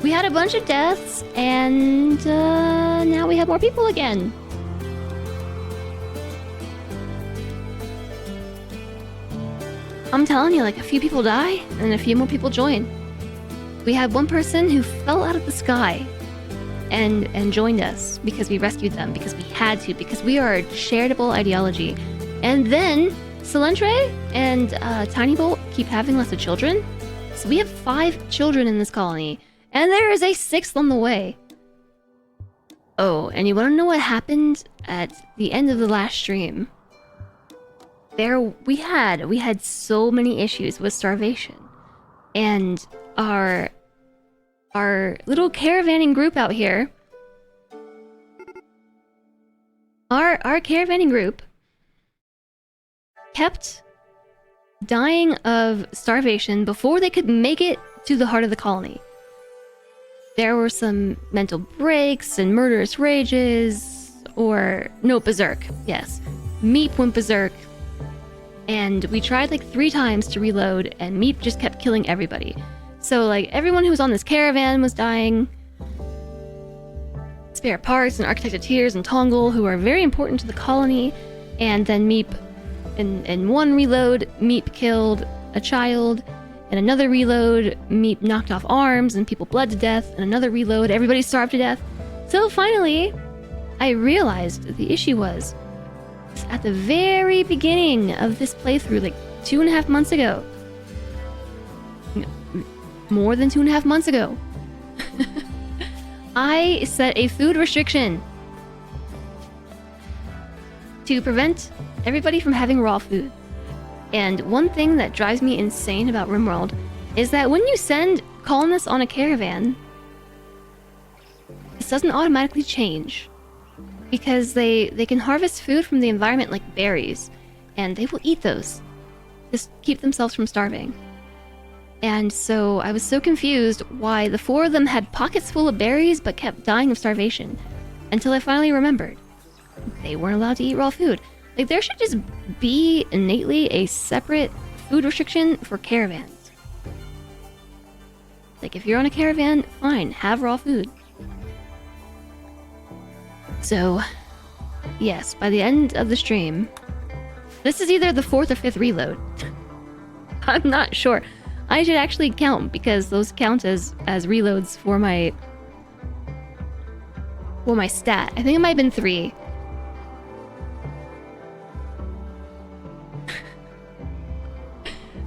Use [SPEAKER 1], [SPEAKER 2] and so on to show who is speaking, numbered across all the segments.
[SPEAKER 1] we had a bunch of deaths, and now we have more people again. I'm telling you, like, a few people die, and a few more people join. We had one person who fell out of the sky and joined us because we rescued them, because we had to, because we are a charitable ideology. And then Solentre and Tiny Bolt keep having lots of children. So we have 5 children in this colony, and there is a 6th on the way. Oh, and you want to know what happened at the end of the last stream? We had so many issues with starvation, and our little caravanning group out here, our caravanning group kept dying of starvation before they could make it to the heart of the colony. There were some mental breaks and murderous rages, or no, berserk. Yes, Meep went berserk. And we tried like 3 times to reload, and Meep just kept killing everybody. So like everyone who was on this caravan was dying. Spare Parts and Architect of Tears and Tongle, who are very important to the colony. And then Meep, in one reload, Meep killed a child. In another reload, Meep knocked off arms and people bled to death. In another reload, everybody starved to death. So finally, I realized the issue was at the very beginning of this playthrough, like 2.5 months ago. More than 2.5 months ago. I set a food restriction to prevent everybody from having raw food. And one thing that drives me insane about RimWorld is that when you send colonists on a caravan, this doesn't automatically change. Because they can harvest food from the environment like berries, and they will eat those. Just keep themselves from starving. And so I was so confused why the 4 of them had pockets full of berries but kept dying of starvation. Until I finally remembered. They weren't allowed to eat raw food. Like, there should just be innately a separate food restriction for caravans. Like, if you're on a caravan, fine, have raw food. So, yes, by the end of the stream, this is either the 4th or 5th reload. I'm not sure. I should actually count, because those count as reloads for my stat. I think it might have been 3.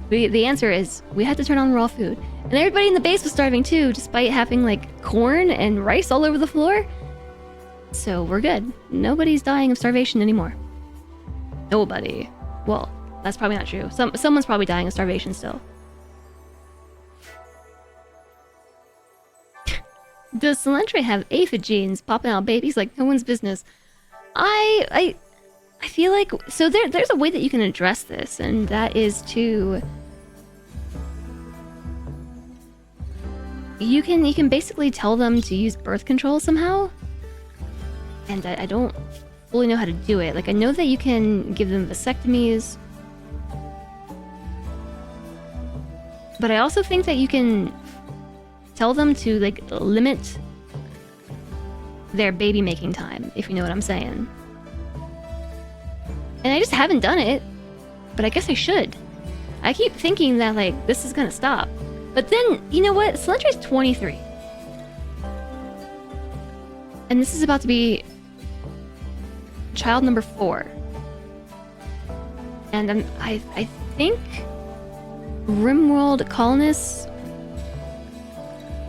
[SPEAKER 1] The answer is we had to turn on raw food. And everybody in the base was starving too, despite having like corn and rice all over the floor. So we're good. Nobody's dying of starvation anymore. Nobody. Well, that's probably not true. Someone's probably dying of starvation still. Does Solentre have aphid genes popping out babies like no one's business? I feel like, so there's a way that you can address this, and that is to you can basically tell them to use birth control somehow. And I don't fully know how to do it. Like, I know that you can give them vasectomies, but I also think that you can tell them to like limit their baby making time, if you know what I'm saying. And I just haven't done it, but I guess I should. I keep thinking that like this is gonna stop, but then you know what? Solentre's 23, and this is about to be child number 4, and I think RimWorld colonists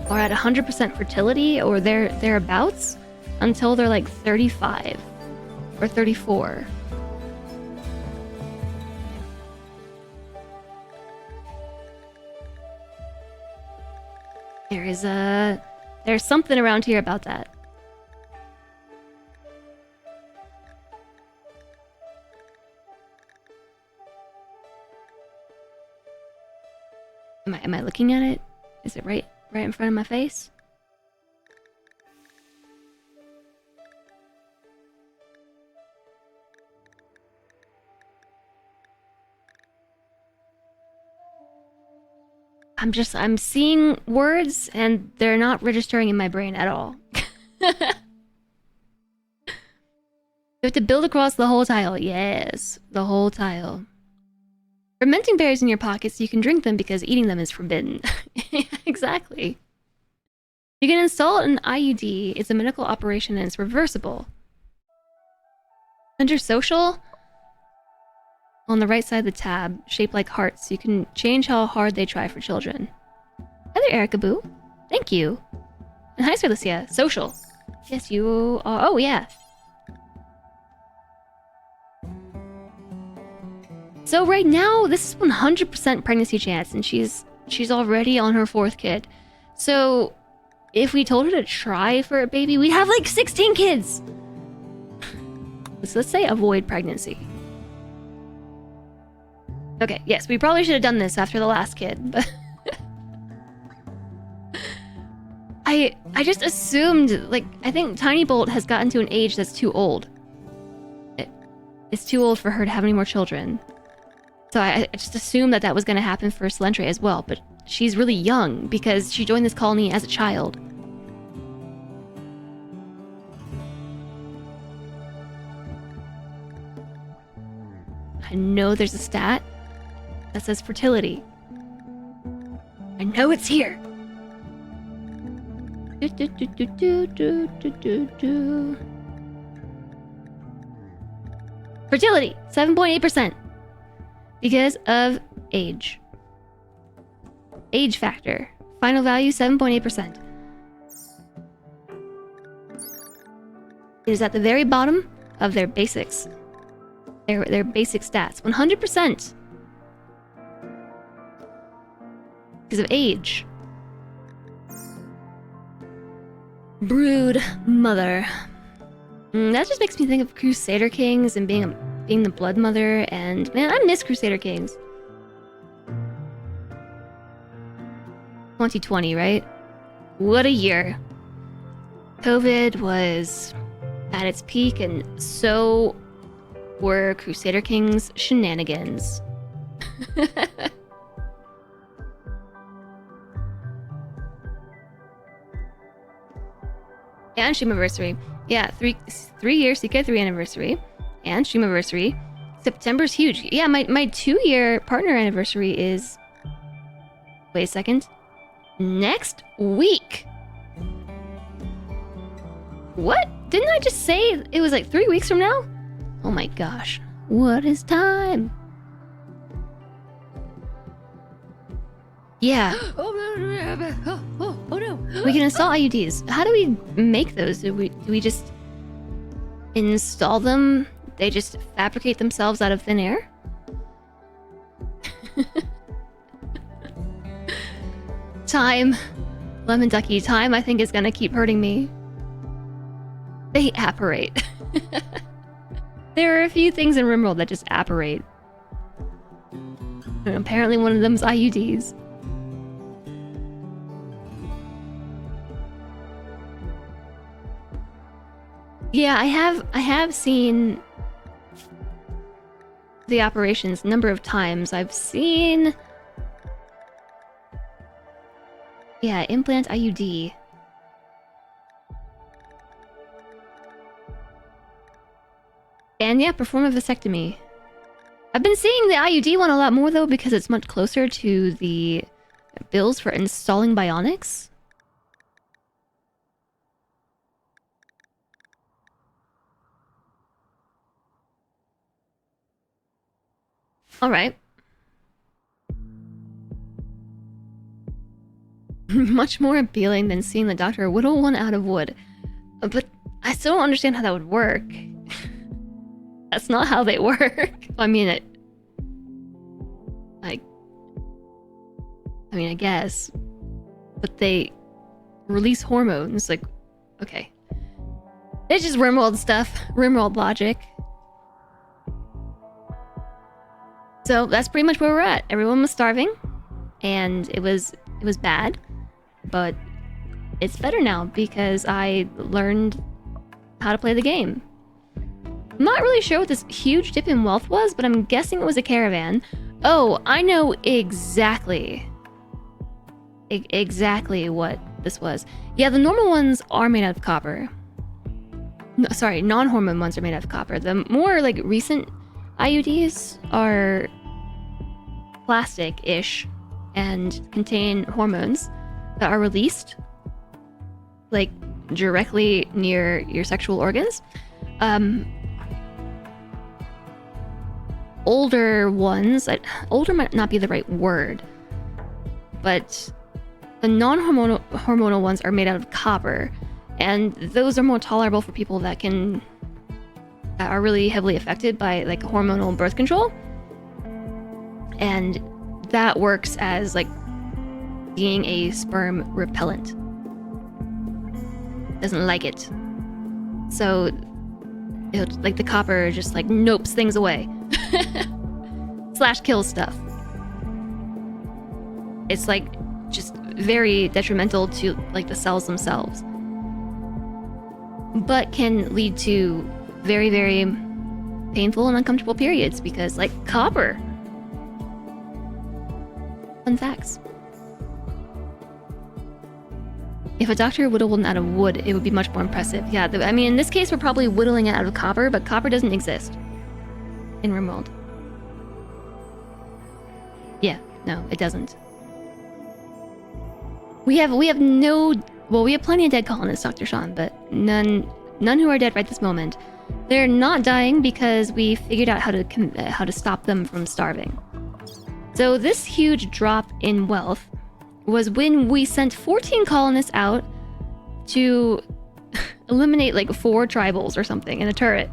[SPEAKER 1] are at 100% fertility or thereabouts until they're like 35 or 34. There's something around here about that. Am I looking at it? Is it right in front of my face? I'm seeing words and they're not registering in my brain at all. You have to build across the whole tile. Yes, the whole tile. Fermenting berries in your pockets so you can drink them because eating them is forbidden. Exactly. You can install an IUD. It's a medical operation and it's reversible. Under social, on the right side of the tab, shaped like hearts, you can change how hard they try for children. Hi there, Erica Boo. Thank you. And hi, Felicia. Social. Yes, you are. Oh, yeah. So right now, this is 100% pregnancy chance, and she's already on her 4th kid. So if we told her to try for a baby, we'd have like 16 kids. So let's say avoid pregnancy. Okay, yes, we probably should have done this after the last kid, but I just assumed, like, I think Tiny Bolt has gotten to an age that's too old. It's too old for her to have any more children. So I just assumed that was going to happen for Salentre as well, but she's really young because she joined this colony as a child. I know there's a stat that says fertility. I know it's here. Fertility, 7.8%. Because of age. Age factor. Final value, 7.8%. It is at the very bottom of their basics. Their basic stats. 100%. Because of age. Brood mother. That just makes me think of Crusader Kings and being the blood mother, and man, I miss Crusader Kings. 2020, right? What a year. COVID was at its peak, and so were Crusader Kings shenanigans. And stream anniversary. Yeah, three year CK3 anniversary. And stream anniversary. September's huge. Yeah, my 2-year partner anniversary is... Wait a second. Next week. What? Didn't I just say it was like 3 weeks from now? Oh my gosh. What is time? Yeah. Oh no. We can install IUDs. How do we make those? Do we just install them? They just fabricate themselves out of thin air? Time. Lemon Ducky, time I think is gonna keep hurting me. They apparate. There are a few things in Rimworld that just apparate. And apparently one of them is IUDs. Yeah, I have seen the operations a number of times. I've seen... Yeah, implant IUD. And yeah, perform a vasectomy. I've been seeing the IUD one a lot more though because it's much closer to the bills for installing bionics. Alright. Much more appealing than seeing the doctor whittle one out of wood. But I still don't understand how that would work. That's not how they work. I mean, I guess. But they release hormones, like, okay. It's just Rimworld stuff. Rimworld logic. So that's pretty much where we're at. Everyone was starving. And it was bad. But it's better now because I learned how to play the game. I'm not really sure what this huge dip in wealth was, but I'm guessing it was a caravan. Oh, I know exactly exactly what this was. Yeah, the normal ones are made out of copper. No, sorry, non-hormone ones are made out of copper. The more like recent IUDs are plastic-ish and contain hormones that are released like directly near your sexual organs. Older ones, older might not be the right word, but the non-hormonal ones are made out of copper, and those are more tolerable for people that are really heavily affected by like hormonal birth control, and that works as like being a sperm repellent. Doesn't like it, so like the copper just like nopes things away. / kills stuff. It's like just very detrimental to like the cells themselves, but can lead to very, very painful and uncomfortable periods because like copper. Fun facts. If a doctor whittled one out of wood, it would be much more impressive. Yeah, I mean, in this case, we're probably whittling it out of copper, but copper doesn't exist in rimworld. Yeah, no, it doesn't. We have plenty of dead colonists, Dr. Sean, but none who are dead right this moment. They're not dying because we figured out how to stop them from starving. So this huge drop in wealth was when we sent 14 colonists out to eliminate like 4 tribals or something in a turret.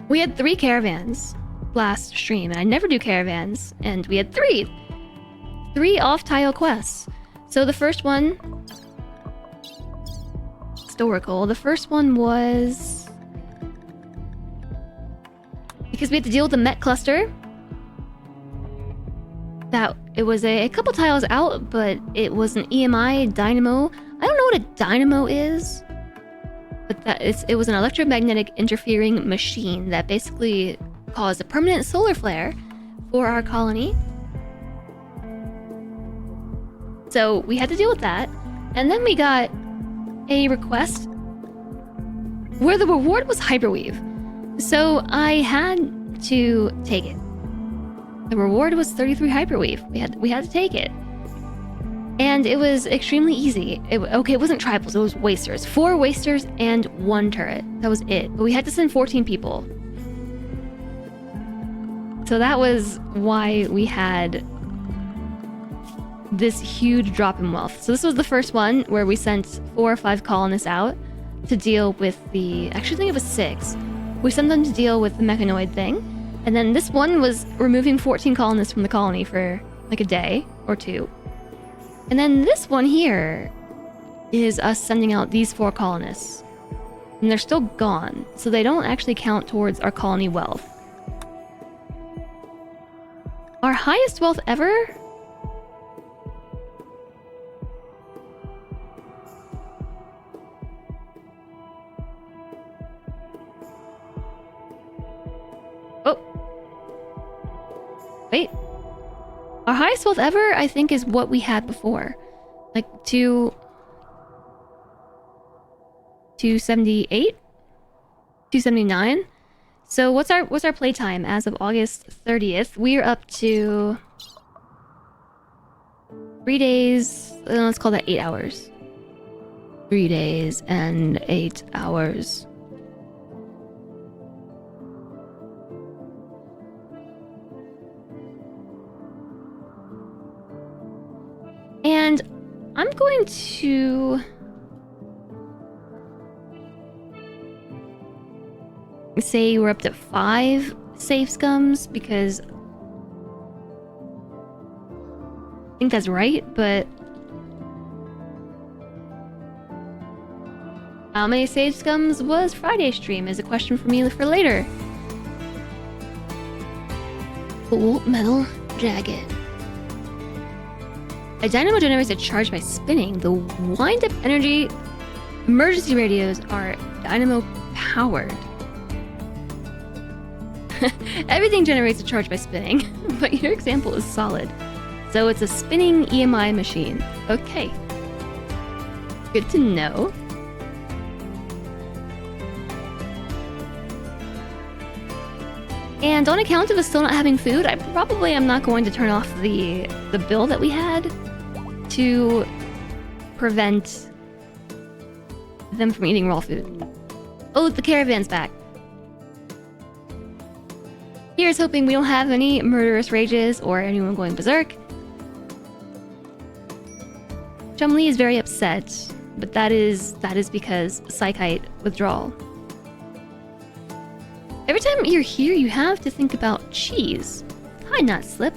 [SPEAKER 1] We had 3 caravans last stream, and I never do caravans, and we had 3 off-tile quests. So the first one, historical, the first one was because we had to deal with the Met cluster. That it was a couple tiles out, but it was an EMI dynamo. I don't know what a dynamo is, but it was an electromagnetic interfering machine that basically caused a permanent solar flare for our colony. So we had to deal with that, and then we got a request where the reward was hyperweave. So I had to take it. The reward was 33 hyperweave. We had to take it. And it was extremely easy. It wasn't tribals, it was wasters. 4 wasters and 1 turret. That was it. But we had to send 14 people. So that was why we had this huge drop in wealth. So this was the first one where we sent 4 or 5 colonists out to deal with actually I think it was 6. We sent them to deal with the mechanoid thing. And then this one was removing 14 colonists from the colony for like a day or 2. And then this one here is us sending out these 4 colonists. And they're still gone, so they don't actually count towards our colony wealth. Our highest wealth ever? Oh. Wait. Our highest wealth ever, I think, is what we had before. Like 278? 279? So what's our playtime as of August 30th? We're up to 3 days, let's call that 8 hours. 3 days and 8 hours. And I'm going to say we're up to 5 safe scums because I think that's right, but how many safe scums was Friday's stream is a question for me for later. Full metal jacket. A dynamo generates a charge by spinning. The wind-up energy emergency radios are dynamo powered. Everything generates a charge by spinning, but your example is solid. So it's a spinning EMI machine. Okay. Good to know. And on account of us still not having food, I probably am not going to turn off the bill that we had to prevent them from eating raw food. Oh, look, the caravan's back. Here's hoping we don't have any murderous rages or anyone going berserk. Chumlee is very upset, but that is because psychite withdrawal. Every time you're here, you have to think about cheese. Hi, Not Slip.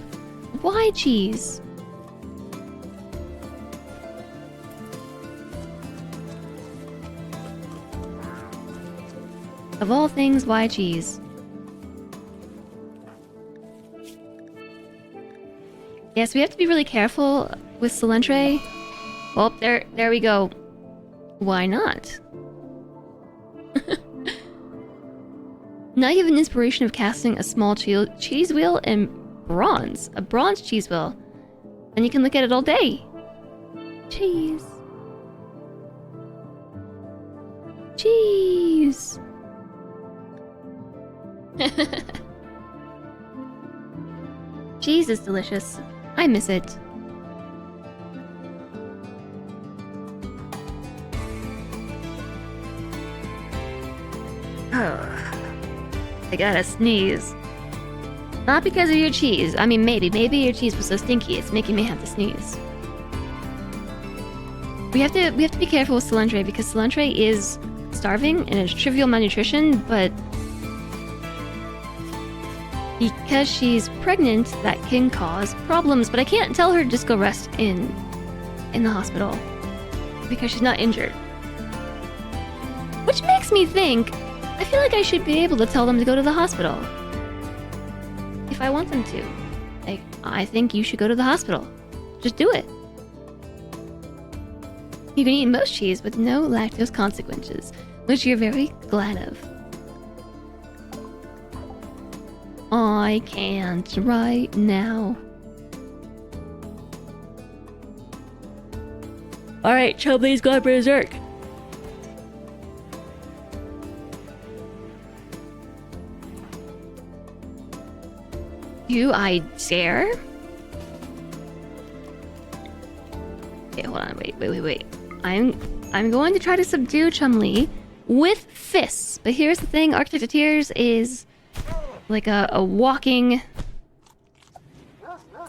[SPEAKER 1] Why cheese? Of all things, why cheese? Yes, we have to be really careful with Salentre. Oh, there we go. Why not? Now you have an inspiration of casting a small cheese wheel in bronze. A bronze cheese wheel. And you can look at it all day. Cheese. Cheese. Cheese is delicious. I miss it. I gotta sneeze. Not because of your cheese. I mean, maybe your cheese was so stinky it's making me have to sneeze. We have to be careful with Salentre because Salentre is starving and it's trivial malnutrition, but because she's pregnant, that can cause problems. But I can't tell her to just go rest in the hospital because she's not injured. Which makes me think, I feel like I should be able to tell them to go to the hospital. If I want them to. Like, I think you should go to the hospital. Just do it. You can eat most cheese with no lactose consequences, which you're very glad of. I can't right now. Alright, Chubby's got berserk. Do I dare? Okay, hold on, wait. I'm going to try to subdue Chumlee with fists. But here's the thing, Architect of Tears is like a walking...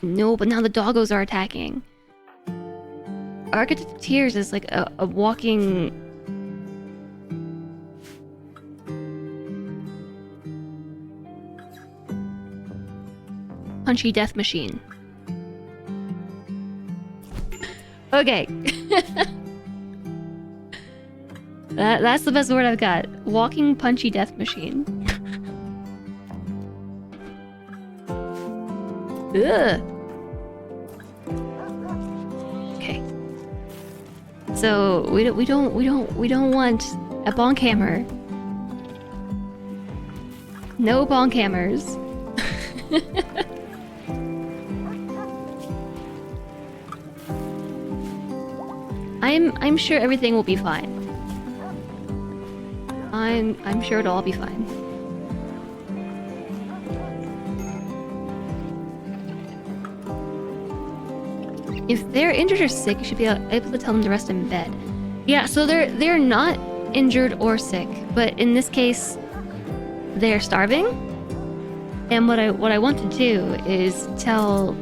[SPEAKER 1] No, but now the doggos are attacking. Architect of Tears is like a walking... punchy death machine. Okay. That's the best word I've got. Walking punchy death machine. Ugh. Okay. So we don't want a bonk hammer. No bonk hammers. I'm sure everything will be fine. I'm sure it'll all be fine. If they're injured or sick, you should be able to tell them to rest in bed. Yeah, so they're not injured or sick, but in this case, they're starving. And what I want to do is tell...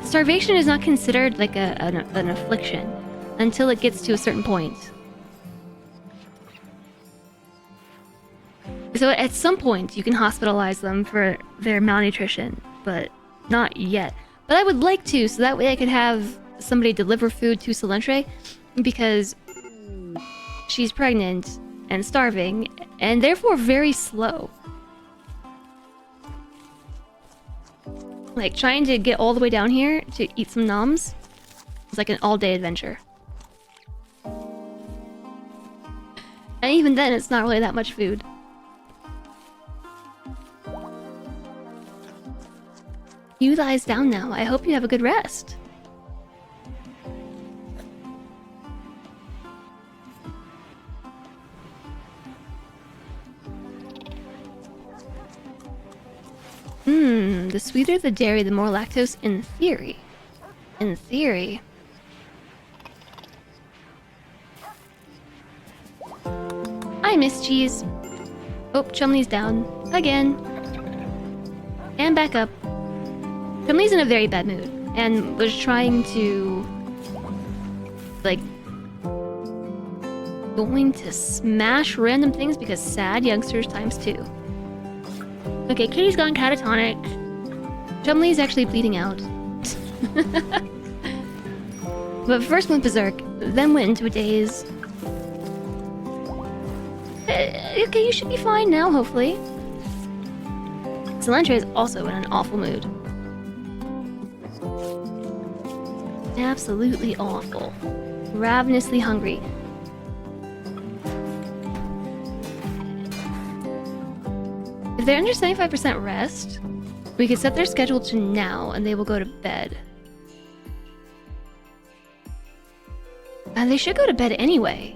[SPEAKER 1] Starvation is not considered like an affliction until it gets to a certain point. So at some point, you can hospitalize them for their malnutrition, but not yet. But I would like to, so that way I could have somebody deliver food to Salentre, because she's pregnant and starving, and therefore very slow. Like, trying to get all the way down here to eat some noms is like an all-day adventure. And even then, it's not really that much food. You lies down now. I hope you have a good rest. The sweeter the dairy, the more lactose in theory. In theory. Hi, Miss Cheese. Oh, Chumley's down. Again. And back up. Chumley's in a very bad mood. And was trying to... like... going to smash random things because sad youngsters times 2. Okay, Kitty's gone catatonic. Chumley's actually bleeding out. But first went berserk, then went into a daze. Okay, you should be fine now, hopefully. Solantre is also in an awful mood. Absolutely awful. Ravenously hungry. If they're under 75% rest, we could set their schedule to now and they will go to bed. And they should go to bed anyway.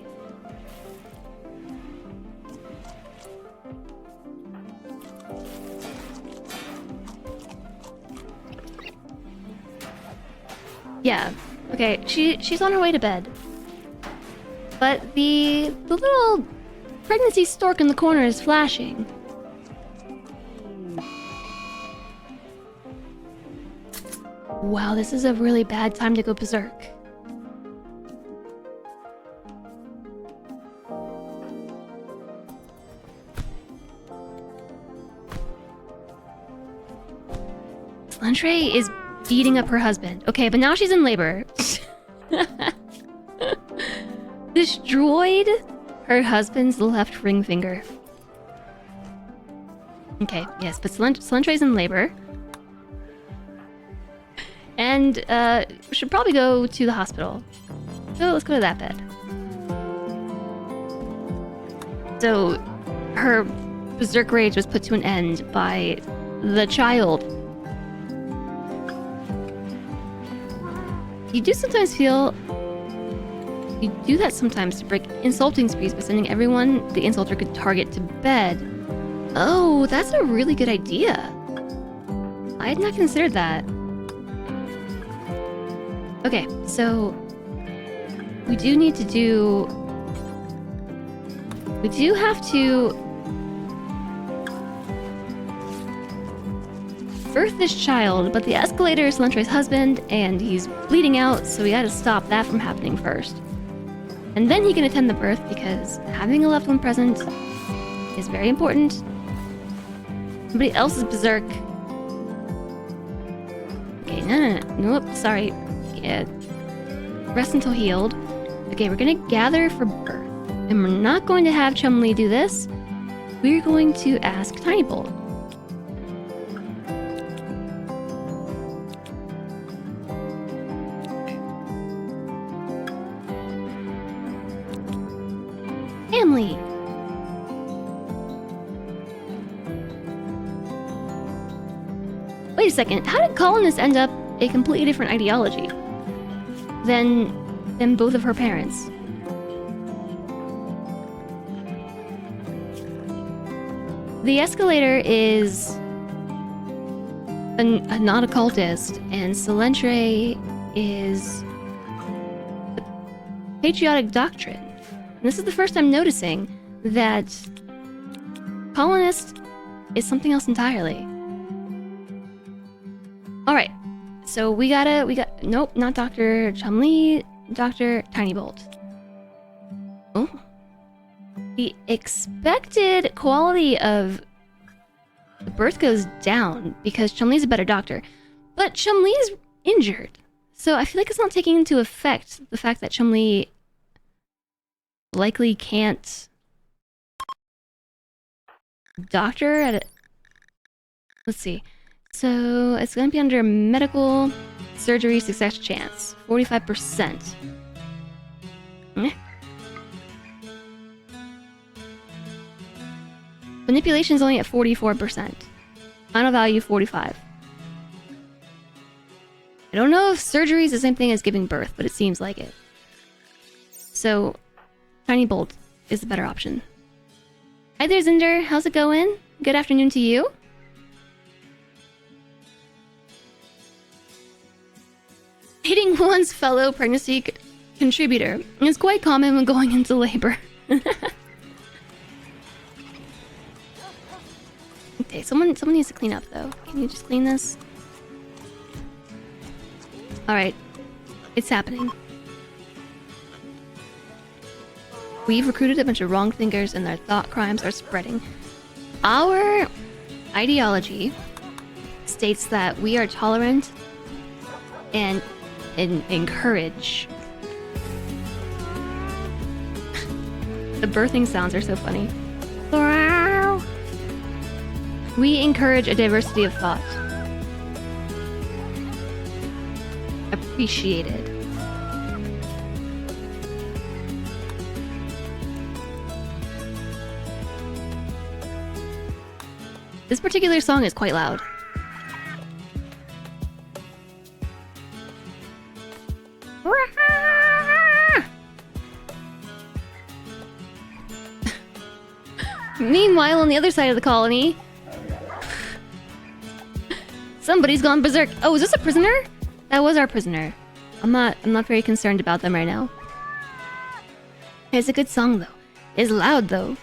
[SPEAKER 1] Yeah, okay, she's on her way to bed. But the little pregnancy stork in the corner is flashing. Wow, this is a really bad time to go berserk. Solantre is beating up her husband. Okay, but now she's in labor. Destroyed her husband's left ring finger. Okay, yes, but Solantre's in labor. And, we should probably go to the hospital. So, let's go to that bed. So, her berserk rage was put to an end by the child. You do sometimes feel... You do that sometimes to break insulting sprees by sending everyone the insulter could target to bed. Oh, that's a really good idea. I had not considered that. Okay, so... We do need to do... We do have to... birth this child, but the escalator is Solantre's husband, and he's bleeding out, so we gotta stop that from happening first. And then he can attend the birth, because having a loved one present is very important. Somebody else is berserk. Okay, no, nope, sorry. Yeah. Rest until healed. Okay, we're gonna gather for birth. And we're not going to have Chumley do this. We're going to ask Tiny Bolt. Family. Wait a second, how did Colonist end up a completely different ideology than both of her parents? The escalator is a not occultist, and Solantre is the patriotic doctrine. And this is the first I'm noticing that Colonist is something else entirely. Alright, so we got, nope, not Dr. Chumley, Dr. Tiny Bolt. Oh. The expected quality of the birth goes down because Chumley's a better doctor. But Chumley's injured. So I feel like it's not taking into effect the fact that Chumley likely can't doctor at it. Let's see. So it's going to be under medical surgery success chance. 45%. Manipulation is only at 44%. Final value 45. I don't know if surgery is the same thing as giving birth, but it seems like it. So, Tiny Bolt is the better option. Hi there, Zinder. How's it going? Good afternoon to you. Hitting one's fellow pregnancy contributor is quite common when going into labor. Okay, someone needs to clean up though. Can you just clean this? Alright. It's happening. We've recruited a bunch of wrong thinkers and their thought crimes are spreading. Our ideology states that we are tolerant and encourage. The birthing sounds are so funny. We encourage a diversity of thought. Appreciated. This particular song is quite loud. Meanwhile, on the other side of the colony, somebody's gone berserk. Oh, is this a prisoner? That was our prisoner. I'm not very concerned about them right now. It's a good song though. It's loud though.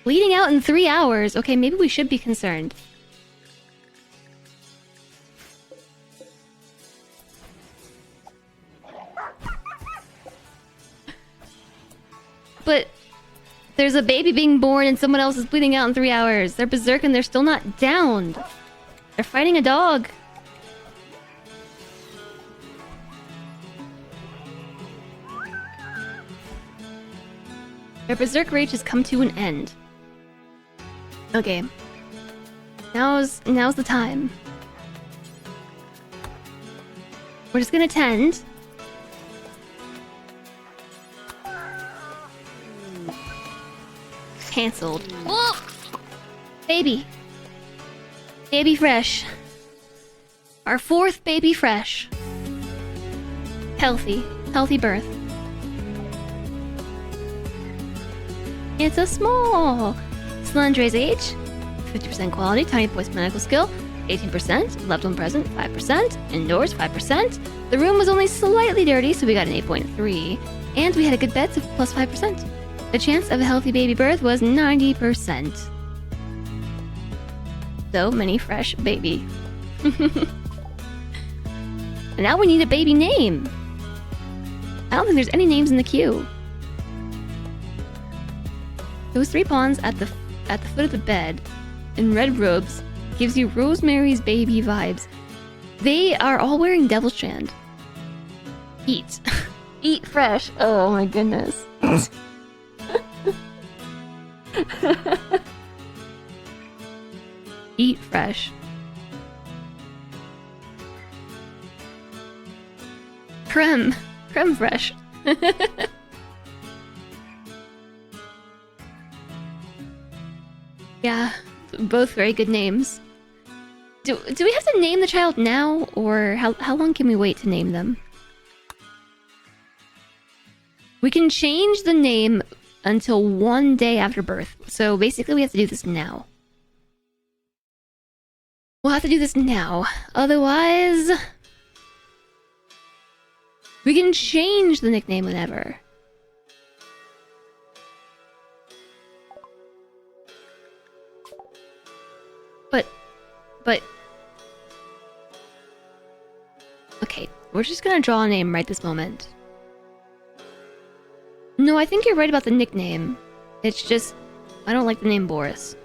[SPEAKER 1] Bleeding out in 3 hours. Okay, maybe we should be concerned. But there's a baby being born and someone else is bleeding out in 3 hours. They're berserk and they're still not downed. They're fighting a dog. Their berserk rage has come to an end. Okay. Now's the time. We're just gonna tend. Cancelled. Whoa! Baby. Baby fresh. Our 4th baby fresh. Healthy. Healthy birth. It's a small. Slandre's age. 50% quality. Tiny points medical skill. 18%. Loved one present. 5%. Indoors. 5%. The room was only slightly dirty, so we got an 8.3. And we had a good bed, so plus 5%. The chance of a healthy baby birth was 90%. So many fresh baby. And now we need a baby name. I don't think there's any names in the queue. Those 3 pawns at the foot of the bed in red robes gives you Rosemary's Baby vibes. They are all wearing Devil Strand. Eat. Eat fresh. Oh my goodness. Eat fresh. Creme fresh. Yeah, both very good names. Do we have to name the child now, or how long can we wait to name them? We can change the name until 1 day after birth. So basically we have to do this now. We'll have to do this now. Otherwise, we can change the nickname whenever. But... Okay, we're just gonna draw a name right this moment. No, I think you're right about the nickname. It's just... I don't like the name Boris.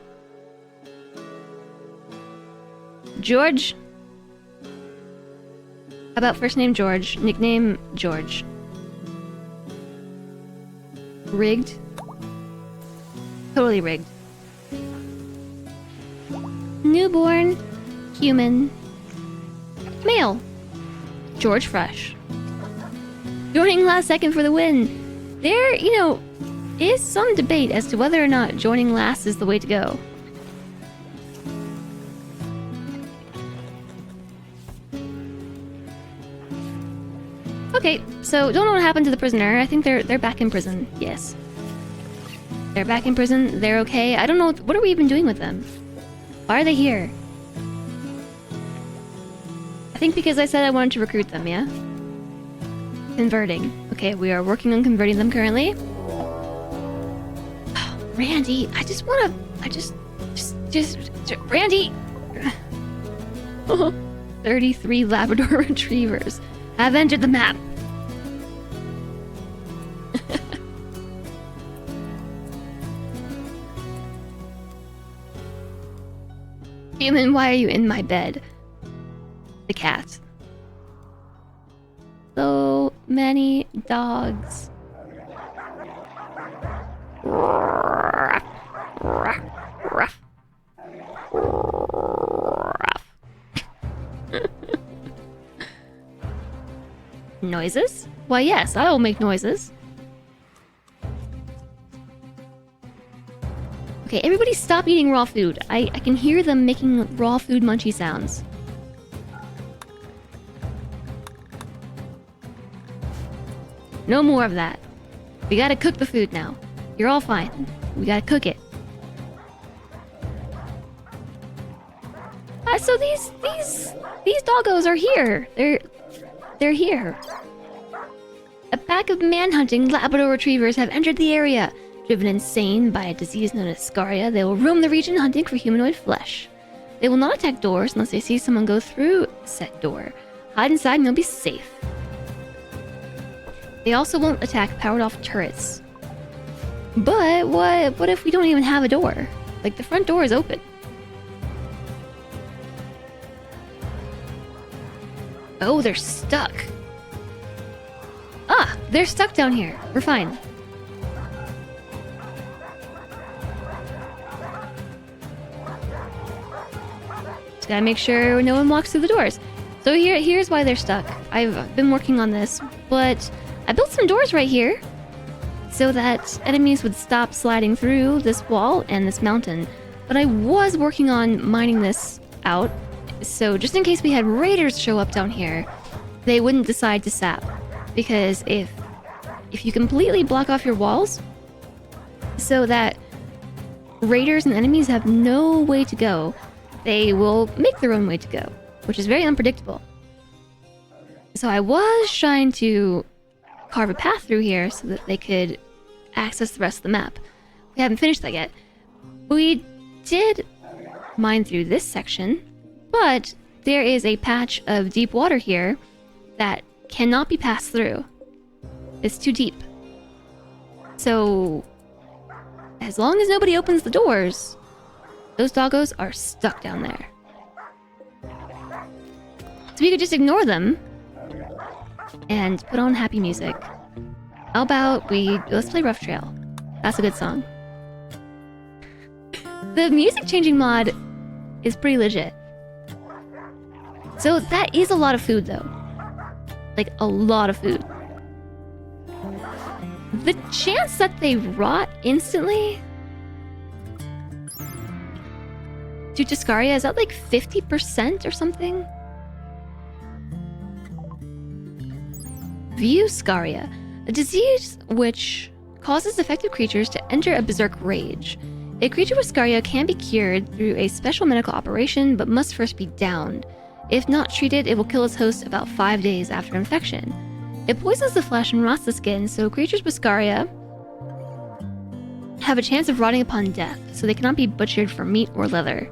[SPEAKER 1] George? How about first name George, nickname George? Rigged? Totally rigged. Newborn, human, male, George Fresh. Joining last second for the win. There, is some debate as to whether or not joining last is the way to go. Okay, so don't know what happened to the prisoner. I think they're back in prison. Yes. They're back in prison. They're okay. I don't know. What are we even doing with them? Why are they here? I think because I said I wanted to recruit them, yeah? Converting. Okay, we are working on converting them currently. Oh, Randy, I just wanna... Randy! 33 Labrador Retrievers have entered the map. Human, why are you in my bed? The cat. So many dogs. Ruff, ruff, ruff. Ruff. Noises? Why, yes, I will make noises. Okay, everybody stop eating raw food. I can hear them making raw food munchy sounds. No more of that. We gotta cook the food now. You're all fine. We gotta cook it. So these doggos are here. They're here. A pack of manhunting Labrador Retrievers have entered the area. Driven insane by a disease known as scaria, they will roam the region hunting for humanoid flesh. They will not attack doors unless they see someone go through said door. Hide inside and you'll be safe. They also won't attack powered-off turrets. But what if we don't even have a door? Like, the front door is open. Oh, they're stuck. Ah, they're stuck down here. We're fine. Just gotta make sure no one walks through the doors. So here's why they're stuck. I've been working on this, but I built some doors right here so that enemies would stop sliding through this wall and this mountain. But I was working on mining this out, so just in case we had raiders show up down here, they wouldn't decide to sap. Because if you completely block off your walls so that raiders and enemies have no way to go, they will make their own way to go, which is very unpredictable. So I was trying to carve a path through here so that they could access the rest of the map. We haven't finished that yet. We did mine through this section, but there is a patch of deep water here that cannot be passed through. It's too deep. So, as long as nobody opens the doors, those doggos are stuck down there. So we could just ignore them and put on happy music. How about let's play Rough Trail. That's a good song. The music changing mod is pretty legit. So that is a lot of food though. Like a lot of food. The chance that they rot instantly due to scaria, is that like 50% or something? View scaria, a disease which causes affected creatures to enter a berserk rage. A creature with scaria can be cured through a special medical operation, but must first be downed. If not treated, it will kill its host about 5 days after infection. It poisons the flesh and rots the skin, so creatures with scaria have a chance of rotting upon death, so they cannot be butchered for meat or leather.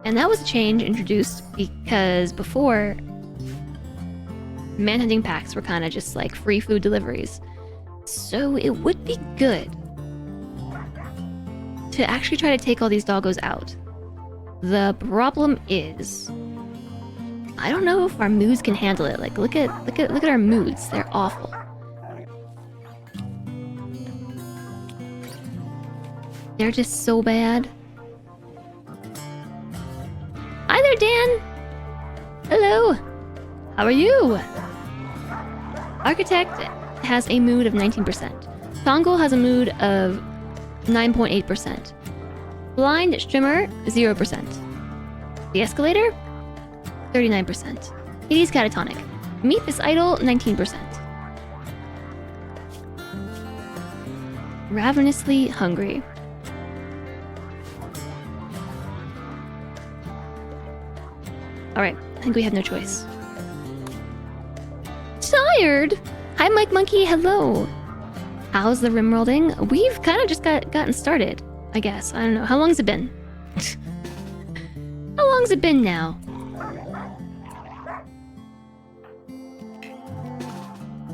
[SPEAKER 1] And that was a change introduced because before, manhunting packs were kind of just like free food deliveries. So it would be good to actually try to take all these doggos out. The problem is, I don't know if our moods can handle it. Like, look at our moods. They're awful. They're just so bad. Hi there, Dan. Hello. How are you? Architect has a mood of 19%. Tongol has a mood of 9.8%. Blind Strimmer, 0%. The Escalator, 39%. It is catatonic. Meat is idle, 19%. Ravenously hungry. Alright, I think we have no choice. Tired? Hi, Mike Monkey, hello. How's the rimworlding? We've kind of just gotten started, I guess. I don't know. How long has it been? How long's it been now?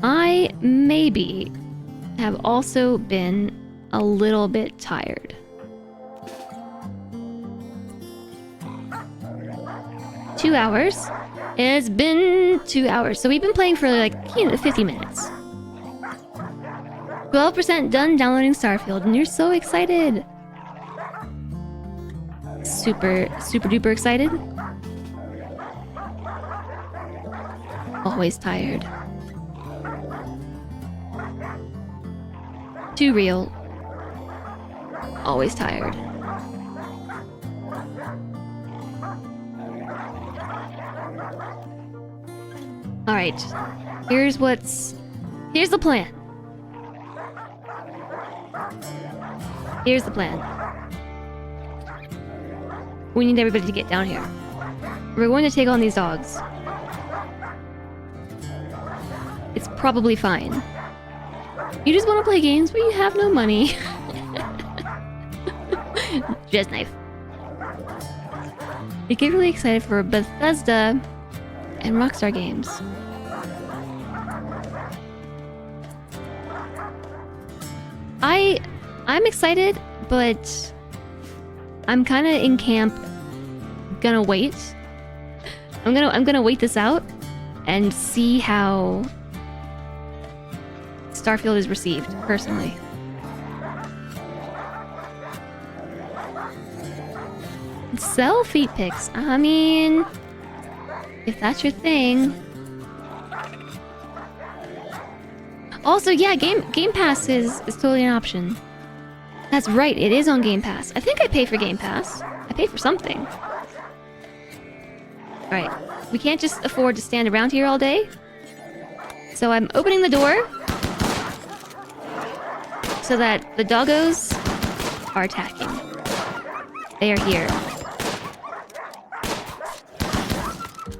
[SPEAKER 1] I maybe have also been a little bit tired. Two hours. It's been 2 hours. So we've been playing for like 50 minutes. 12% done downloading Starfield, and you're so excited. Super duper excited. Always tired. Too real. Always tired. Alright. Here's the plan. Here's the plan. We need everybody to get down here. We're going to take on these dogs. It's probably fine. You just want to play games where you have no money. Just knife. You get really excited for Bethesda and Rockstar games. I'm excited, but I'm kind of in camp. Gonna wait. I'm gonna wait this out and see how Starfield is received, personally. Sell feet pics. I mean, if that's your thing. Also, yeah, Game Pass is totally an option. That's right, it is on Game Pass. I think I pay for Game Pass. I pay for something. Alright, we can't just afford to stand around here all day. So I'm opening the door so that the doggos are attacking. They are here.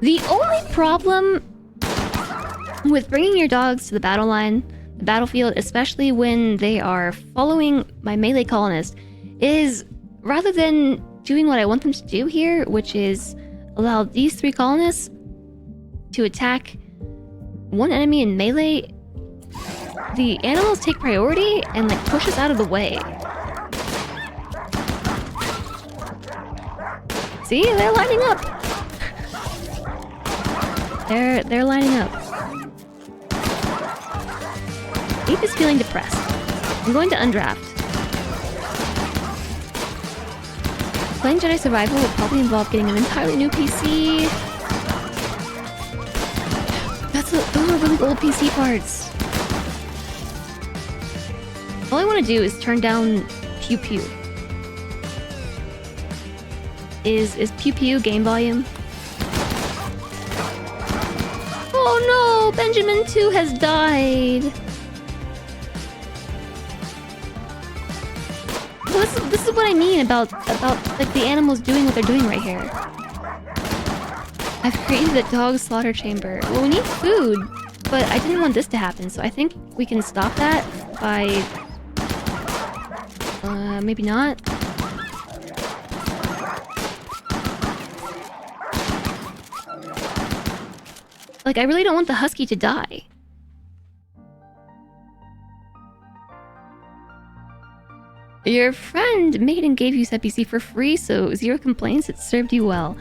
[SPEAKER 1] The only problem with bringing your dogs to the battle line, the battlefield, especially when they are following my melee colonist, is rather than doing what I want them to do here, which is allow these 3 colonists to attack one enemy in melee, the animals take priority and like push us out of the way. See, they're lining up. They're lining up. Ape is feeling depressed. I'm going to undraft. Playing Jedi Survival will probably involve getting an entirely new PC. Those are really old PC parts. All I want to do is turn down Pew Pew. Is Pew Pew game volume? Oh no! Benjamin 2 has died! This is what I mean about like the animals doing what they're doing right here. I've created a dog slaughter chamber. Well, we need food, but I didn't want this to happen, so I think we can stop that by... maybe not. Like, I really don't want the husky to die. Your friend made and gave you said PC for free, so 0 complaints. It served you well.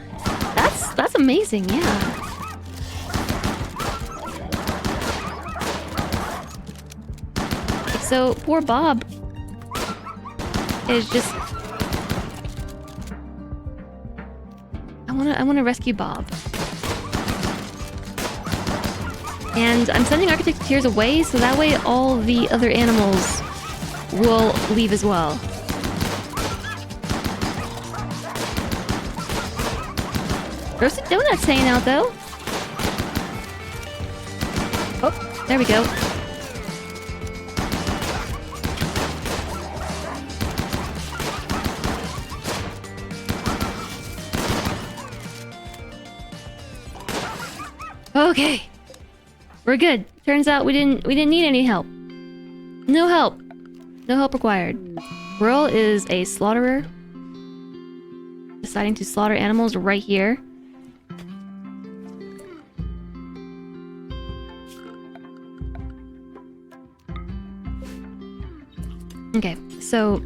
[SPEAKER 1] That's amazing, yeah. So poor Bob is just. I wanna rescue Bob. And I'm sending Architect Tears away, so that way all the other animals will leave as well. Roasted Donut's hanging out, though. There we go. Okay. We're good. Turns out we didn't need any help. No help. No help required. Whirl is a slaughterer. Deciding to slaughter animals right here. Okay, so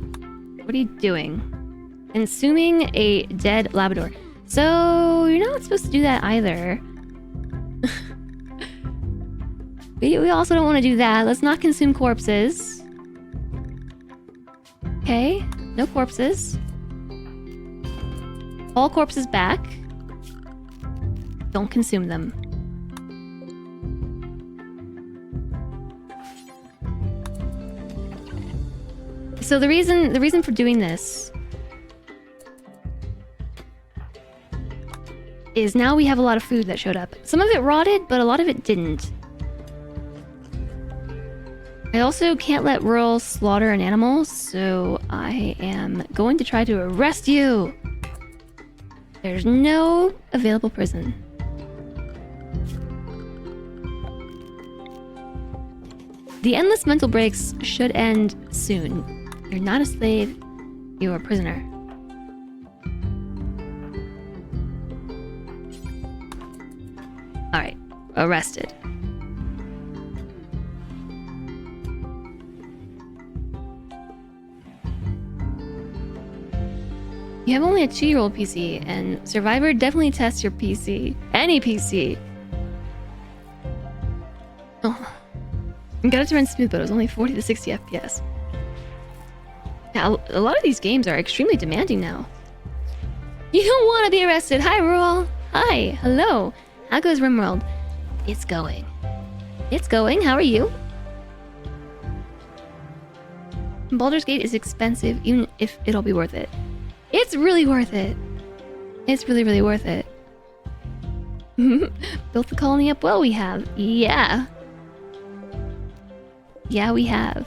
[SPEAKER 1] what are you doing? Consuming a dead Labrador. So you're not supposed to do that either. We also don't want to do that. Let's not consume corpses. Okay, no corpses. All corpses back. Don't consume them. So the reason for doing this is now we have a lot of food that showed up. Some of it rotted, but a lot of it didn't. I also can't let Whirl slaughter an animal, so I am going to try to arrest you. There's no available prison. The endless mental breaks should end soon. You're not a slave, you're a prisoner. Alright, arrested. You have only a 2-year-old PC, and Survivor definitely tests your PC. Any PC! Oh. I got it to run smooth, but it was only 40 to 60 FPS. Yeah, a lot of these games are extremely demanding now. You don't want to be arrested! Hi, Rule! Hi! Hello! How goes Rimworld? It's going. It's going, how are you? Baldur's Gate is expensive, even if it'll be worth it. It's really worth it. It's really, really worth it. Built the colony up well, we have. Yeah. Yeah, we have.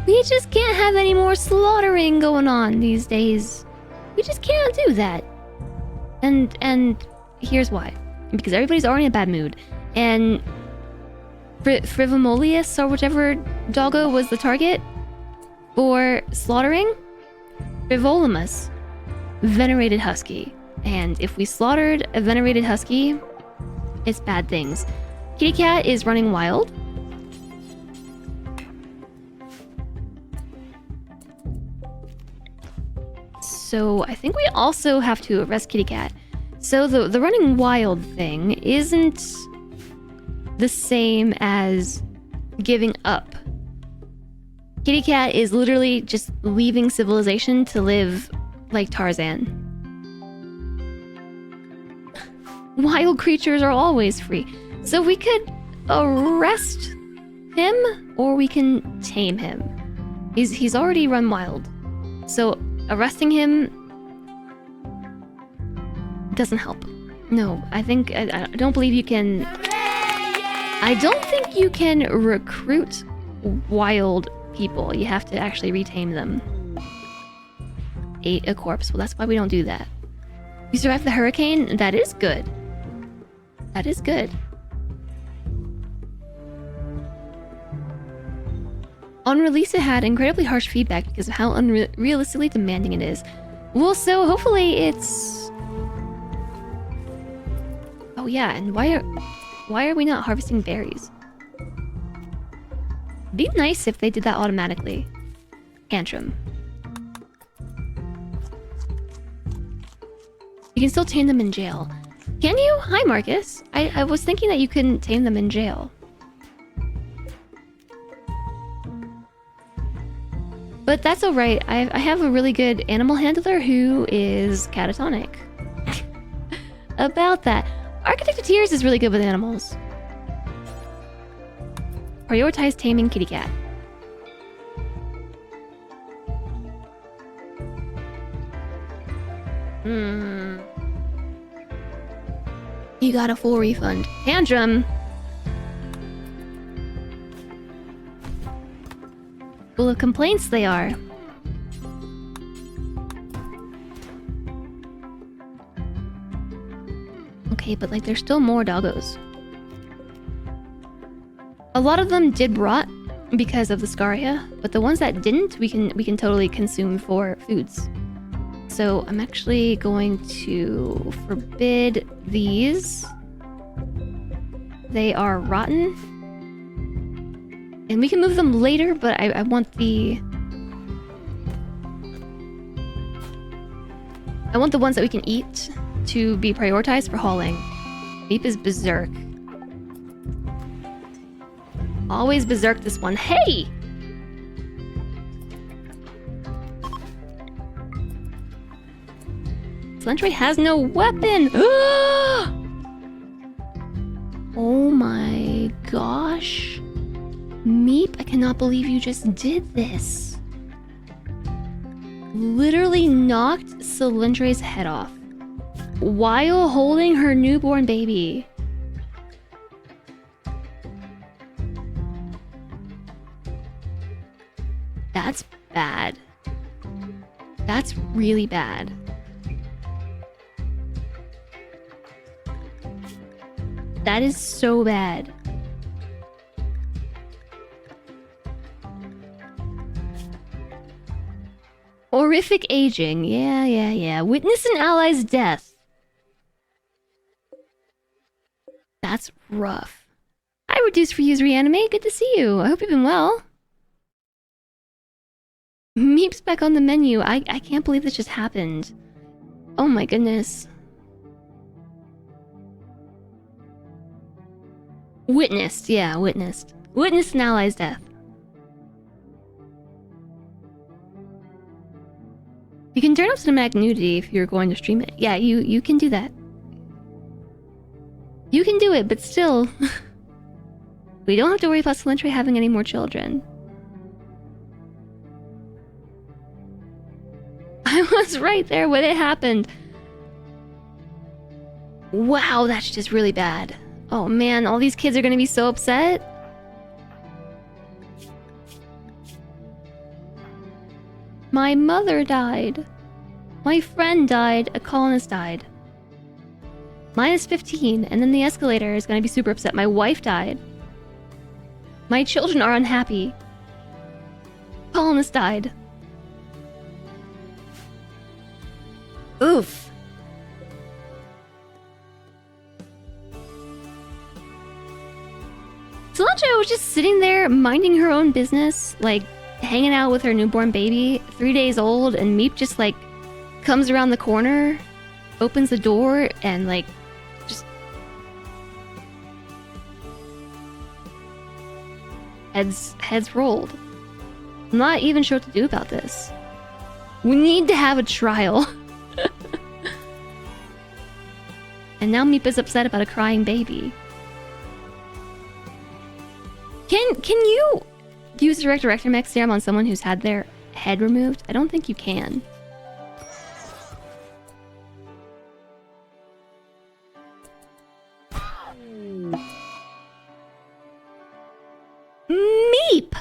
[SPEAKER 1] We just can't have any more slaughtering going on these days. We just can't do that. And here's why. Because everybody's already in a bad mood. And Frivomolius, or whichever doggo was the target for slaughtering, Frivolimus, venerated husky. And if we slaughtered a venerated husky, it's bad things. Kitty cat is running wild. So I think we also have to arrest Kitty cat. So the running wild thing isn't the same as giving up. Kitty cat is literally just leaving civilization to live like Tarzan. Wild creatures are always free. So we could arrest him or we can tame him. He's already run wild. So arresting him doesn't help. No, I don't believe you can. I don't think you can recruit wild people. You have to actually retame them. Ate a corpse. Well, that's why we don't do that. You survived the hurricane? That is good. That is good. On release, it had incredibly harsh feedback because of how unrealistically demanding it is. Well, so hopefully it's... Oh yeah, and why are we not harvesting berries? It'd be nice if they did that automatically. Tantrum. You can still tame them in jail. Can you? Hi, Marcus. I was thinking that you couldn't tame them in jail. But that's alright. I have a really good animal handler who is catatonic. About that. Architect of Tears is really good with animals. Prioritize taming kitty cat. You got a full refund. Tantrum! Full of complaints they are. Okay, but like there's still more doggos. A lot of them did rot because of the scaria, but the ones that didn't, we can totally consume for foods. So I'm actually going to forbid these. They are rotten. And we can move them later, but I want the... I want the ones that we can eat to be prioritized for hauling. Meep is berserk. Always berserk this one. Hey! Slentre has no weapon! Oh my gosh. Meep, I cannot believe you just did this. Literally knocked Celentre's head off while holding her newborn baby. That's bad. That's really bad. That is so bad. Horrific aging. Yeah. Witness an ally's death. That's rough. Hi, Reduce for Use Reanimate. Good to see you. I hope you've been well. Meep's back on the menu. I can't believe this just happened. Oh my goodness. Witnessed. Yeah, witnessed. Witnessed an ally's death. You can turn off cinematic nudity if you're going to stream it. Yeah, you can do that. You can do it, but still... we don't have to worry about Celentre having any more children. I was right there when it happened. Wow, that's just really bad. Oh man, all these kids are gonna be so upset. My mother died. My friend died. A colonist died. Minus 15, and then the escalator is gonna be super upset. My wife died. My children are unhappy. Colonist died. Oof. Celentre was just sitting there minding her own business, like hanging out with her newborn baby, 3 days old, and Meep just like comes around the corner, opens the door, and like just heads rolled. I'm not even sure what to do about this. We need to have a trial. And now Meep is upset about a crying baby. Can you use direct Erector serum on someone who's had their head removed? I don't think you can. Meep!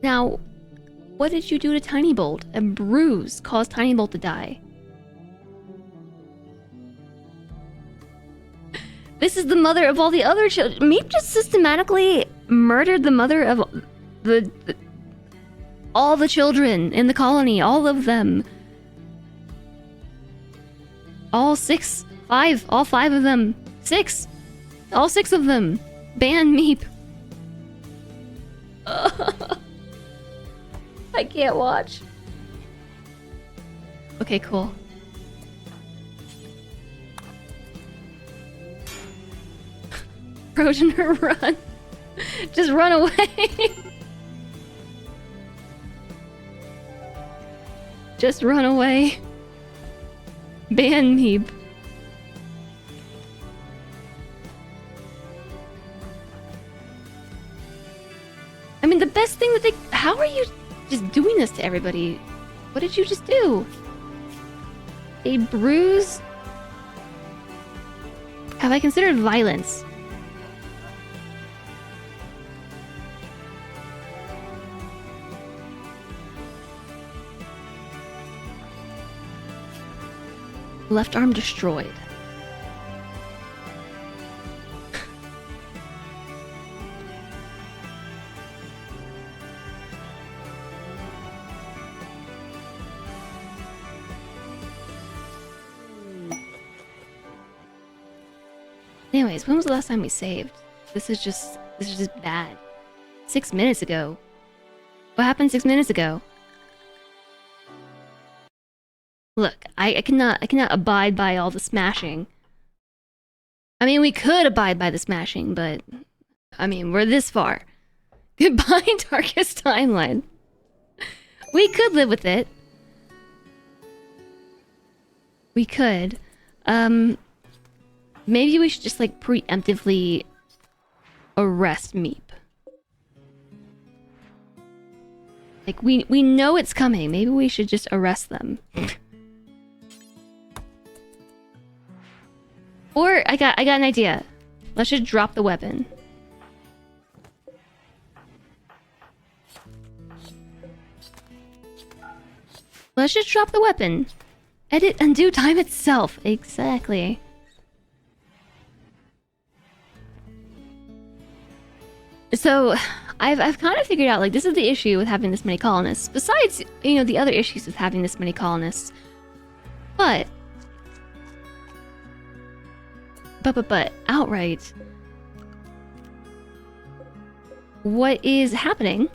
[SPEAKER 1] Now, what did you do to Tiny Bolt? A bruise caused Tiny Bolt to die. This is the mother of all the other children. Meep just systematically murdered the mother of all the children in the colony. All of them. All 6. 5. All 5 of them. 6. All 6 of them. Ban Meep. I can't watch. Okay, cool. Progenitor, run. Just run away. Just run away. Ban Meep. I mean, the best thing that they... How are you just doing this to everybody? What did you just do? A bruise? Have I considered violence? Left arm destroyed. Anyways, when was the last time we saved? This is just bad. 6 minutes ago. What happened 6 minutes ago? Look, I cannot abide by all the smashing. I mean, we could abide by the smashing, but I mean, we're this far. Goodbye, darkest timeline. We could live with it. We could. Maybe we should just like preemptively arrest Meep. Like we know it's coming. Maybe we should just arrest them. Or I got an idea. Let's just drop the weapon. Let's just drop the weapon. Edit undo time itself. Exactly. So, I've kind of figured out, like, this is the issue with having this many colonists. Besides, you know, the other issues with having this many colonists. But outright, what is happening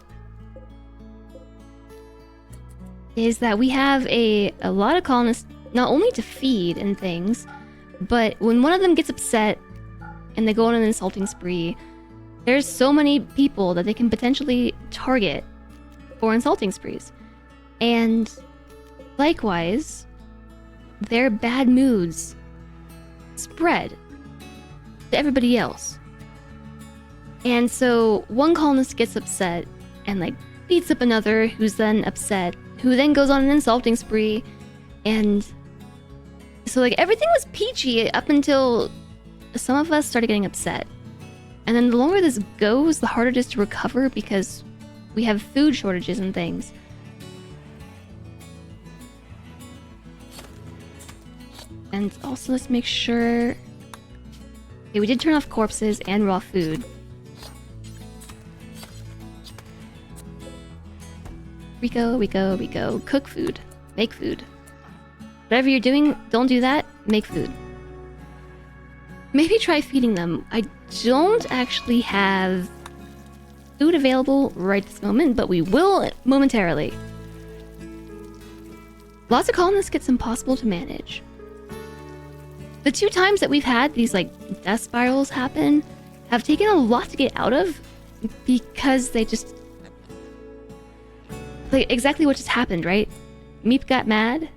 [SPEAKER 1] is that we have a lot of colonists, not only to feed and things, but when one of them gets upset and they go on an insulting spree, there's so many people that they can potentially target for insulting sprees. And likewise, their bad moods spread to everybody else. And so one colonist gets upset and like beats up another who's then upset, who then goes on an insulting spree. And so like everything was peachy up until some of us started getting upset. And then the longer this goes, the harder it is to recover because we have food shortages and things. And also let's make sure... Okay, we did turn off corpses and raw food. Rico. Cook food. Make food. Whatever you're doing, don't do that. Make food. Maybe try feeding them. I don't actually have food available right this moment, but we will momentarily. Lots of colonists gets impossible to manage. The 2 times that we've had these like death spirals happen have taken a lot to get out of because they just... Like exactly what just happened, right? Meep got mad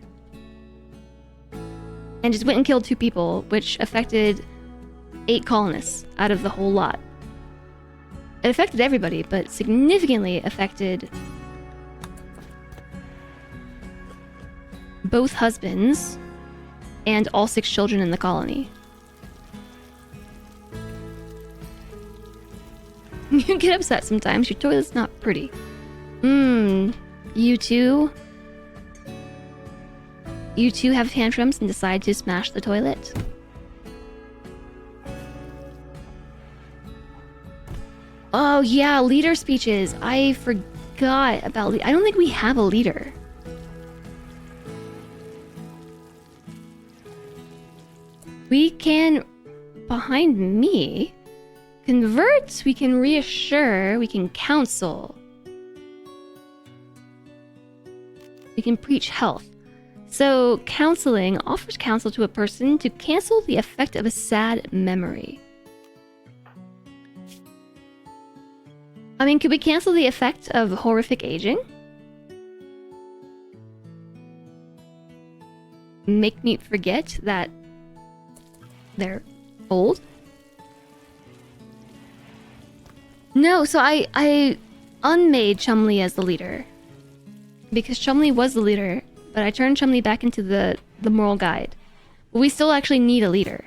[SPEAKER 1] and just went and killed 2 people, which affected 8 colonists out of the whole lot. It affected everybody, but significantly affected both husbands and all 6 children in the colony. You get upset sometimes. Your toilet's not pretty. You two have tantrums and decide to smash the toilet. Oh yeah, leader speeches. I forgot about I don't think we have a leader. We can, behind me, convert, we can reassure, we can counsel. We can preach health. So, counseling offers counsel to a person to cancel the effect of a sad memory. I mean, could we cancel the effect of horrific aging? Make me forget that they're old? No, so I unmade Chumley as the leader. Because Chumley was the leader, but I turned Chumley back into the moral guide. But we still actually need a leader.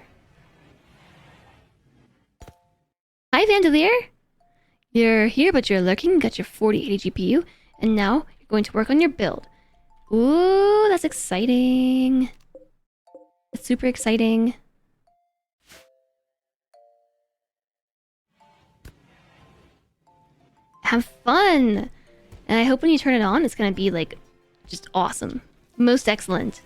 [SPEAKER 1] Hi, Vandalier! You're here, but you're lurking, got your 4080 GPU, and now you're going to work on your build. Ooh, that's exciting. That's super exciting. Have fun! And I hope when you turn it on, it's gonna be, like, just awesome. Most excellent.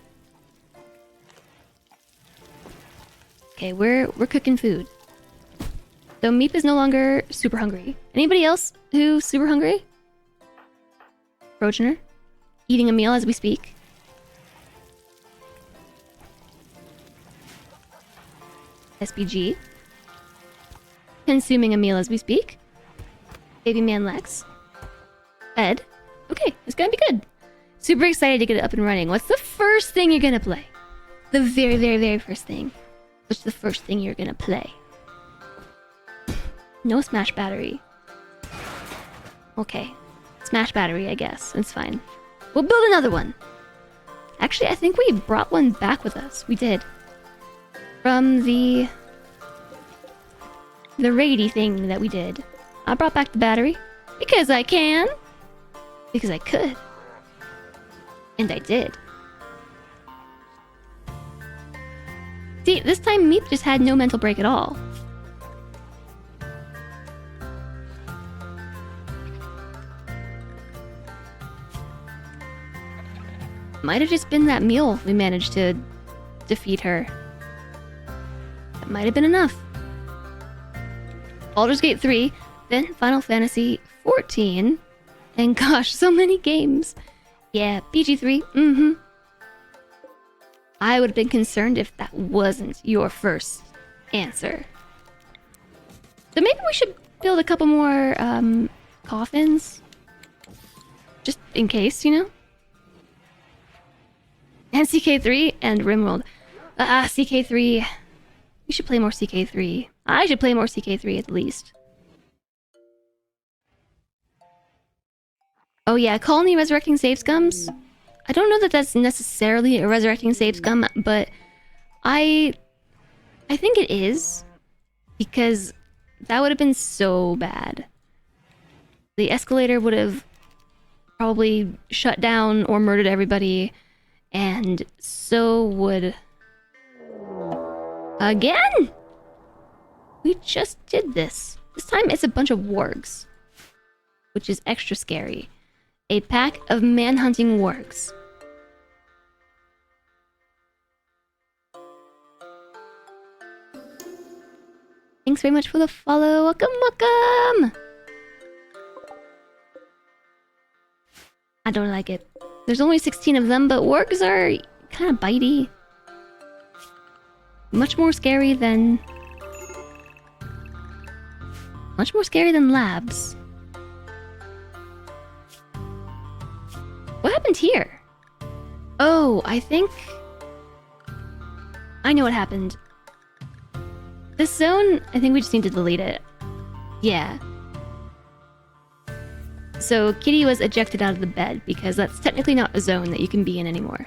[SPEAKER 1] Okay, we're cooking food. So Meep is no longer super hungry. Anybody else who's super hungry? Progener? Eating a meal as we speak. SBG. Consuming a meal as we speak. Baby man Lex. Ed. Okay, it's gonna be good. Super excited to get it up and running. What's the first thing you're gonna play? The very, very, very first thing. What's the first thing you're gonna play? No Smash Battery. Okay. Smash Battery, I guess. It's fine. We'll build another one. Actually, I think we brought one back with us. We did. From the raidy thing that we did. I brought back the battery. Because I can. Because I could. And I did. See, this time Meep just had no mental break at all. Might have just been that meal we managed to defeat her. That might have been enough. Baldur's Gate 3, then Final Fantasy 14, and gosh, so many games. Yeah, BG3, I would have been concerned if that wasn't your first answer. So maybe we should build a couple more coffins. Just in case, you know? And CK3 and Rimworld. CK3. We should play more CK3. I should play more CK3 at least. Oh yeah, Colony Resurrecting Save Scums. I don't know that that's necessarily a Resurrecting Save Scum, but I think it is. Because that would have been so bad. The escalator would have probably shut down or murdered everybody. And so would... Again? We just did this. This time it's a bunch of wargs. Which is extra scary. A pack of man-hunting wargs. Thanks very much for the follow. Welcome, welcome! I don't like it. There's only 16 of them, but wargs are kind of bitey. Much more scary than labs. What happened here? Oh, I think I know what happened. This zone, I think we just need to delete it. Yeah. So Kitty was ejected out of the bed because that's technically not a zone that you can be in anymore.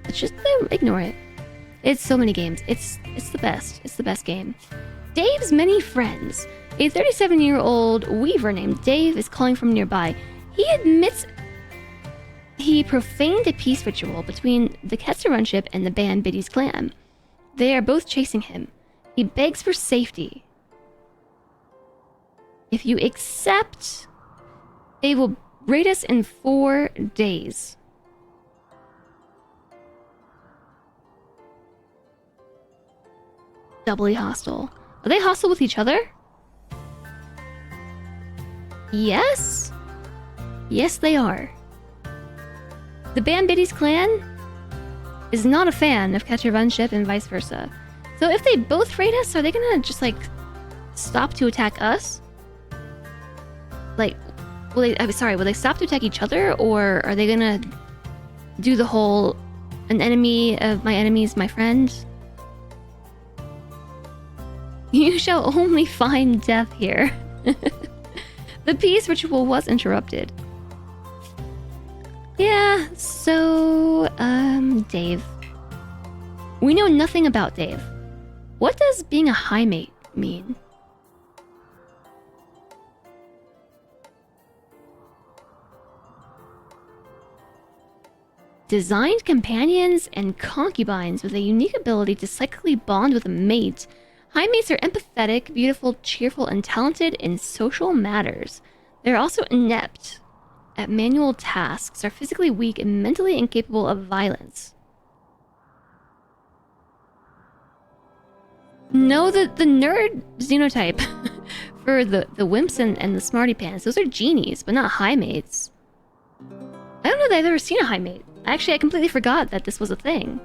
[SPEAKER 1] Let's just ignore it. It's so many games. It's the best. It's the best game. Dave's many friends. A 37-year-old weaver named Dave is calling from nearby. He admits he profaned a peace ritual between the Ketzer ship and the band Biddy's clan. They are both chasing him. He begs for safety. If you accept, they will raid us in 4 days. Doubly hostile. Are they hostile with each other? Yes? Yes, they are. The band Biddy's clan is not a fan of Ketzer ship and vice versa. So if they both raid us, are they gonna just, like, stop to attack us? Like, will they stop to attack each other? Or are they gonna do the whole, an enemy of my enemy is my friend? You shall only find death here. The peace ritual was interrupted. Yeah, so, Dave. We know nothing about Dave. What does being a high mate mean? Designed companions and concubines with a unique ability to psychically bond with a mate. High mates are empathetic, beautiful, cheerful, and talented in social matters. They're also inept at manual tasks, are physically weak, and mentally incapable of violence. No, the nerd xenotype for the wimps and the smarty pants, those are genies, but not high mates. I don't know that I've ever seen a high mate. Actually, I completely forgot that this was a thing.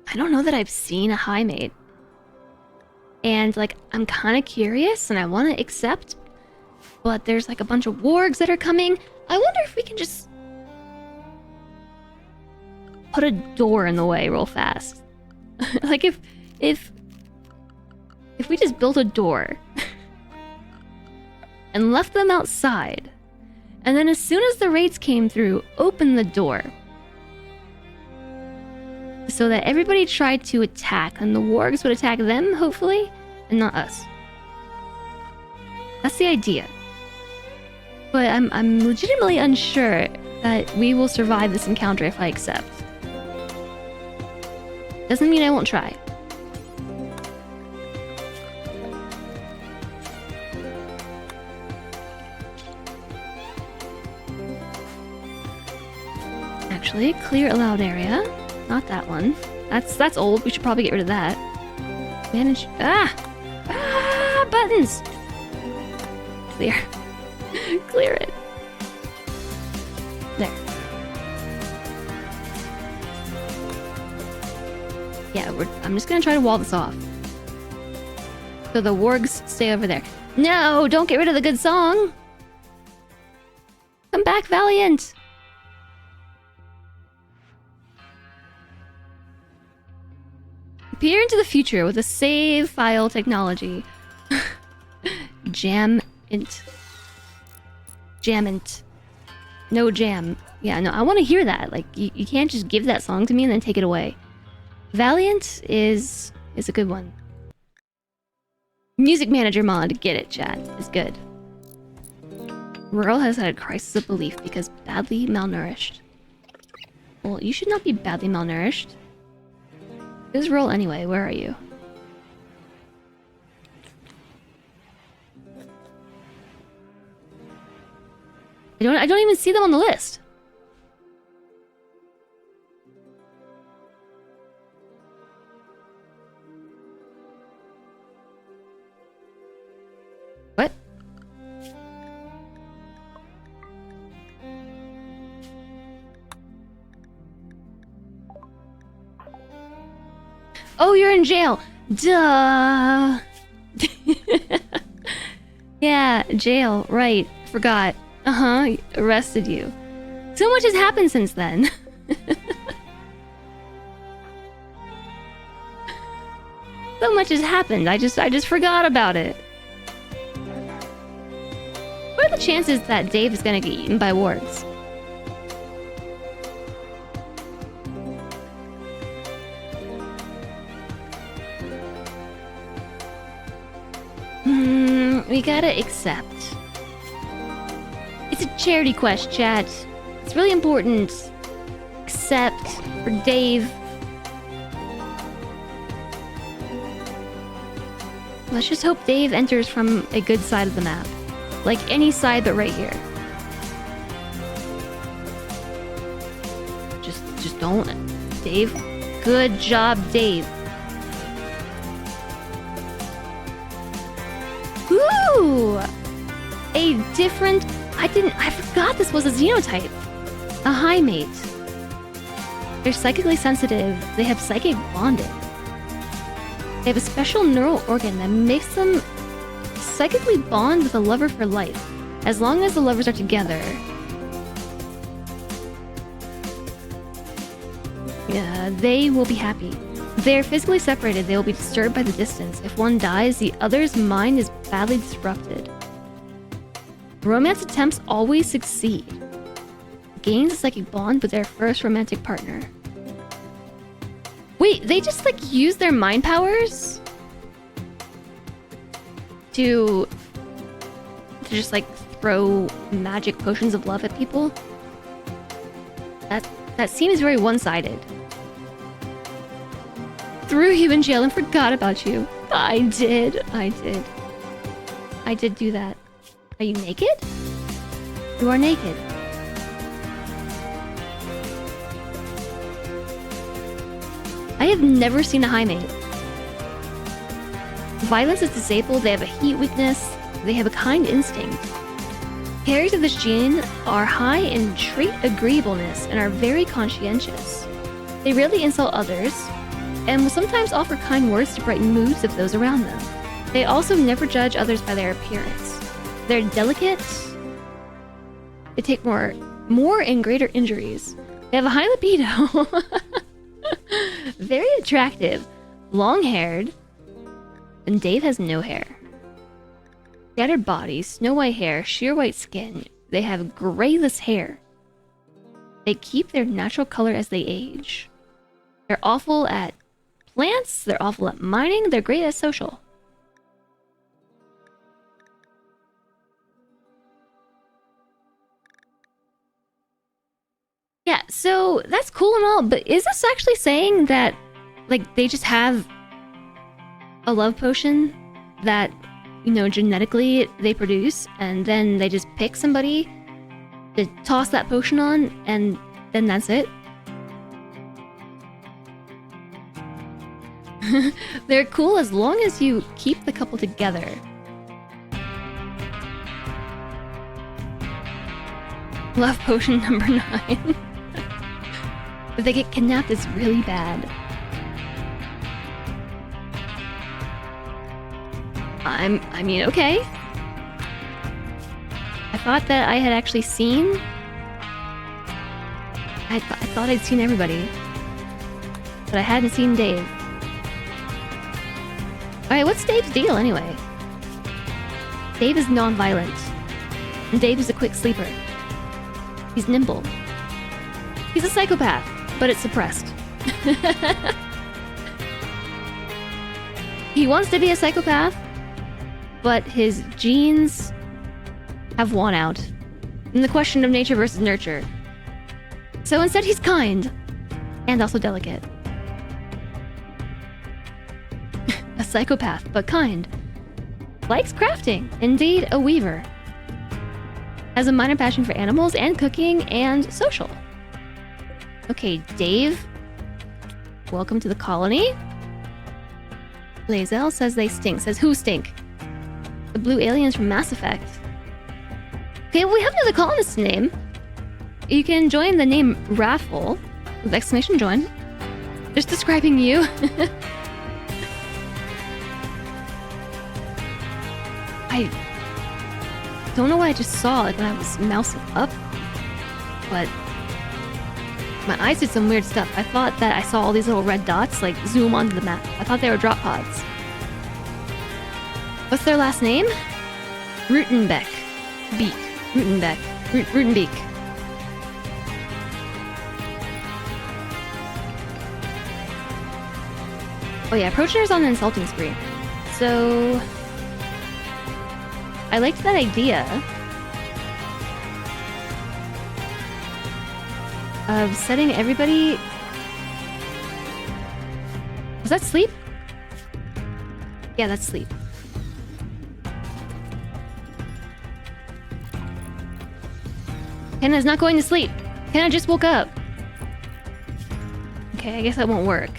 [SPEAKER 1] I don't know that I've seen a high mate. And, like, I'm kind of curious and I want to accept, but there's, like, a bunch of wargs that are coming. I wonder if we can just put a door in the way real fast. Like, if we just built a door and left them outside, and then as soon as the raids came through, opened the door so that everybody tried to attack, and the wargs would attack them, hopefully, and not us. That's the idea. But I'm legitimately unsure that we will survive this encounter if I accept. Doesn't mean I won't try. Actually, clear allowed area. Not that one. That's old. We should probably get rid of that. Manage. Buttons. Clear. Clear it. There. Yeah, I'm just gonna try to wall this off. So the wargs stay over there. No, don't get rid of the good song. Come back, Valiant. Peer into the future with a save file technology. Jamint. No jam. Yeah, no, I want to hear that. Like, you can't just give that song to me and then take it away. Valiant is a good one. Music Manager mod, get it, chat. Is good. Rural has had a crisis of belief because badly malnourished. Well, you should not be badly malnourished. Who's Roll anyway? Where are you? I don't even see them on the list. What? Oh, you're in jail. Duh. Yeah, jail. Right. Forgot. Uh-huh. Arrested you. So much has happened since then. So much has happened. I just forgot about it. What are the chances that Dave is gonna get eaten by wargs? We gotta accept. It's a charity quest, chat. It's really important. Accept for Dave. Let's just hope Dave enters from a good side of the map. Like any side but right here. Just don't. Dave. Good job, Dave. Ooh! A different... I forgot this was a xenotype. A high mate. They're psychically sensitive. They have psychic bonding. They have a special neural organ that makes them psychically bond with a lover for life, as long as the lovers are together. they will be happy. They're physically separated. They will be disturbed by the distance. If one dies, the other's mind is badly disrupted. Romance attempts always succeed. Gains a psychic bond with their first romantic partner. Wait, they just like use their mind powers to just like throw magic potions of love at people? That seems very one-sided. Threw you in jail and forgot about you. I did do that. Are you naked? You are naked. I have never seen a high mate. Violence is disabled, they have a heat weakness, they have a kind instinct. Carriers of this gene are high in trait agreeableness and are very conscientious. They rarely insult others, and will sometimes offer kind words to brighten moods of those around them. They also never judge others by their appearance. They're delicate. They take more and greater injuries. They have a high libido. Very attractive. Long-haired. And Dave has no hair. Scattered bodies, snow white hair, sheer white skin. They have grayless hair. They keep their natural color as they age. They're awful at plants, they're awful at mining, they're great at social. Yeah, so that's cool and all, but is this actually saying that, like, they just have a love potion that, you know, genetically they produce, and then they just pick somebody to toss that potion on, and then that's it? They're cool as long as you keep the couple together. Love potion number 9. If they get kidnapped, it's really bad. I mean, okay. I thought that I had actually seen... I thought I'd seen everybody. But I hadn't seen Dave. Alright, what's Dave's deal anyway? Dave is non-violent. And Dave is a quick sleeper. He's nimble. He's a psychopath, but it's suppressed. He wants to be a psychopath, but his genes have won out in the question of nature versus nurture. So instead he's kind, and also delicate. A psychopath, but kind. Likes crafting, indeed a weaver. Has a minor passion for animals and cooking and social. Okay, Dave. Welcome to the colony. Lazel says they stink. Says who stink? The blue aliens from Mass Effect. Okay, well, we have another colonist name. You can join the name Raffle with exclamation join. Just describing you. I don't know what I just saw like when I was mousing up, but my eyes did some weird stuff. I thought that I saw all these little red dots like zoom onto the map. I thought they were drop pods. What's their last name? Rutenbeck. Beak. Rutenbeck. Rutenbeek. Oh yeah, Prochener's on the insulting spree. So... I liked that idea of setting everybody... Was that sleep? Yeah, that's sleep. Kenna's not going to sleep. Kenna just woke up. Okay, I guess that won't work.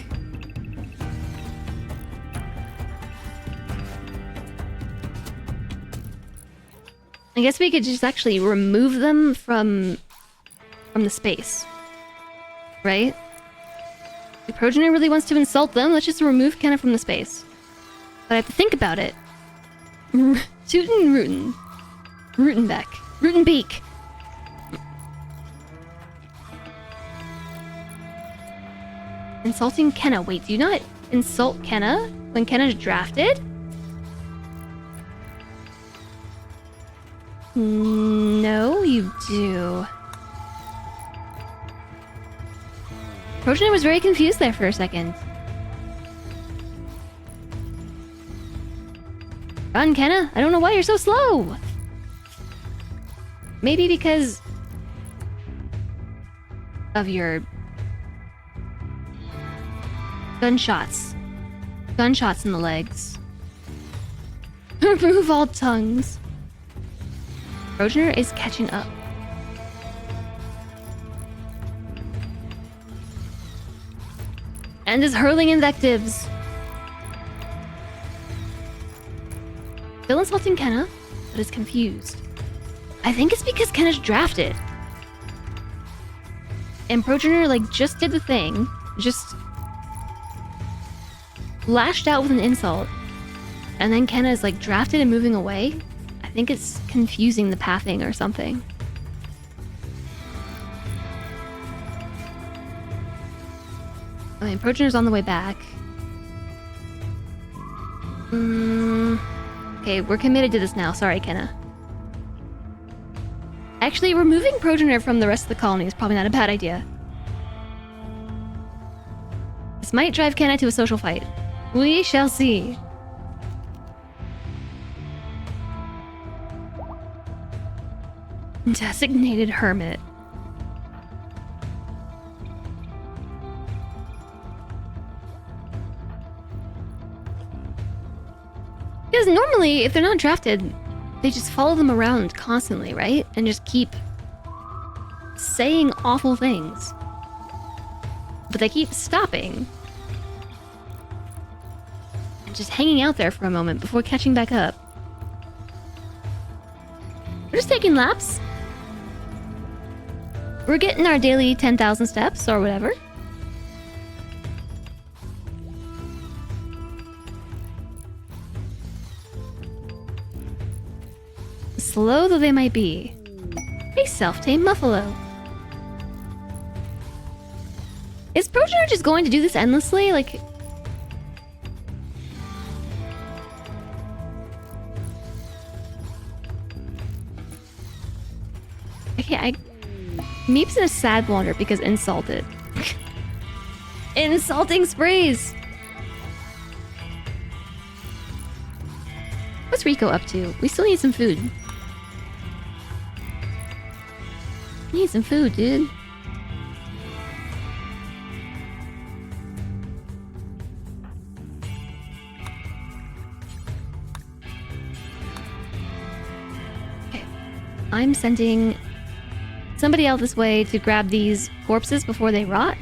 [SPEAKER 1] I guess we could just actually remove them from the space. Right? If Progeny really wants to insult them, let's just remove Kenna from the space. But I have to think about it. Rutenbeck. Rutenbeek. Insulting Kenna. Wait, do you not insult Kenna when Kenna's drafted? No, you do. Progeny was very confused there for a second. Run, Kenna! I don't know why you're so slow! Maybe because of your gunshots. Gunshots in the legs. Remove all tongues. Progeny is catching up. And is hurling invectives. Still insulting Kenna, but is confused. I think it's because Kenna's drafted. And Progeny, like, just did the thing. Just lashed out with an insult. And then Kenna is, like, drafted and moving away. I think it's confusing the pathing or something. I mean, Progeny's on the way back. Okay, we're committed to this now. Sorry, Kenna. Actually, removing Progeny from the rest of the colony is probably not a bad idea. This might drive Kenna to a social fight. We shall see. Designated hermit. Because normally, if they're not drafted, they just follow them around constantly, right? And just keep saying awful things. But they keep stopping. And just hanging out there for a moment before catching back up. We're just taking laps. We're getting our daily 10,000 steps or whatever. Slow though they might be. A self-tamed muffalo. Is Progeny just going to do this endlessly? Like... Okay, Meep's in a sad wander because insulted. Insulting sprays! What's Rico up to? We still need some food. Need some food, dude. Okay. I'm sending somebody out this way to grab these corpses before they rot.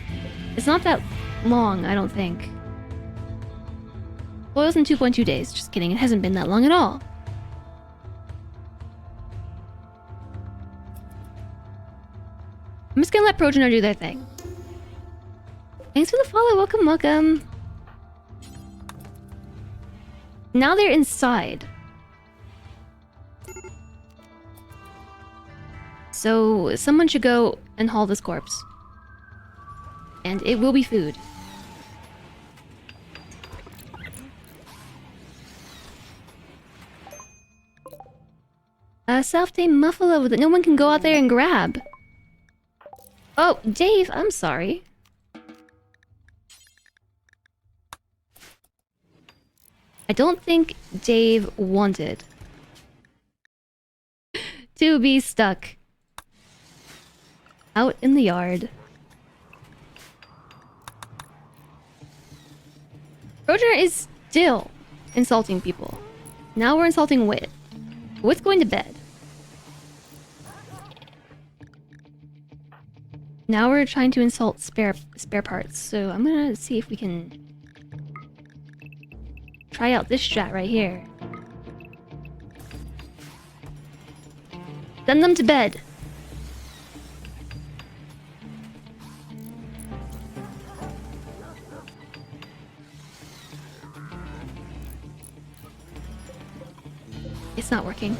[SPEAKER 1] It's not that long, I don't think. Boils in 2.2 days. Just kidding, it hasn't been that long at all. I'm just gonna let Progeny do their thing. Thanks for the follow, welcome, welcome. Now they're inside. So someone should go and haul this corpse. And it will be food. A self-tamed muffalo that no one can go out there and grab. Oh, Dave, I'm sorry. I don't think Dave wanted to be stuck out in the yard. Progeny is still insulting people. Now we're insulting Wit. Wit's going to bed. Now we're trying to insult spare parts. So I'm gonna see if we can try out this strat right here. Send them to bed. It's not working.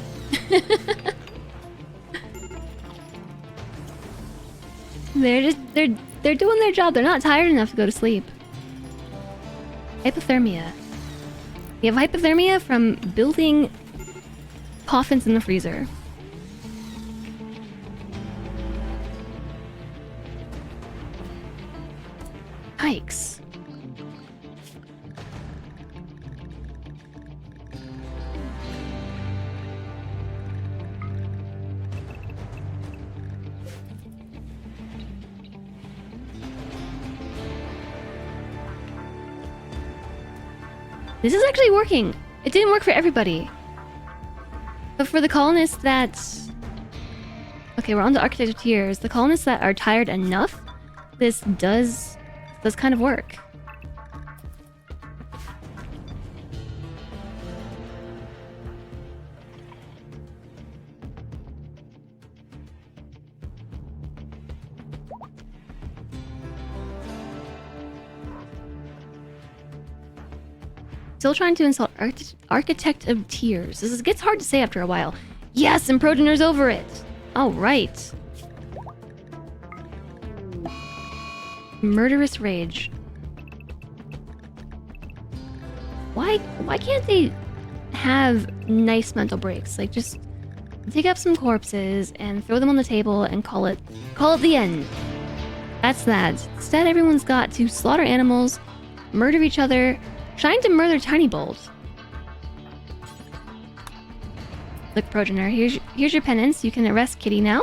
[SPEAKER 1] They're doing their job. They're not tired enough to go to sleep. Hypothermia. We have hypothermia from building coffins in the freezer. Yikes. This is actually working. It didn't work for everybody. But for the colonists that... Okay, we're on the Architect of Tears. The colonists that are tired enough, this does kind of work. Still trying to install Architect of Tears. This gets hard to say after a while. Yes, and Progener's over it. All right. Murderous Rage. Why can't they have nice mental breaks? Like, just dig up some corpses and throw them on the table and call it the end. That's that. Instead, everyone's got to slaughter animals, murder each other, trying to murder Tiny Bolt. Look, Progener, here's your penance. You can arrest Kitty now.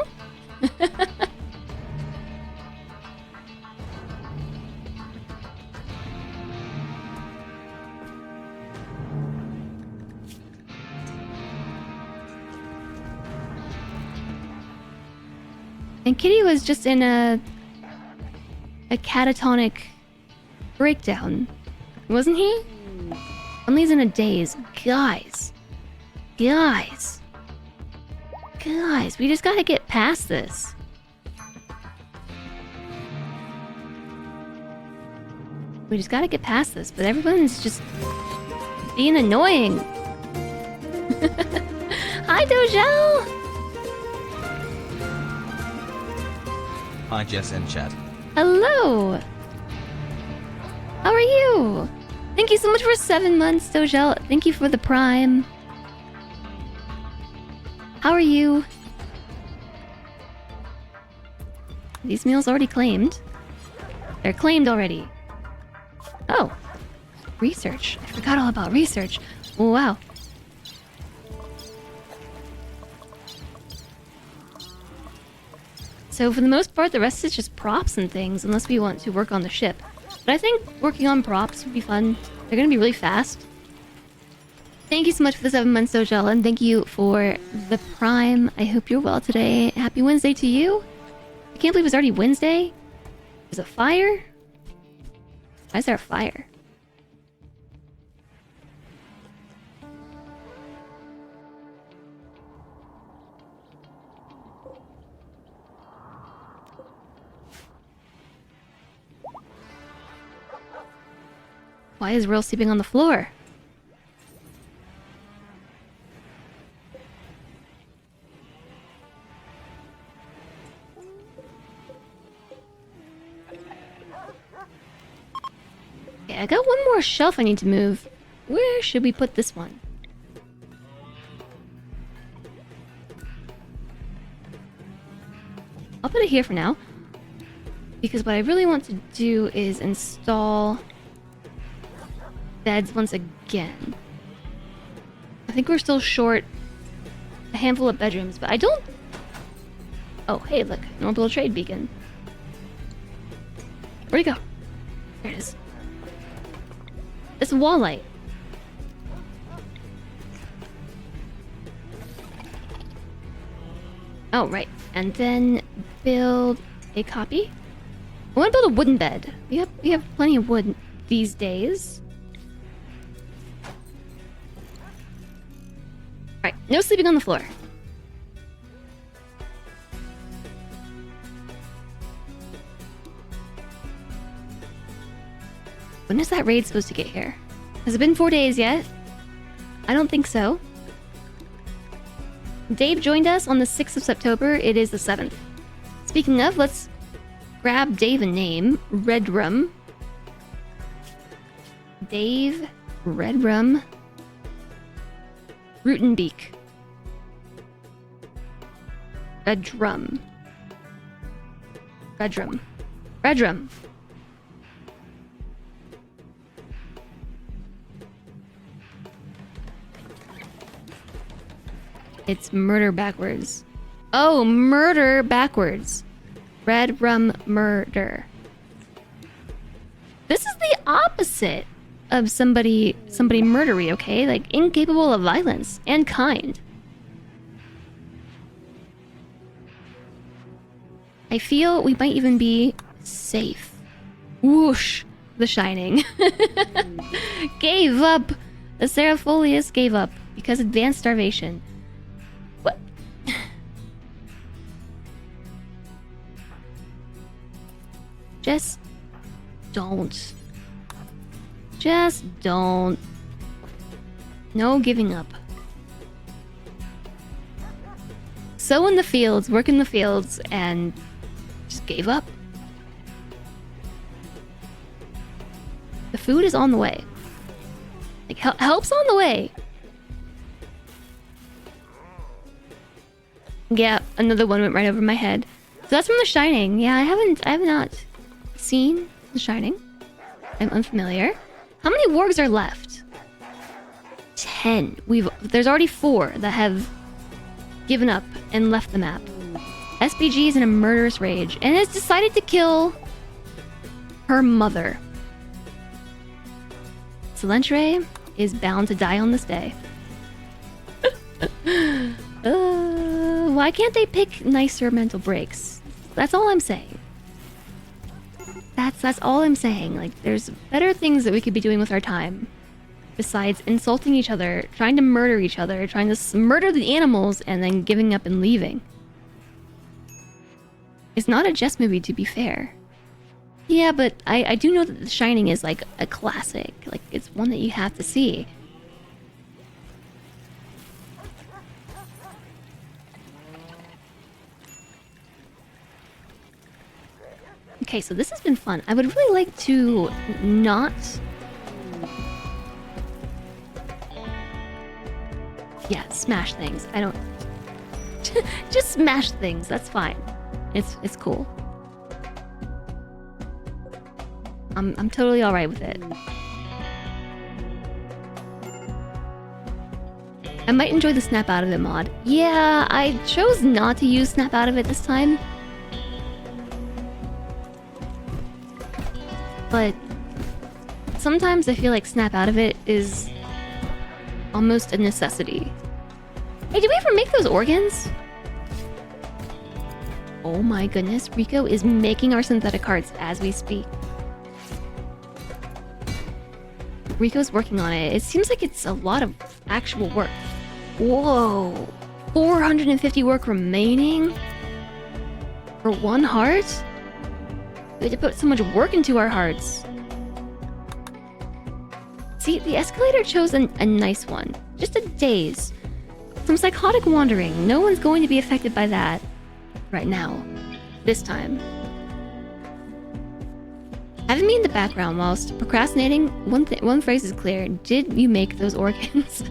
[SPEAKER 1] And Kitty was just in a catatonic breakdown, wasn't he? Emily's in a daze. Guys, we just gotta get past this. We just gotta get past this, but everyone's just being annoying. Hi, Dojo!
[SPEAKER 2] Hi, Jess and chat.
[SPEAKER 1] Hello! How are you? Thank you so much for 7 months, Dojel. Thank you for the Prime. How are you? These meals already claimed. They're claimed already. Oh. Research. I forgot all about research. Wow. So for the most part, the rest is just props and things, unless we want to work on the ship. But I think working on props would be fun. They're gonna be really fast. Thank you so much for the 7 months, Dojel, and thank you for the Prime. I hope you're well today. Happy Wednesday to you. I can't believe it's already Wednesday. There's a fire? Why is there a fire? Why is Will sleeping on the floor? Okay, I got one more shelf I need to move. Where should we put this one? I'll put it here for now. Because what I really want to do is install beds once again. I think we're still short a handful of bedrooms, but I don't... Oh, hey, look. An orbital trade beacon. Where'd it go? There it is. It's a wall light. Oh, right. And then build a copy. I want to build a wooden bed. We have plenty of wood these days. Alright, no sleeping on the floor. When is that raid supposed to get here? Has it been 4 days yet? I don't think so. Dave joined us on the 6th of September. It is the 7th. Speaking of, let's grab Dave a name. Redrum. Dave, Red Rum, Rutenbeek, Red Drum, Red Drum, Red Drum. It's murder backwards. Oh, murder backwards. Red Rum murder. This is the opposite of somebody murdery, okay? Like incapable of violence and kind. I feel we might even be safe. Whoosh, The Shining. Gave up. The Serapholius gave up because advanced starvation. What? Just don't. Just don't. No giving up. Sow in the fields, work in the fields, and just gave up. The food is on the way. Like, help's on the way. Yeah, another one went right over my head. So that's from The Shining. Yeah, I have not seen The Shining. I'm unfamiliar. How many wargs are left? 10. There's already 4 that have given up and left the map. SPG is in a murderous rage and has decided to kill her mother. Silentre is bound to die on this day. Why can't they pick nicer mental breaks? That's all I'm saying. That's all I'm saying. Like, there's better things that we could be doing with our time. Besides insulting each other, trying to murder each other, trying to murder the animals, and then giving up and leaving. It's not a Jess movie, to be fair. Yeah, but I do know that The Shining is like a classic. Like, it's one that you have to see. Okay, so this has been fun. I would really like to not... Yeah, smash things. I don't... Just smash things. That's fine. It's cool. I'm totally alright with it. I might enjoy the snap out of it mod. Yeah, I chose not to use snap out of it this time. But sometimes I feel like snap out of it is almost a necessity. Hey, did we ever make those organs? Oh my goodness, Rico is making our synthetic hearts as we speak. Rico's working on it. It seems like it's a lot of actual work. Whoa! 450 work remaining? For one heart? We had to put so much work into our hearts. See, the escalator chose a nice one. Just a daze. Some psychotic wandering. No one's going to be affected by that. Right now. This time. Having me in the background whilst procrastinating, one phrase is clear. Did you make those organs?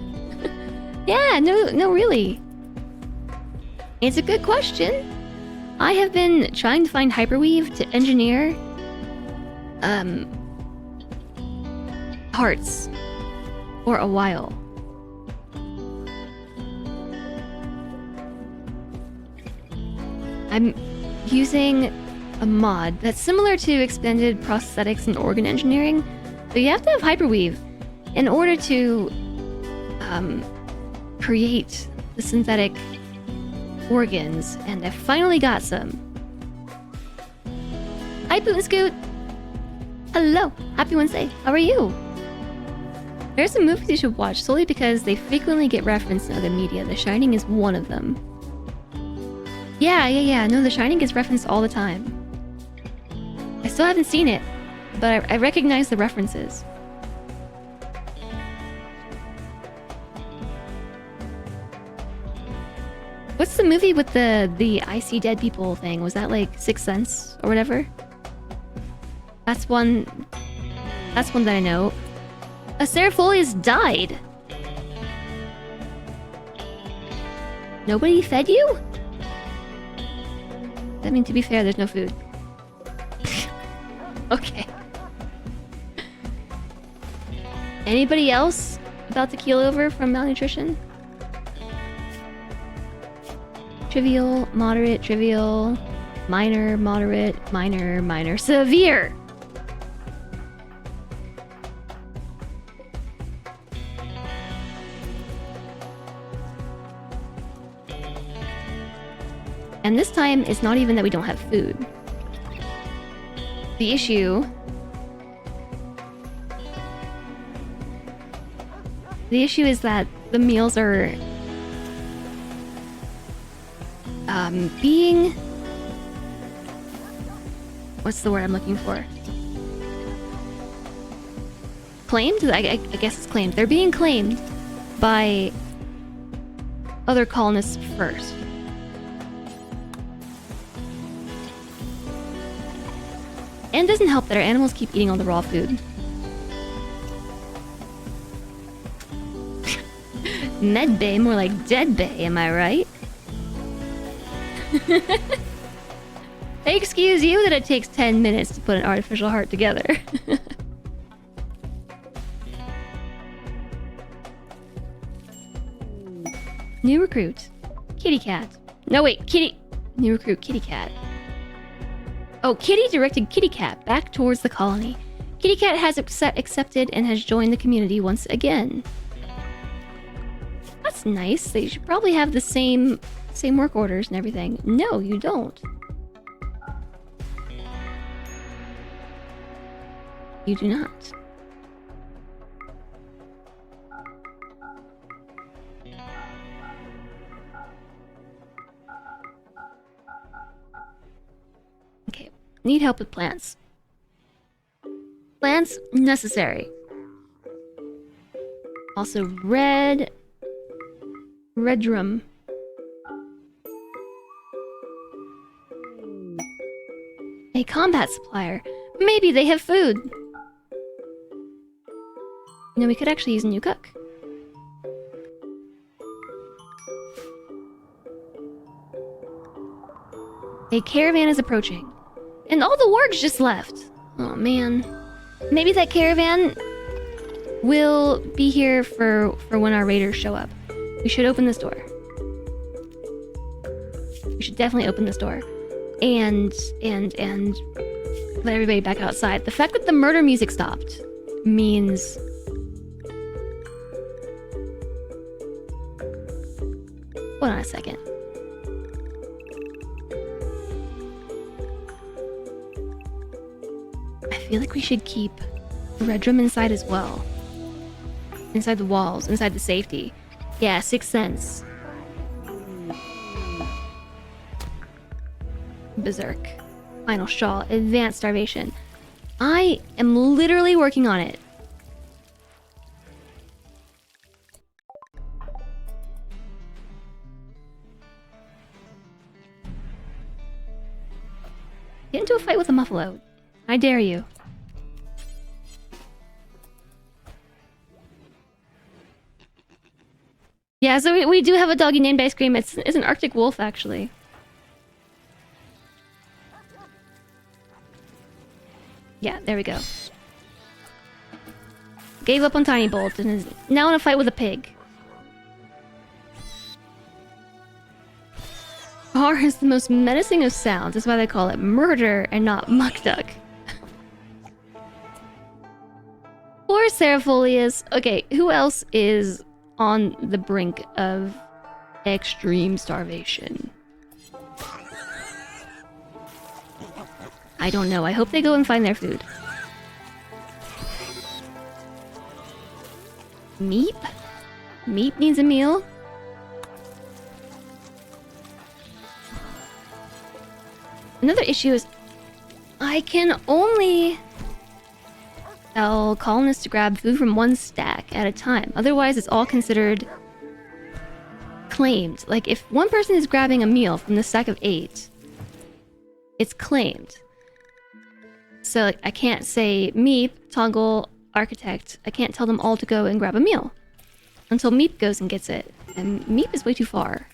[SPEAKER 1] Yeah, no, really. It's a good question. I have been trying to find hyperweave to engineer hearts for a while. I'm using a mod that's similar to expanded prosthetics and organ engineering. So you have to have hyperweave in order to create the synthetic organs, and I finally got some. Hi, Boot and Scoot. Hello, happy Wednesday. How are you? There's some movies you should watch solely because they frequently get referenced in other media. The Shining is one of them. Yeah. No, The Shining gets referenced all the time. I still haven't seen it, but I recognize the references. What's the movie with the I see dead people thing? Was that like Sixth Sense or whatever? That's one that I know. A Serapholius died. Nobody fed you? I mean, to be fair, there's no food. Okay. Anybody else about to keel over from malnutrition? Trivial, moderate, trivial, minor, moderate, minor, minor, severe. And this time, it's not even that we don't have food. The issue... The issue is that the meals are... being... What's the word I'm looking for? Claimed? I guess it's claimed. They're being claimed by other colonists first. And it doesn't help that our animals keep eating all the raw food. Med bay, more like dead bay, am I right? Excuse you that it takes 10 minutes to put an artificial heart together. New recruit. Kitty cat. No wait, kitty... New recruit, kitty cat. Oh, Kitty directed Kitty Cat back towards the colony. Kitty Cat has accepted and has joined the community once again. That's nice. They should probably have the same work orders and everything. No, you don't. You do not. Okay, need help with plants. Plants necessary. Also redrum. A combat supplier. Maybe they have food. You know, we could actually use a new cook. A caravan is approaching. And all the wargs just left. Oh man. Maybe that caravan will be here for when our raiders show up. We should open this door. We should definitely open this door. And let everybody back outside. The fact that the murder music stopped means... Hold on a second. I feel like we should keep the red drum inside as well. Inside the walls, inside the safety. Yeah, 6 cents. Berserk. Final straw. Advanced starvation. I am literally working on it. Get into a fight with a muffalo. I dare you. Yeah, so we do have a doggy named Ice Cream. It's an Arctic wolf, actually. Yeah, there we go. Gave up on Tiny Bolt and is now in a fight with a pig. R is the most menacing of sounds. That's why they call it murder and not muckduck. Poor Serapholius. Okay, who else is on the brink of extreme starvation? I don't know. I hope they go and find their food. Meep? Meep needs a meal? Another issue is I can only tell colonists to grab food from one stack at a time. Otherwise, it's all considered claimed. Like, if one person is grabbing a meal from the stack of 8, it's claimed. So, like, I can't say, Meep, toggle Architect, I can't tell them all to go and grab a meal until Meep goes and gets it. And Meep is way too far.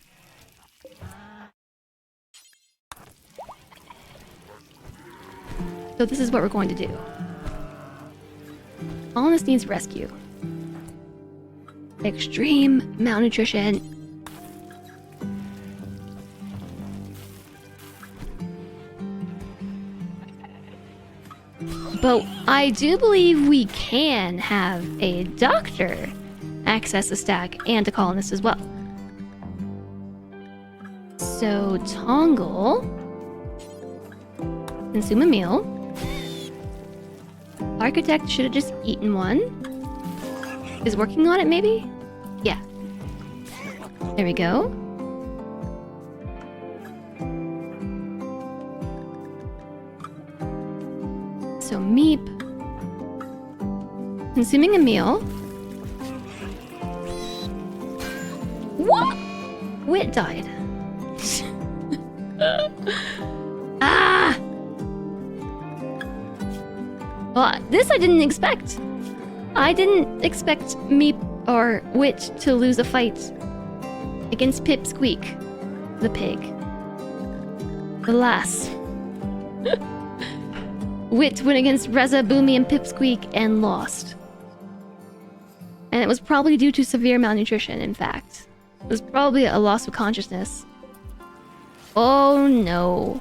[SPEAKER 1] So this is what we're going to do. Colonist needs rescue. Extreme malnutrition. But I do believe we can have a doctor access the stack and a colonist as well. So Tongle, consume a meal. Architect should have just eaten one. Is working on it, maybe? Yeah. There we go. So Meep, consuming a meal. What? Wit died. Ah! Well, this I didn't expect. I didn't expect Meep or Wit to lose a fight against Pipsqueak, the pig. Alas. Wit went against Reza, Boomy, and Pipsqueak and lost. And it was probably due to severe malnutrition, in fact. It was probably a loss of consciousness. Oh no.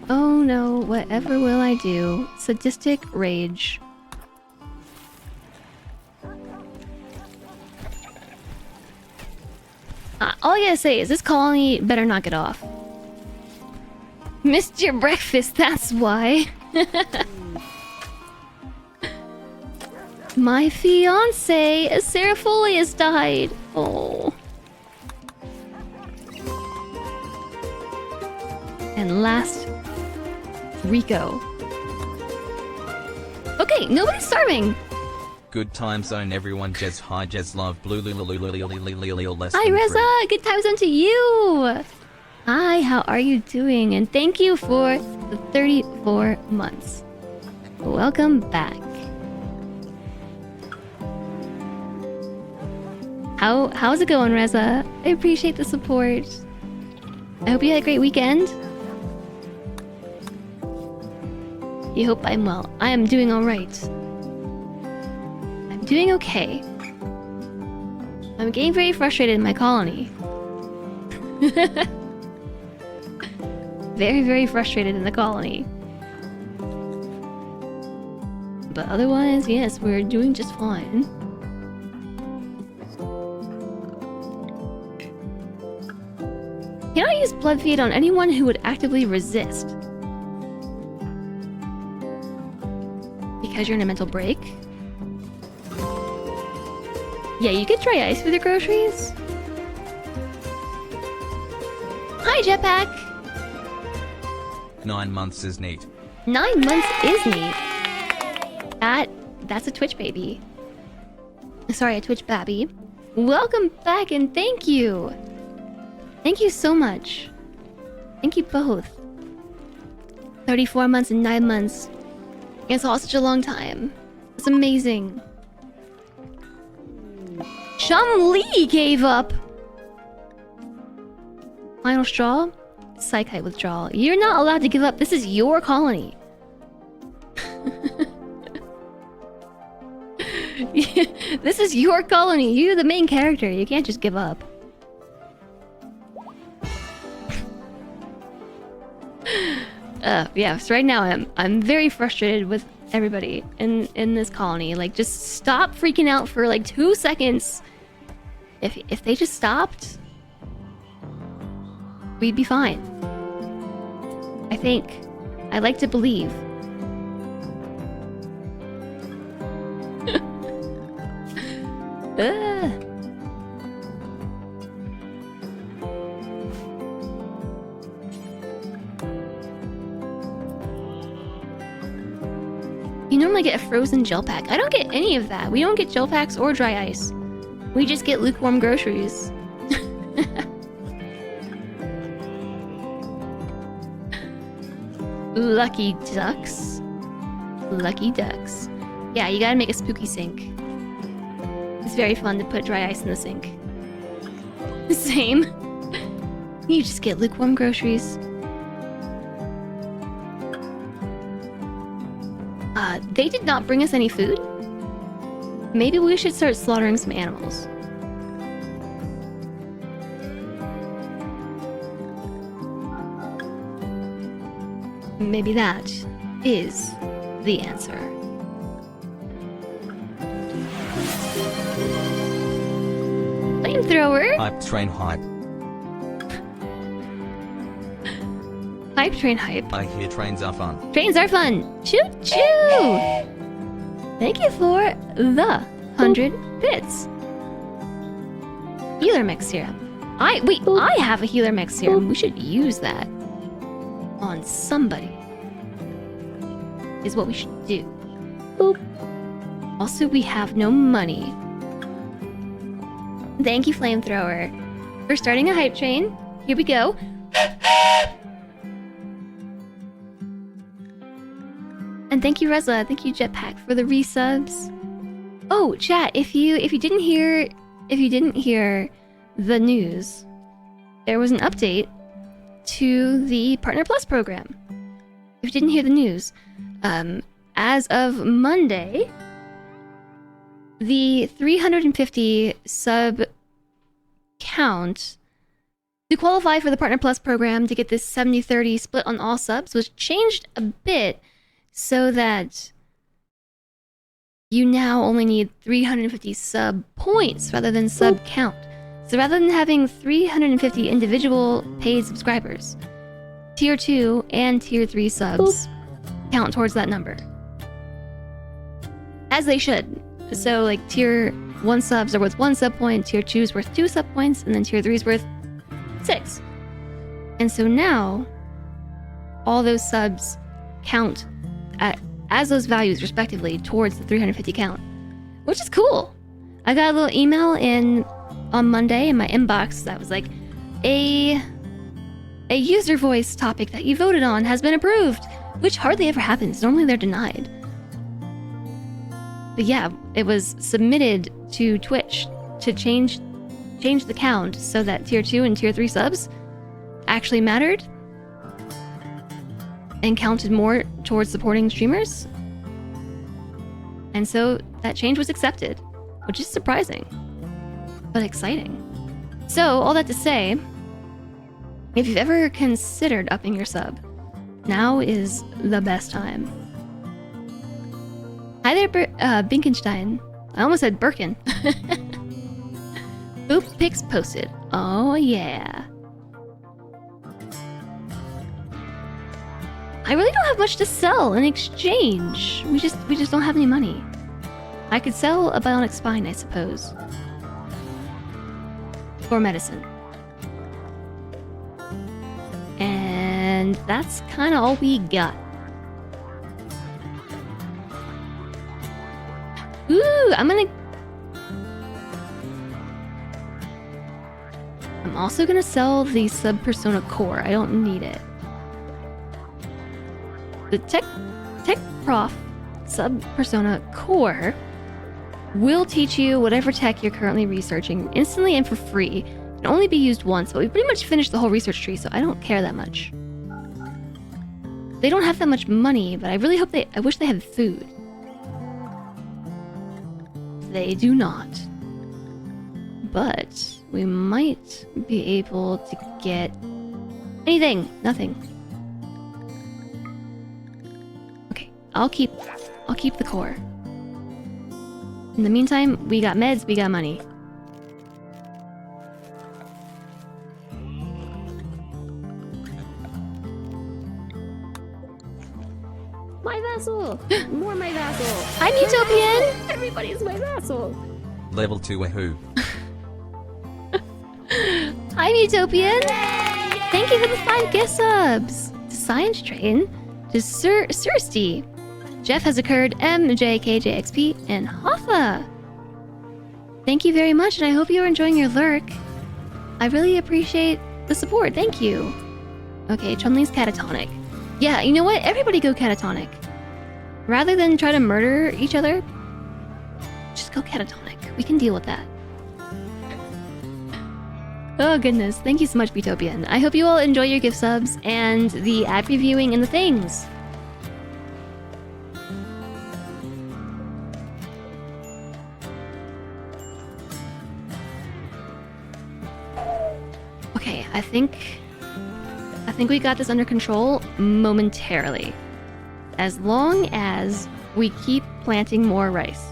[SPEAKER 1] Oh no, whatever will I do? Sadistic rage. All I gotta say is this colony better not get off. Missed your breakfast, that's why. My fiance, Serapholius, died. Oh. And last, Rico. Okay, nobody's starving.
[SPEAKER 2] Good time zone, everyone. Jez, hi, Jez, love, blue, less
[SPEAKER 1] Hi,
[SPEAKER 2] than
[SPEAKER 1] Reza.
[SPEAKER 2] 3.
[SPEAKER 1] Good time zone to you. Hi, how are you doing? And thank you for the 34 months. Welcome back. How's it going, Reza? I appreciate the support. I hope you had a great weekend. You hope I'm well. I am doing alright. I'm doing okay. I'm getting very frustrated in my colony. Very, very frustrated in the colony. But otherwise, yes, we're doing just fine. Can I use blood feed on anyone who would actively resist? Because you're in a mental break? Yeah, you get dry ice for the groceries? Hi, Jetpack!
[SPEAKER 2] 9 months is neat.
[SPEAKER 1] 9 months is neat. That's a Twitch baby. Sorry, a Twitch babby. Welcome back and thank you! Thank you so much. Thank you both. 34 months and 9 months. It's all such a long time. It's amazing. Chum Lee gave up. Final straw? Psychite withdrawal. You're not allowed to give up. This is your colony. This is your colony. You're the main character. You can't just give up. Yeah, so right now I'm very frustrated with everybody in this colony. Like, just stop freaking out for like 2 seconds. If they just stopped, we'd be fine. I think. I like to believe. You normally get a frozen gel pack. I don't get any of that. We don't get gel packs or dry ice. We just get lukewarm groceries. Lucky ducks. Lucky ducks. Yeah, you gotta make a spooky sink. It's very fun to put dry ice in the sink. Same. You just get lukewarm groceries. They did not bring us any food. Maybe we should start slaughtering some animals. Maybe that is the answer. Flamethrower?
[SPEAKER 2] Hype train hype.
[SPEAKER 1] Hype train hype.
[SPEAKER 2] I hear trains are fun.
[SPEAKER 1] Trains are fun. Choo choo! Thank you for the 100 bits. Healer mix serum. I have a healer mix serum. We should use that on somebody. Is what we should do. Also, we have no money. Thank you, Flamethrower. We're starting a hype train. Here we go. And thank you, Rezla. Thank you, Jetpack, for the resubs. Oh, chat, if you didn't hear the news, there was an update to the Partner Plus program. If you didn't hear the news, as of Monday, the 350 sub count to qualify for the Partner Plus program to get this 70-30 split on all subs was changed a bit so that you now only need 350 sub points rather than sub count. So rather than having 350 individual paid subscribers, Tier 2 and Tier 3 subs count towards that number. As they should. So like Tier 1 subs are worth 1 sub point, Tier 2 is worth 2 sub points, and then Tier 3 is worth 6. And so now, all those subs count as those values respectively towards the 350 count, which is cool. I got a little email on Monday in my inbox that was like, a user voice topic that you voted on has been approved, which hardly ever happens. Normally they're denied. But yeah, it was submitted to Twitch to change the count so that Tier 2 and Tier 3 subs actually mattered and counted more towards supporting streamers. And so that change was accepted, which is surprising, but exciting. So, all that to say, if you've ever considered upping your sub, now is the best time. Hi there, Binkenstein. I almost said Birkin. Boop pics posted. Oh yeah. I really don't have much to sell in exchange. We just don't have any money. I could sell a bionic spine, I suppose. For medicine. And that's kind of all we got. Ooh, I'm also gonna sell the Sub Persona Core. I don't need it. The Tech Prof Sub Persona Core will teach you whatever tech you're currently researching instantly and for free. It can only be used once, but we pretty much finished the whole research tree, so I don't care that much. They don't have that much money, but I really hope I wish they had food. They do not. But we might be able to get anything. Nothing. Okay, I'll keep the core. In the meantime, we got meds, we got money.
[SPEAKER 3] My vassal! More my vassal!
[SPEAKER 1] Hi, Utopian!
[SPEAKER 3] Everybody's my vassal!
[SPEAKER 2] Level 2 wahoo.
[SPEAKER 1] Hi, Utopian! Thank you for the 5 gift subs! To Science Train, to Sursty, Jeff has occurred, MJKJXP, and Hoffa! Thank you very much, and I hope you're enjoying your lurk. I really appreciate the support, thank you. Okay, Chun-Li's catatonic. Yeah, you know what? Everybody go catatonic. Rather than try to murder each other, just go catatonic. We can deal with that. Oh goodness, thank you so much, Butopian. I hope you all enjoy your gift subs and the ad previewing and the things. Okay, I think we got this under control momentarily. As long as we keep planting more rice.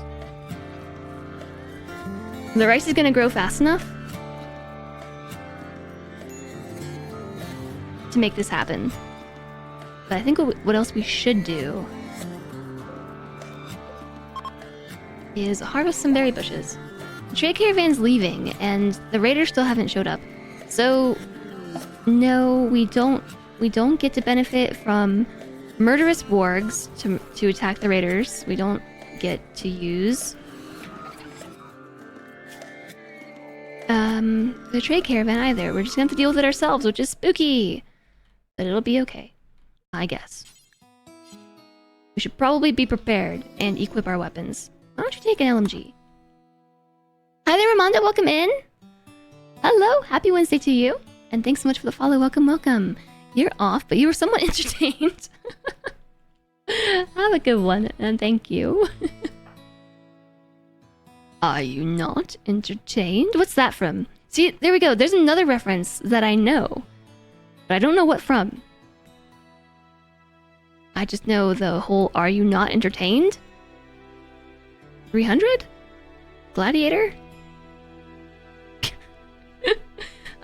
[SPEAKER 1] The rice is gonna grow fast enough to make this happen. But I think what else we should do is harvest some berry bushes. The trade caravan's leaving, and the raiders still haven't showed up. So, no, we don't get to benefit from murderous wargs to attack the raiders. We don't get to use the trade caravan either. We're just gonna have to deal with it ourselves, which is spooky. But it'll be okay, I guess. We should probably be prepared and equip our weapons. Why don't you take an LMG? Hi there, Ramonda. Welcome in. Hello. Happy Wednesday to you. And thanks so much for the follow. Welcome, welcome. You're off, but you were somewhat entertained. Have a good one, and thank you. Are you not entertained? What's that from? See, there we go. There's another reference that I know. But I don't know what from. I just know the whole "Are you not entertained?" 300? Gladiator?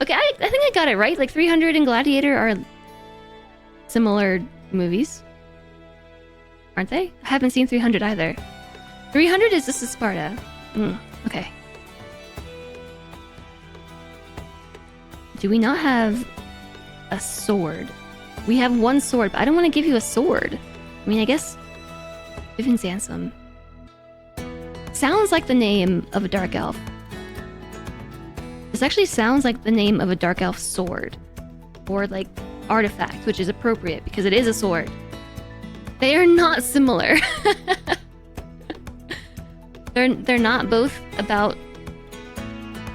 [SPEAKER 1] Okay, I think I got it right. Like 300 and Gladiator are similar movies. Aren't they? I haven't seen 300 either. 300 is This Is Sparta. Okay. Do we not have a sword? We have one sword, but I don't want to give you a sword. I mean, I guess Vivian Sansom. Sounds like the name of a dark elf. This actually sounds like the name of a dark elf sword. Or like artifact, which is appropriate because it is a sword. They are not similar. They're not both about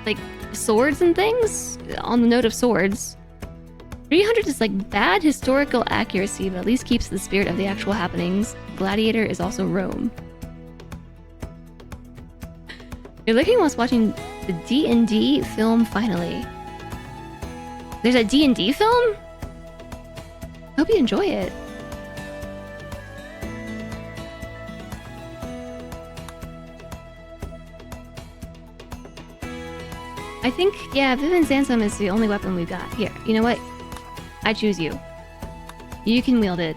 [SPEAKER 1] like swords and things. On the note of swords, 300 is like bad historical accuracy, but at least keeps the spirit of the actual happenings. Gladiator is also Rome. You're looking whilst watching the D&D film finally. There's a D&D film? Hope you enjoy it. I think, yeah, Vivian Sansom is the only weapon we've got. Here, you know what? I choose you. You can wield it.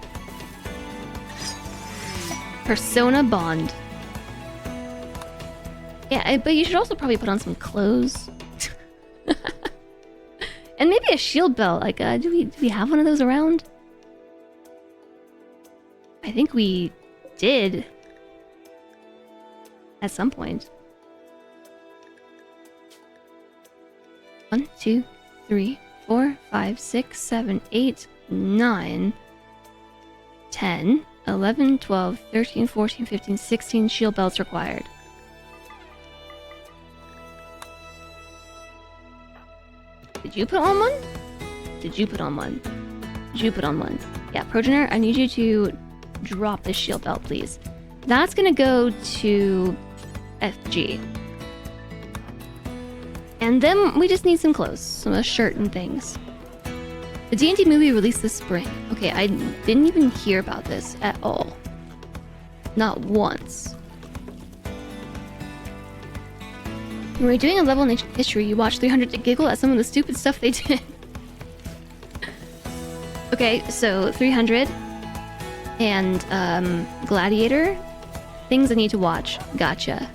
[SPEAKER 1] Persona Bond. Yeah, but you should also probably put on some clothes. And maybe a shield belt. Like, do we have one of those around? I think we did. At some point. 1, 2, 3, 4, 5, 6, 7, 8, 9, 10, 11, 12, 13, 14, 15, 16 shield belts required. Did you put on one? Did you put on one? Did you put on one? Yeah, Progenitor, I need you to drop this shield belt, please. That's gonna go to FG. And then we just need some clothes, some a shirt and things. The D&D movie released this spring. Okay, I didn't even hear about this at all. Not once. When we were doing a level in history, you watched 300 to giggle at some of the stupid stuff they did. Okay, so 300 and Gladiator. Things I need to watch. Gotcha.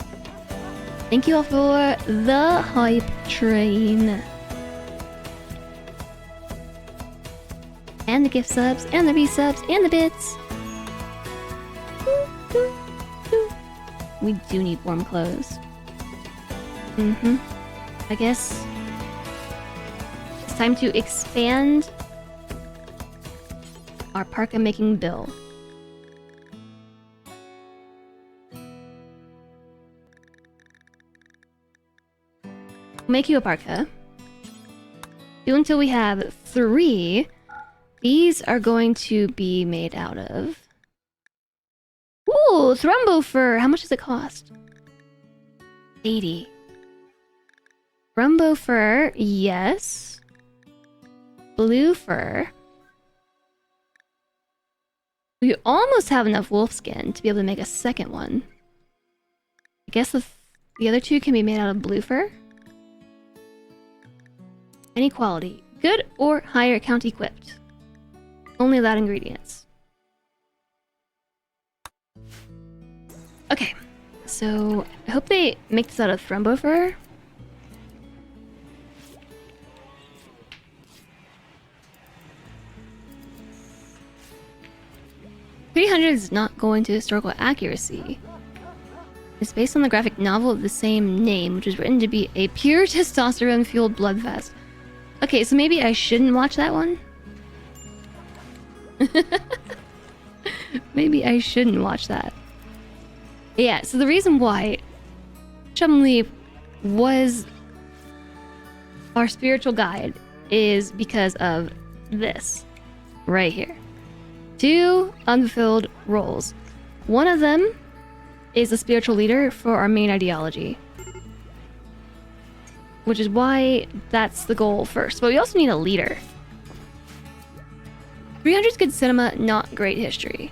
[SPEAKER 1] Thank you all for the hype train. And the gift subs, and the resubs, and the bits. We do need warm clothes. I guess it's time to expand our parka making bill. Make you a parka. Do until we have 3. These are going to be made out of... Ooh, Thrumbo fur! How much does it cost? 80. Thrumbo fur, yes. Blue fur. We almost have enough wolf skin to be able to make a second one. I guess the other 2 can be made out of blue fur. Any quality. Good or higher count equipped. Only allowed ingredients. Okay. So, I hope they make this out of Thrumbo fur. .300 is not going to historical accuracy. It's based on the graphic novel of the same name, which is written to be a pure testosterone-fueled bloodfest. Okay, so maybe I shouldn't watch that one? Maybe I shouldn't watch that. Yeah, so the reason why Chumlee was our spiritual guide is because of this right here. 2 unfulfilled roles. One of them is a spiritual leader for our main ideology, which is why that's the goal first. But we also need a leader. 300's good cinema, not great history.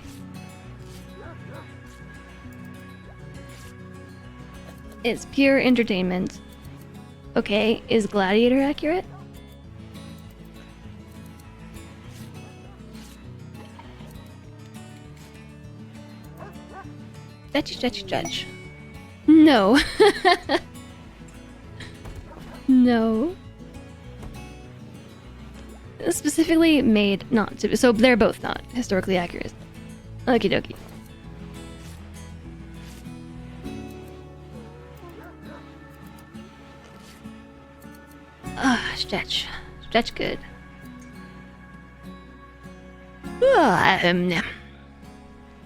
[SPEAKER 1] It's pure entertainment. Okay, is Gladiator accurate? Judge. No. No. Specifically made not to. So they're both not historically accurate. Okie dokie. Stretch. Stretch good.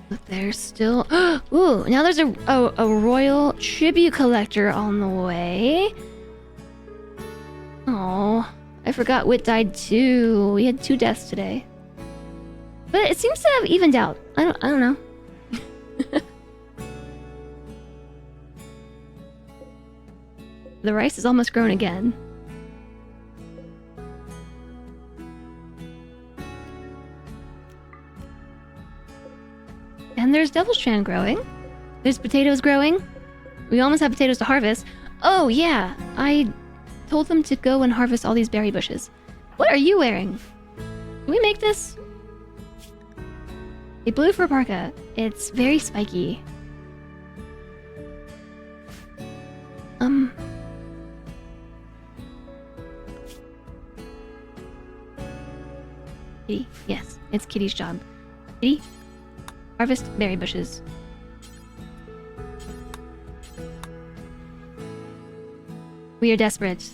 [SPEAKER 1] But there's still... Ooh, now there's a royal tribute collector on the way. Oh, I forgot Wit died too. We had 2 deaths today. But it seems to have evened out. I don't know. The rice is almost grown again. And there's Devil's Strand growing. There's potatoes growing. We almost have potatoes to harvest. Oh yeah, I told them to go and harvest all these berry bushes. What are you wearing? Can we make this? A blue fur parka. It's very spiky. Kitty. Yes, it's Kitty's job. Kitty, harvest berry bushes. We are desperate.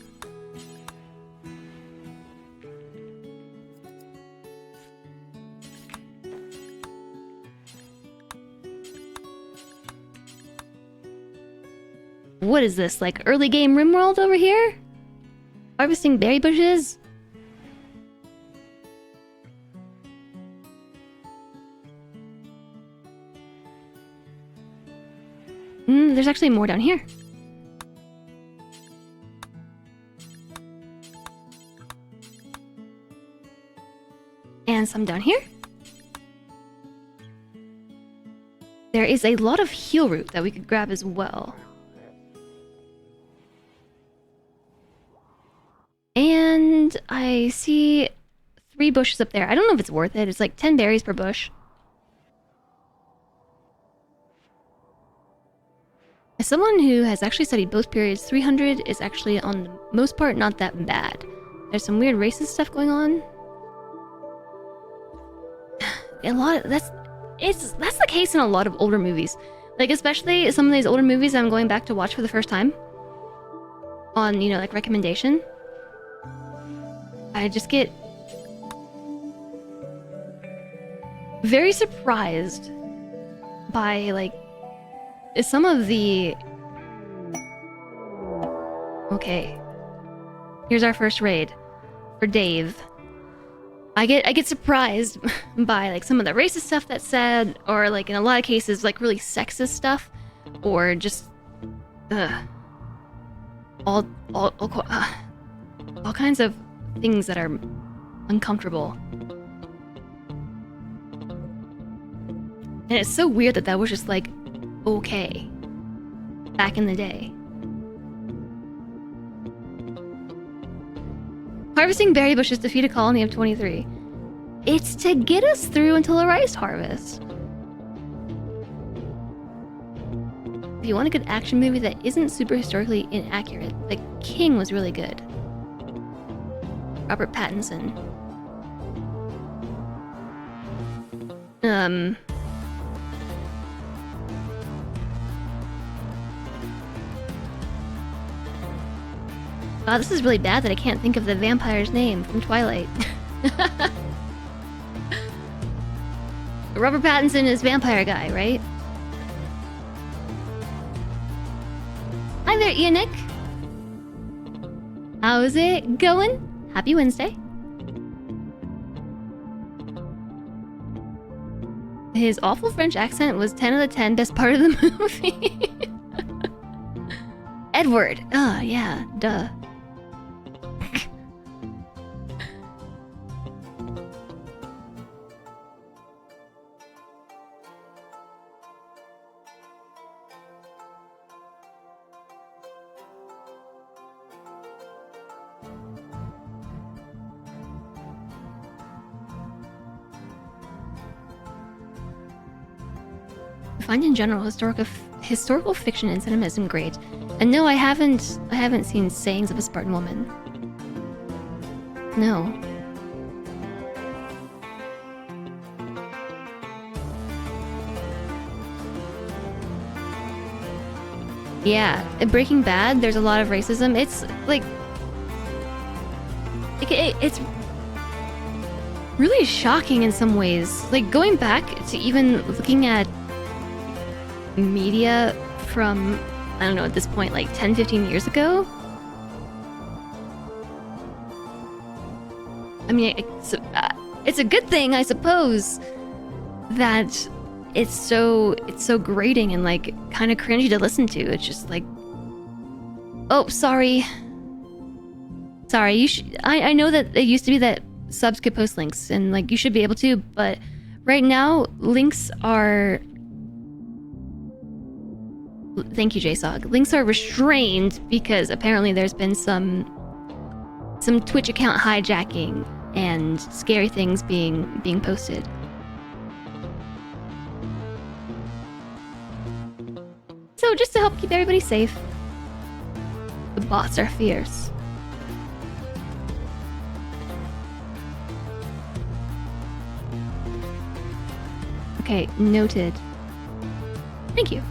[SPEAKER 1] What is this, like early game rimworld over here? Harvesting berry bushes? There's actually more down here. And some down here. There is a lot of heal root that we could grab as well. And I see 3 bushes up there. I don't know if it's worth it. It's like 10 berries per bush. As someone who has actually studied both periods, 300 is actually on the most part not that bad. There's some weird racist stuff going on. That's the case in a lot of older movies. Like especially some of these older movies I'm going back to watch for the first time. On, you know, like recommendation. I just get very surprised by like some of the. Okay, here's our first raid for Dave. I get surprised by like some of the racist stuff that's said, or like in a lot of cases like really sexist stuff, or just all kinds of things that are uncomfortable. And it's so weird that was just like okay back in the day. Harvesting berry bushes to feed a colony of 23. It's to get us through until a rice harvest. If you want a good action movie that isn't super historically inaccurate, The King was really good. Robert Pattinson. Wow, this is really bad that I can't think of the vampire's name from Twilight. Robert Pattinson is vampire guy, right? Hi there, Ianic. How's it going? Happy Wednesday. His awful French accent was 10 out of 10 best part of the movie. Edward. Oh, yeah, duh. I find in general historical fiction in cinema isn't great. And no, I haven't seen Sayings of a Spartan Woman. No. Yeah, in Breaking Bad, there's a lot of racism. It's like it's really shocking in some ways. Like going back to even looking at media from, I don't know, at this point, like 10, 15 years ago. I mean, it's a good thing, I suppose, that it's so grating and like kind of cringy to listen to. It's just like, oh, sorry. I know that it used to be that subs could post links and like you should be able to, but right now links are. Thank you, JSOG. Links are restrained because apparently there's been some Twitch account hijacking and scary things being posted. So just to help keep everybody safe, the bots are fierce. Okay, noted. Thank you.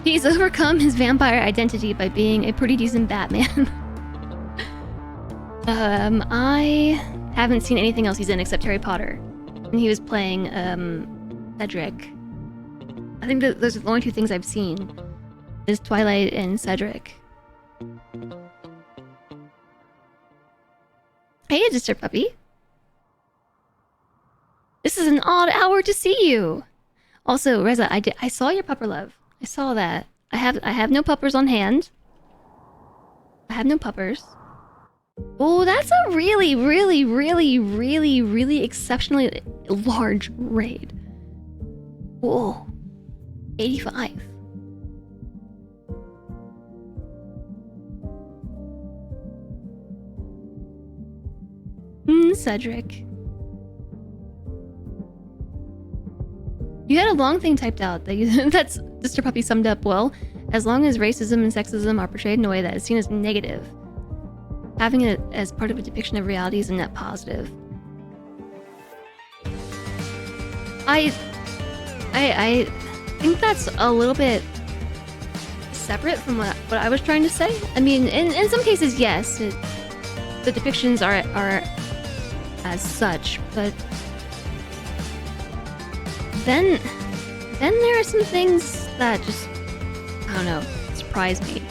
[SPEAKER 1] He's overcome his vampire identity by being a pretty decent Batman. I haven't seen anything else he's in except Harry Potter. And he was playing, Cedric. I think that those are the only two things I've seen. Is Twilight and Cedric. Hey, Mr. Puppy. This is an odd hour to see you. Also, Reza, I saw your pupper love. I saw that. I have no puppers on hand. I have no puppers. Oh, that's a really, really, really, really, really exceptionally large raid. Whoa. 85. Cedric. You had a long thing typed out that's Mr. Puppy summed up well. As long as racism and sexism are portrayed in a way that is seen as negative, having it as part of a depiction of reality is a net positive. I think that's a little bit separate from what I was trying to say. I mean, in some cases, yes, the depictions are as such, but then there are some things that just, I don't know, surprise me.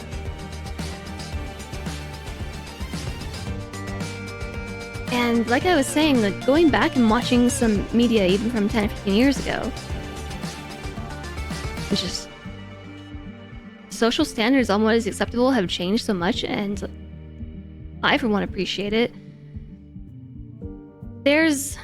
[SPEAKER 1] And like I was saying, like going back and watching some media even from 10 or 15 years ago, it's just social standards on what is acceptable have changed so much, and I for one appreciate it. There's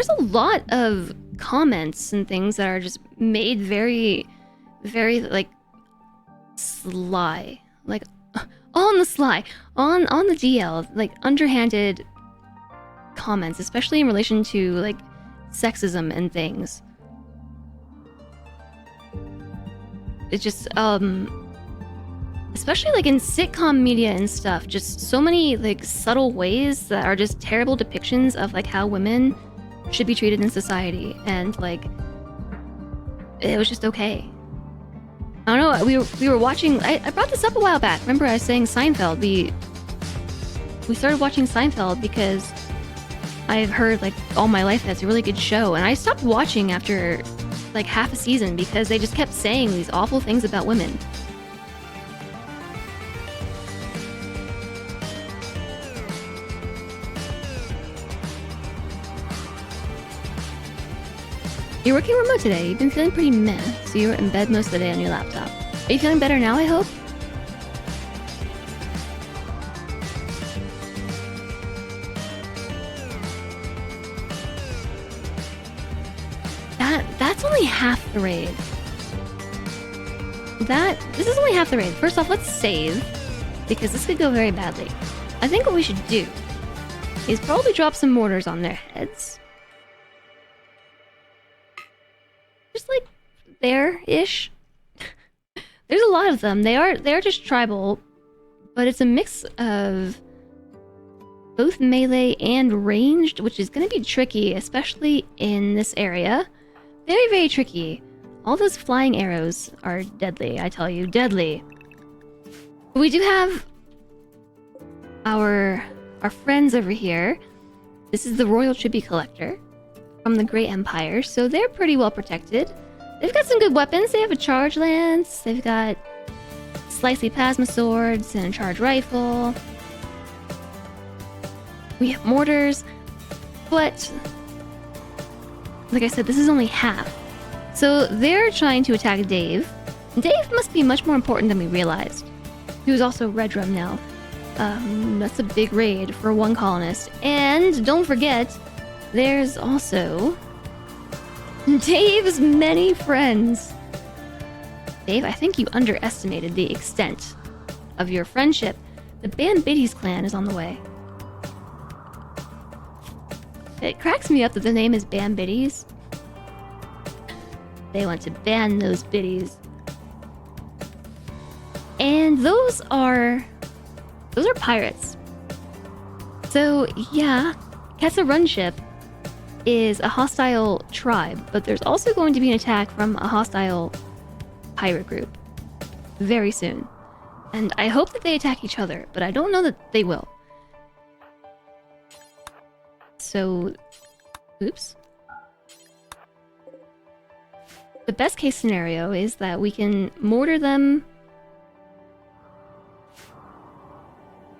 [SPEAKER 1] a lot of comments and things that are just made very, very like sly, like on the sly, on the DL, like underhanded comments, especially in relation to like sexism and things. It's just especially like in sitcom media and stuff, just so many like subtle ways that are just terrible depictions of like how women should be treated in society, and like it was just okay. I don't know, we were watching, I brought this up a while back. Remember I was saying Seinfeld, we started watching Seinfeld because I've heard like all my life that's a really good show, and I stopped watching after like half a season because they just kept saying these awful things about women. You're working remote today. You've been feeling pretty meh, so you're in bed most of the day on your laptop. Are you feeling better now, I hope? That's only half the raid. This is only half the raid. First off, let's save, because this could go very badly. I think what we should do is probably drop some mortars on their heads. Just like there-ish. There's a lot of them. They're just tribal, but it's a mix of both melee and ranged, which is going to be tricky, especially in this area. Very, very tricky. All those flying arrows are deadly, I tell you, deadly. We do have our friends over here. This is the Royal Tribute Collector from the Great Empire, so they're pretty well protected. They've got some good weapons. They have a charge lance, they've got slicey plasma swords and a charge rifle. We have mortars, but like I said, this is only half. So they're trying to attack Dave. Dave must be much more important than we realized. He was also Red Drum now. That's a big raid for one colonist. And don't forget, there's also Dave's many friends. Dave, I think you underestimated the extent of your friendship. The Bambiddies clan is on the way. It cracks me up that the name is Bambiddies. They want to ban those biddies. And those are pirates. So yeah, Ketsa Runship is a hostile tribe, but there's also going to be an attack from a hostile pirate group very soon. And I hope that they attack each other, but I don't know that they will. So, oops. The best case scenario is that we can mortar them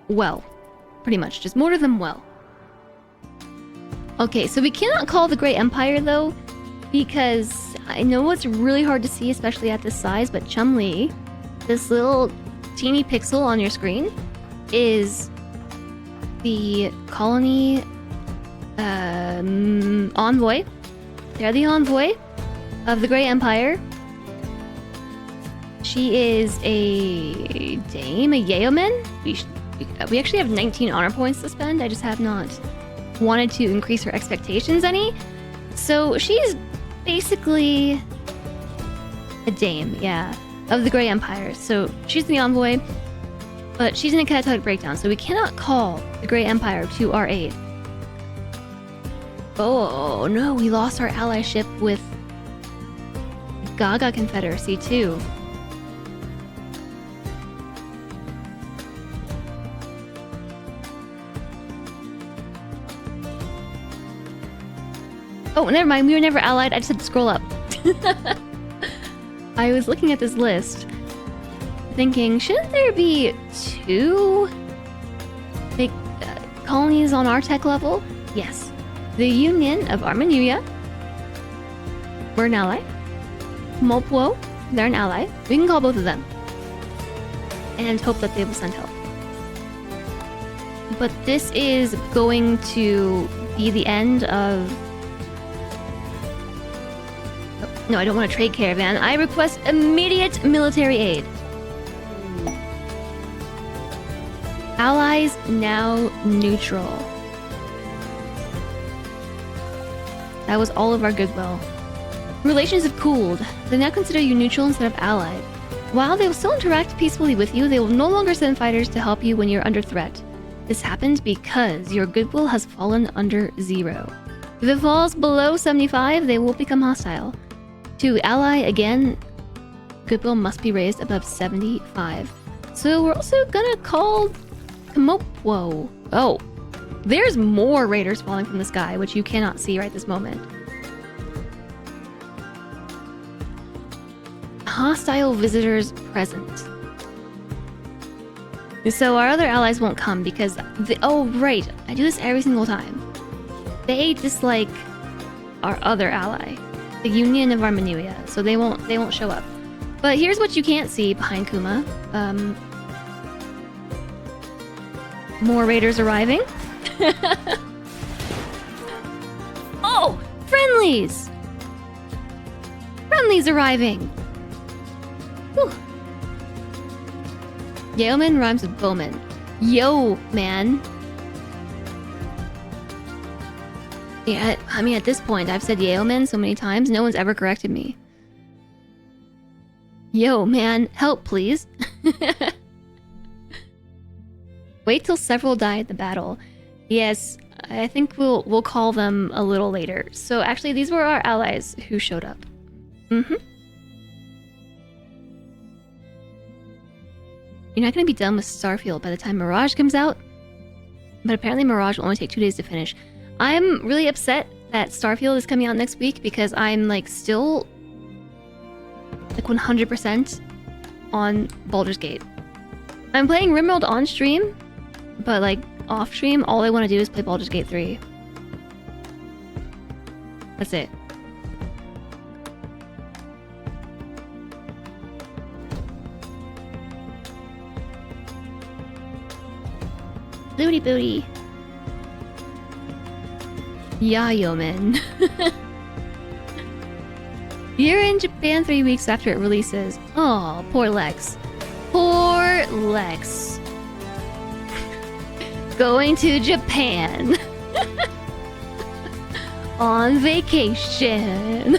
[SPEAKER 1] well. Pretty much, just mortar them well. Okay, so we cannot call the Great Empire though, because I know it's really hard to see, especially at this size, but Chumlee, this little teeny pixel on your screen, is the colony envoy. They're the envoy of the Great Empire. She is a dame, a yeoman. We actually have 19 honor points to spend. I just have not wanted to increase her expectations any. So she's basically a dame, yeah, of the Great Empire. So she's the envoy, but she's in a catatonic breakdown, so we cannot call the Great Empire to our aid. Oh no, we lost our allyship with Gaga Confederacy too. Oh, never mind. We were never allied. I just had to scroll up. I was looking at this list, thinking, shouldn't there be 2 big colonies on our tech level? Yes. The Union of Armenuia. We're an ally. Molpwo, they're an ally. We can call both of them. And hope that they will send help. But this is going to be the end of... No, I don't want a trade caravan. I request immediate military aid. Allies now neutral. That was all of our goodwill. Relations have cooled. They now consider you neutral instead of allied. While they will still interact peacefully with you, they will no longer send fighters to help you when you're under threat. This happened because your goodwill has fallen under 0. If it falls below 75, they will become hostile. To ally again, goodwill must be raised above 75. So we're also gonna call Komopwo. Oh, there's more raiders falling from the sky, which you cannot see right this moment. Hostile visitors present. So our other allies won't come because oh right, I do this every single time. They dislike our other ally, the Union of Armenuia, so they won't show up. But here's what you can't see behind Kuma. More raiders arriving. Oh, friendlies! Friendlies arriving. Whew. Yeoman rhymes with bowman. Yo, man. Yeah, I mean, at this point, I've said yeoman so many times, no one's ever corrected me. Yo, man, help, please. Wait till several die at the battle. Yes, I think we'll call them a little later. So actually, these were our allies who showed up. Mm-hmm. You're not going to be done with Starfield by the time Mirage comes out. But apparently Mirage will only take 2 days to finish. I'm really upset that Starfield is coming out next week because I'm like still like 100% on Baldur's Gate. I'm playing Rimworld on stream, but like off stream, all I want to do is play Baldur's Gate 3. That's it. Booty booty. Yeah, yeoman. You're in Japan 3 weeks after it releases. Oh, poor Lex. Poor Lex. Going to Japan. On vacation.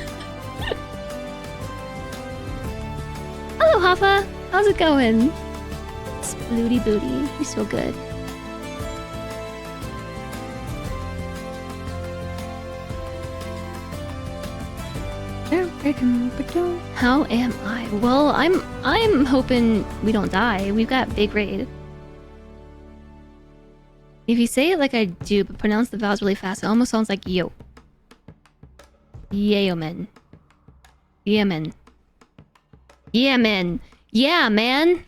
[SPEAKER 1] Hello, Hoffa. How's it going? Splooty booty. You're so good. How am I? Well, I'm hoping we don't die. We've got big raid. If you say it like I do, but pronounce the vowels really fast, it almost sounds like yo. Yeoman. Yemen. Yemen. Yeah, man.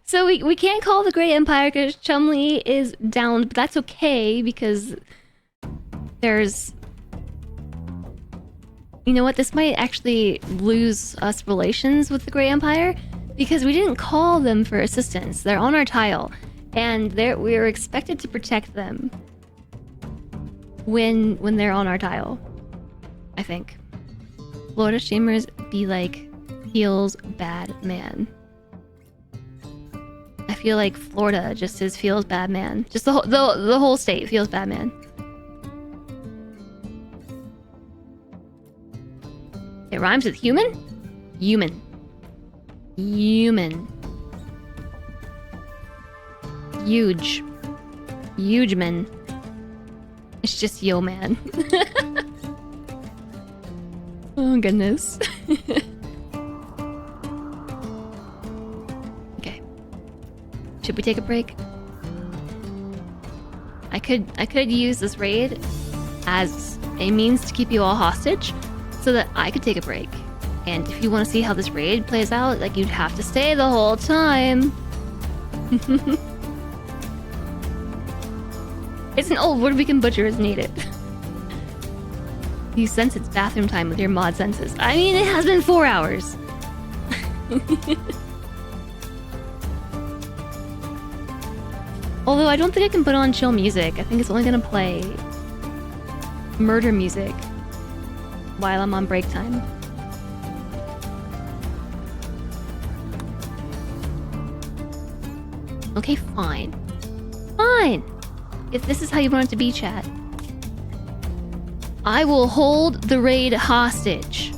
[SPEAKER 1] So we can't call the Great Empire because Chumley is down, but that's okay because there's... You know what? This might actually lose us relations with the Great Empire because we didn't call them for assistance. They're on our tile, and we're expected to protect them when they're on our tile. I think. Florida streamers be like, feels bad man. I feel like Florida just feels bad man. Just the whole state feels bad man. It rhymes with human? Human. Human. Huge. Huge man. It's just yo man. Oh goodness. Okay. Should we take a break? I could use this raid as a means to keep you all hostage so that I could take a break. And if you want to see how this raid plays out, like, you'd have to stay the whole time. It's an old wood we can butcher as needed. You sense it's bathroom time with your mod senses. I mean, it has been 4 hours. Although I don't think I can put on chill music. I think it's only gonna play murder music while I'm on break time. Okay, fine. Fine! If this is how you want it to be, chat. I will hold the raid hostage.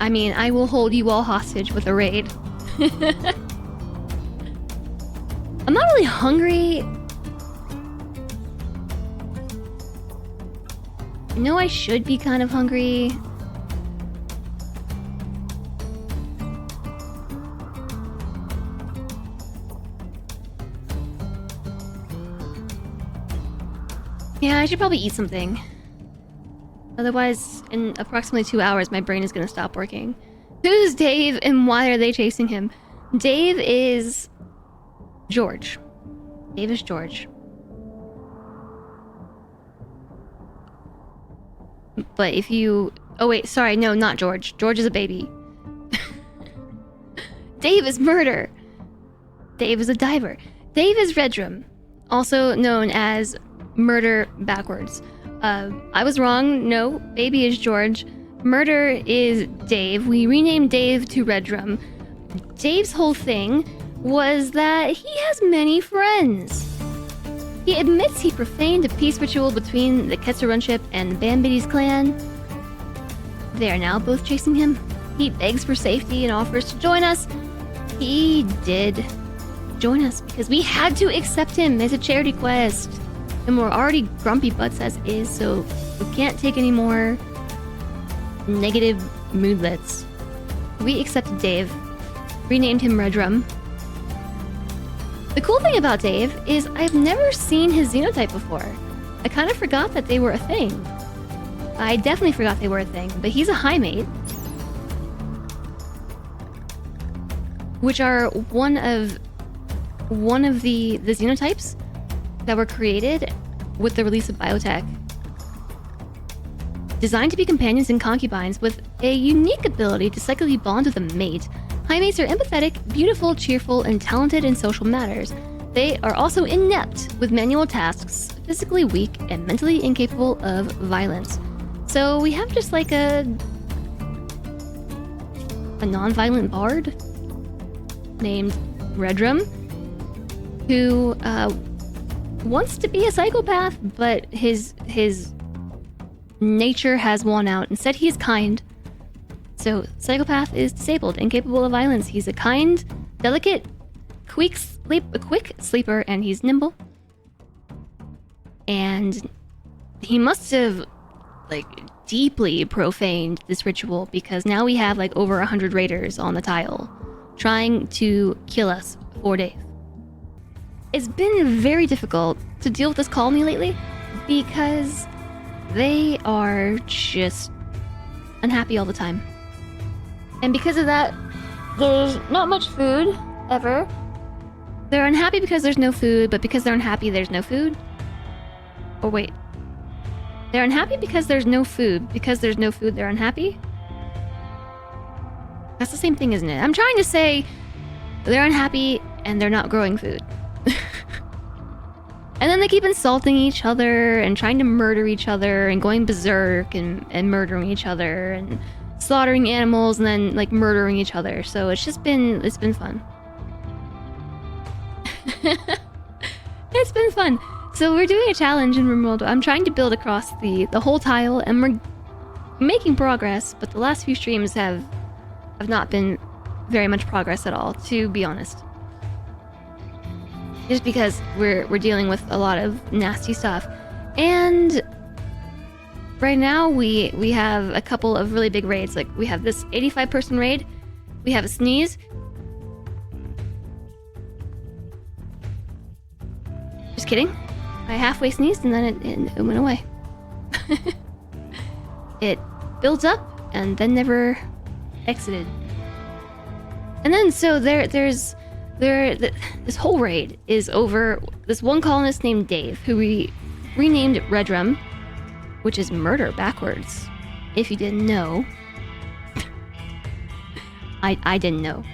[SPEAKER 1] I mean, I will hold you all hostage with a raid. I'm not really hungry. I know I should be kind of hungry. Yeah, I should probably eat something. Otherwise, in approximately 2 hours, my brain is gonna stop working. Who's Dave and why are they chasing him? Dave is George. Dave is George. But if you... Oh wait, sorry, no, not George. George is a baby. Dave is murder. Dave is a diver. Dave is Redrum, also known as murder backwards. I was wrong. No, baby is George. Murder is Dave. We renamed Dave to Redrum. Dave's whole thing was that he has many friends. He admits he profaned a peace ritual between the Ketsurunship and Bambidi's clan. They are now both chasing him. He begs for safety and offers to join us. He did join us because we had to accept him as a charity quest. And we're already grumpy butts as is, so we can't take any more negative moodlets. We accepted Dave, renamed him Redrum. The cool thing about Dave is I've never seen his xenotype before. I kind of forgot that they were a thing. I definitely forgot they were a thing, but he's a high mate, which are one of the xenotypes that were created with the release of biotech. Designed to be companions and concubines with a unique ability to psychically bond with a mate, high mates are empathetic, beautiful, cheerful, and talented in social matters. They are also inept with manual tasks, physically weak, and mentally incapable of violence. So we have just like a non-violent bard named Redrum who wants to be a psychopath, but his nature has won out. Instead, he is kind. So, psychopath is disabled, incapable of violence. He's a kind, delicate, quick sleeper, and he's nimble. And he must have, like, deeply profaned this ritual because now we have, like, over 100 raiders on the tile trying to kill us for days. It's been very difficult to deal with this colony lately because they are just unhappy all the time. And because of that, there's not much food, ever. They're unhappy because there's no food, but because they're unhappy, there's no food. Or wait. They're unhappy because there's no food. Because there's no food, they're unhappy? That's the same thing, isn't it? I'm trying to say they're unhappy and they're not growing food. And then they keep insulting each other and trying to murder each other and going berserk and murdering each other and slaughtering animals and then like murdering each other. So it's been fun. It's been fun. So we're doing a challenge in rimworld. I'm trying to build across the whole tile and we're making progress, but the last few streams have not been very much progress at all, to be honest. Just because we're dealing with a lot of nasty stuff. And right now we have a couple of really big raids. Like we have this 85-person raid. We have a sneeze. Just kidding. I halfway sneezed and then it went away. It builds up and then never exited. And then so this whole raid is over this one colonist named Dave, who we renamed Redrum, which is murder backwards. If you didn't know. I didn't know.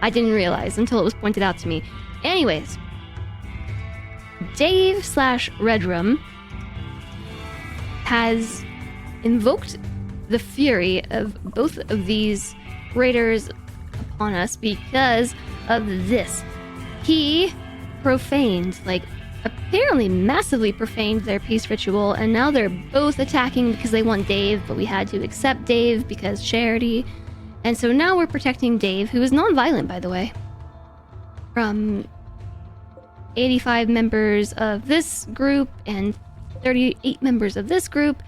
[SPEAKER 1] I didn't realize until it was pointed out to me. Anyways, Dave / Redrum has invoked the fury of both of these raiders upon us because of this. He profaned, like, apparently massively profaned their peace ritual, and now they're both attacking because they want Dave, but we had to accept Dave because charity. And so now we're protecting Dave, who is non-violent, by the way, from 85 members of this group and 38 members of this group.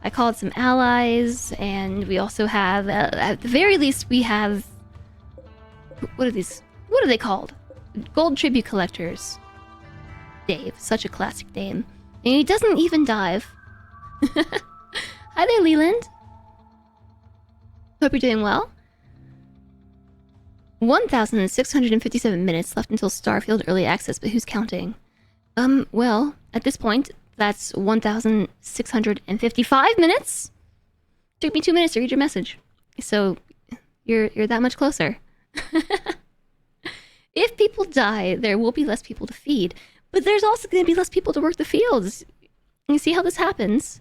[SPEAKER 1] I called some allies, and we also have, at the very least, we have... What are these? What are they called? Gold tribute collectors. Dave, such a classic name. And he doesn't even dive. Hi there, Leland. Hope you're doing well. 1,657 minutes left until Starfield Early Access, but who's counting? Well, at this point, that's 1,655 minutes. Took me 2 minutes to read your message. So, you're that much closer. If people die, there will be less people to feed, but there's also going to be less people to work the fields. You see how this happens?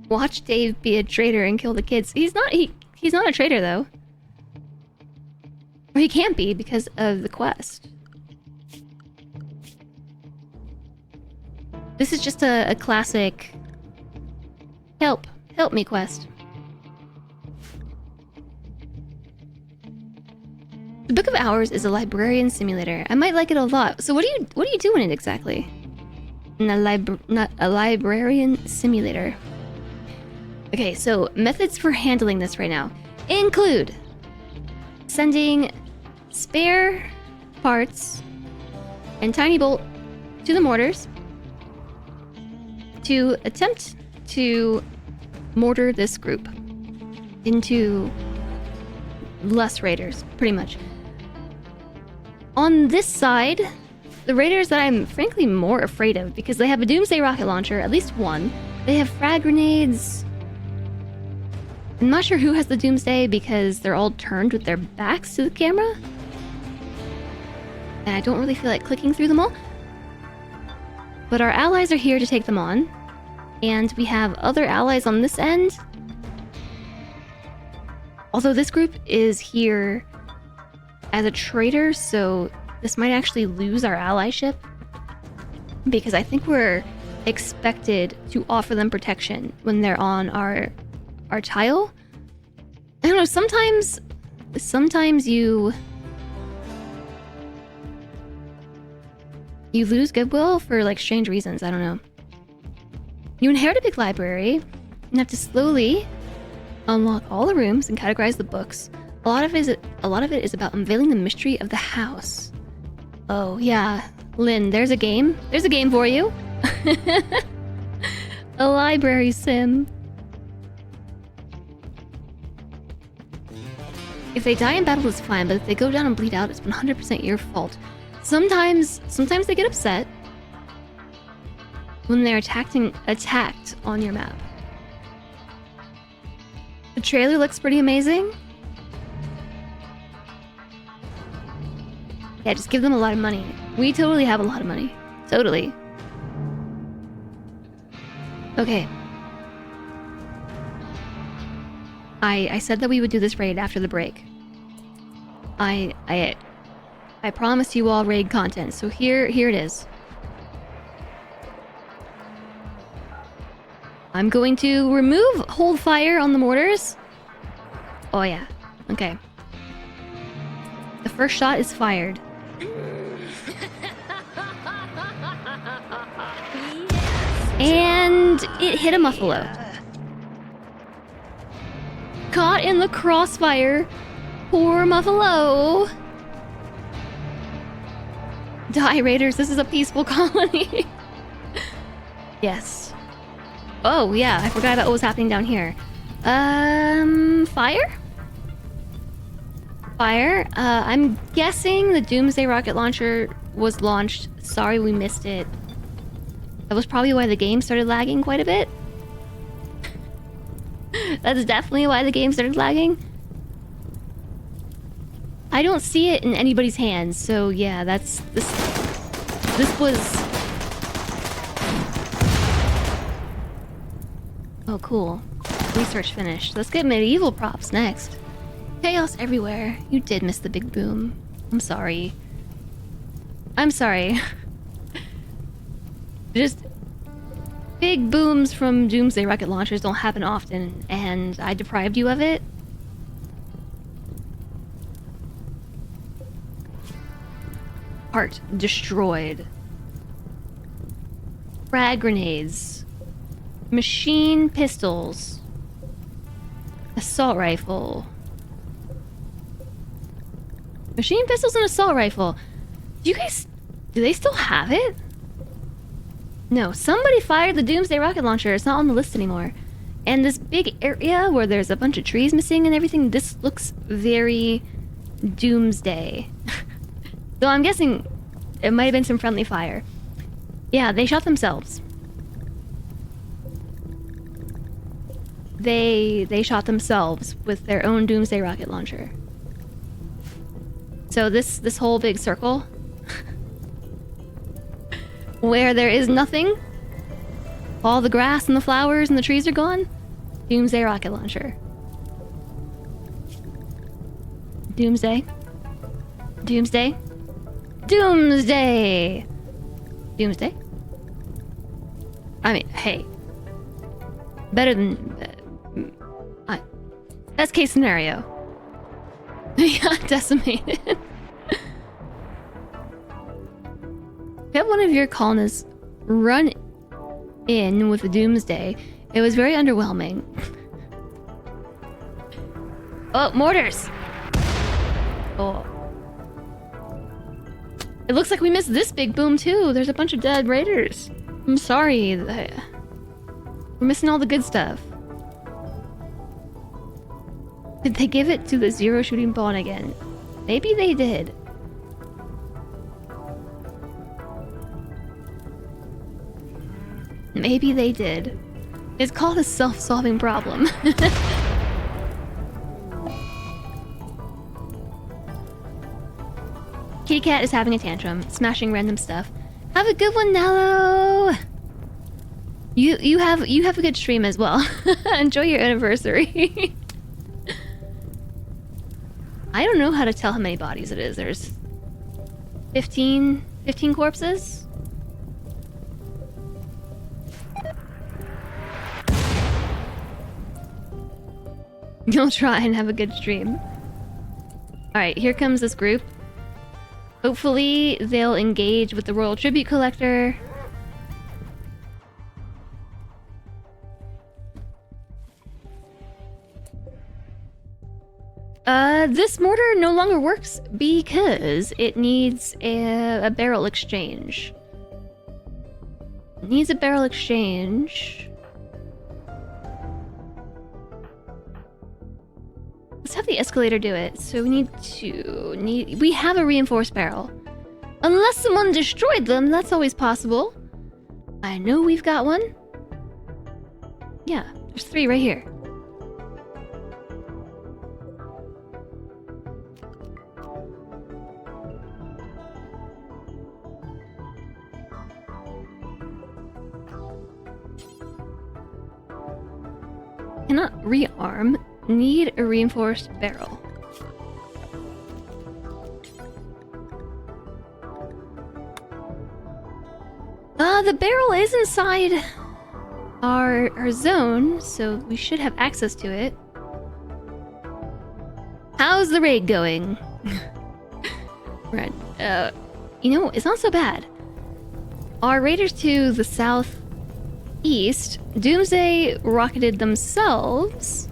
[SPEAKER 1] Watch Dave be a traitor and kill the kids. He's not a traitor though. Or he can't be because of the quest. This is just a classic help me quest. The Book of Hours is a librarian simulator. I might like it a lot. So what do you do in it exactly? Not a librarian simulator. Okay, so methods for handling this right now include sending spare parts and tiny bolt to the mortars to attempt to mortar this group into less raiders, pretty much. On this side, the raiders that I'm frankly more afraid of, because they have a Doomsday rocket launcher, at least one. They have frag grenades. I'm not sure who has the Doomsday because they're all turned with their backs to the camera. And I don't really feel like clicking through them all. But our allies are here to take them on. And we have other allies on this end. Although this group is here as a traitor, so this might actually lose our allyship. Because I think we're expected to offer them protection when they're on our tile. I don't know, sometimes you lose goodwill for like strange reasons, I don't know. You inherit a big library and have to slowly unlock all the rooms and categorize the books. A lot of it is about unveiling the mystery of the house. Oh yeah, Lynn, there's a game. There's a game for you. A library sim. If they die in battle, it's fine, but if they go down and bleed out, it's 100% your fault. Sometimes they get upset when they're attacked on your map. The trailer looks pretty amazing. Yeah, just give them a lot of money. We totally have a lot of money. Totally. Okay. I said that we would do this raid after the break. I promised you all raid content, so here it is. I'm going to remove hold fire on the mortars. Oh yeah, okay. The first shot is fired. And it hit a muffalo. Caught in the crossfire. Poor muffalo. Die, raiders. This is a peaceful colony. Yes. Oh, yeah. I forgot about what was happening down here. Fire? Fire. I'm guessing the Doomsday rocket launcher was launched. Sorry we missed it. That was probably why the game started lagging quite a bit. That's definitely why the game started lagging. I don't see it in anybody's hands, so yeah, this was... Oh, cool. Research finished. Let's get medieval props next. Chaos everywhere. You did miss the big boom. I'm sorry. I'm sorry. Just... big booms from Doomsday rocket launchers don't happen often, and I deprived you of it. Heart destroyed. Frag grenades. Machine pistols. Assault rifle. Machine pistols and assault rifle. Do they still have it? No, somebody fired the Doomsday rocket launcher. It's not on the list anymore. And this big area where there's a bunch of trees missing and everything, this looks very Doomsday. So I'm guessing it might have been some friendly fire. Yeah, they shot themselves. They shot themselves with their own Doomsday rocket launcher. So this whole big circle where there is nothing, all the grass and the flowers and the trees are gone, Doomsday rocket launcher. Doomsday. Doomsday. Doomsday! Doomsday? I mean, hey. Better than... best case scenario. Yeah, decimated. Have one of your colonists run in with the Doomsday. It was very underwhelming. Oh, mortars! Oh. It looks like we missed this big boom too. There's a bunch of dead raiders. I'm sorry. We're missing all the good stuff. Did they give it to the zero shooting pawn again? Maybe they did. Maybe they did. It's called a self-solving problem. Kitty Cat is having a tantrum, smashing random stuff. Have a good one, Nello! You have a good stream as well. Enjoy your anniversary. I don't know how to tell how many bodies it is. There's 15 corpses? You'll try and have a good stream. Alright, here comes this group. Hopefully they'll engage with the Royal Tribute Collector. This mortar no longer works because it needs a barrel exchange. It needs a barrel exchange. Let's have the escalator do it. So we have a reinforced barrel. Unless someone destroyed them, that's always possible. I know we've got one. Yeah, there's 3 right here. Cannot rearm. Need a reinforced barrel. The barrel is inside our zone, so we should have access to it. How's the raid going? Right. You know, it's not so bad. Our raiders to the southeast, Doomsday rocketed themselves.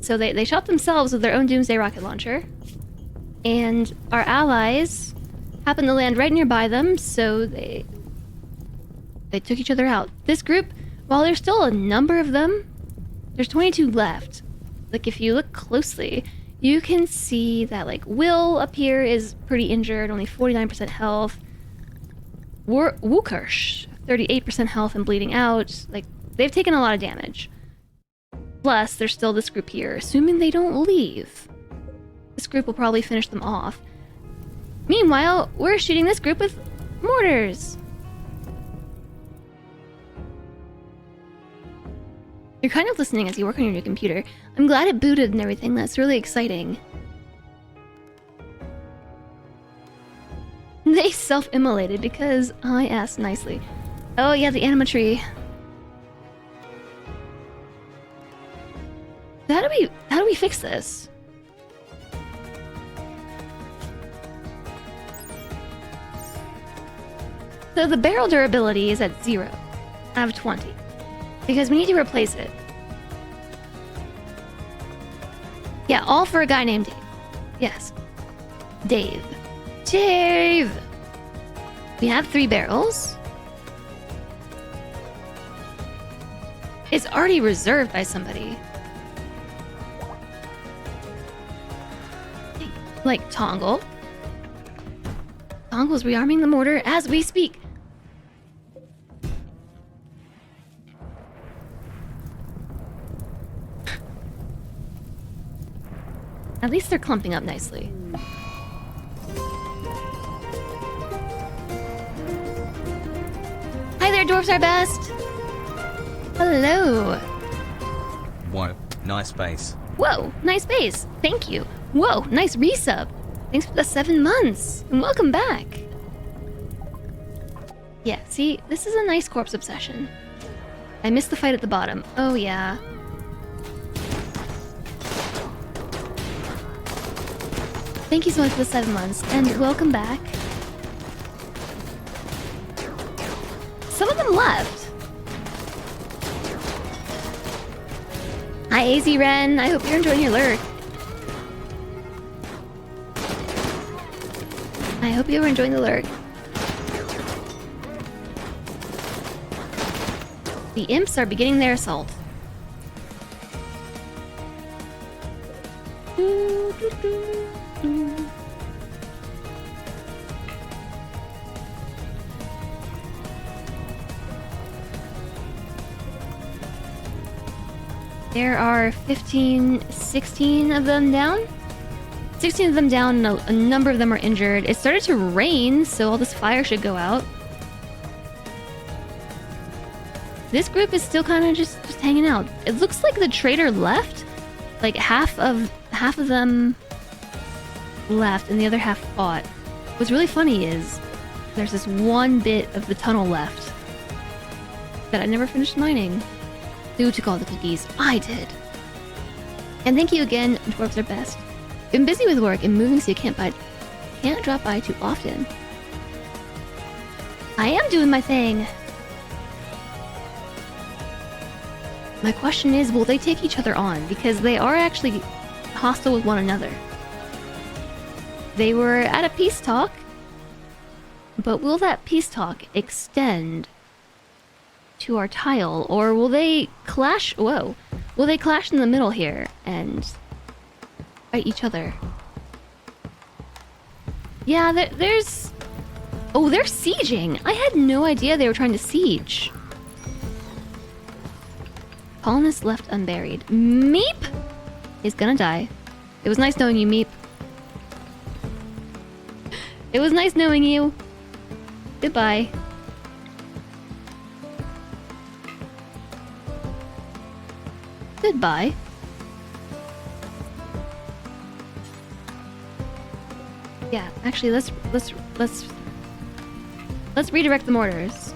[SPEAKER 1] So they shot themselves with their own Doomsday rocket launcher. And our allies happened to land right nearby them, so they took each other out. This group, while there's still a number of them, there's 22 left. Like, if you look closely, you can see that, like, Will up here is pretty injured, only 49% health. Wookirsch, 38% health and bleeding out. Like, they've taken a lot of damage. Plus, there's still this group here, assuming they don't leave. This group will probably finish them off. Meanwhile, we're shooting this group with mortars. You're kind of listening as you work on your new computer. I'm glad it booted and everything. That's really exciting. They self-immolated because I asked nicely. Oh yeah, the anima tree. How do we fix this? So the barrel durability is at 0 out of 20. Because we need to replace it. Yeah, all for a guy named Dave. Yes. Dave. Dave! We have 3 barrels. It's already reserved by somebody. Like Tongle. Tongle's rearming the mortar as we speak. At least they're clumping up nicely. Hi there, dwarves are best! Hello!
[SPEAKER 2] Whoa, nice base.
[SPEAKER 1] Whoa, nice base! Thank you! Whoa, nice resub! Thanks for the 7 months! And welcome back! Yeah, see, this is a nice corpse obsession. I missed the fight at the bottom. Oh yeah. Thank you so much for the 7 months, and welcome back. Some of them left. Hi, AZ Ren. I hope you're enjoying your lurk. I hope you were enjoying the lurk. The imps are beginning their assault. There are 16 of them down. 16 of them down, a number of them are injured. It started to rain, so all this fire should go out. This group is still kind of just hanging out. It looks like the traitor left. Like half of them left and the other half fought. What's really funny is there's this one bit of the tunnel left that I never finished mining. Who took all the cookies? I did. And thank you again, dwarves are best. Been busy with work and moving, so you can't drop by too often. I am doing my thing. My question is, will they take each other on? Because they are actually hostile with one another. They were at a peace talk, but will that peace talk extend to our tile, or will they clash? Whoa. Will they clash in the middle here and fight each other? Yeah, there's... Oh, they're sieging! I had no idea they were trying to siege. Colonist left unburied. Meep is gonna die. It was nice knowing you, Meep. It was nice knowing you. Goodbye. Goodbye. Yeah, actually, let's redirect the mortars.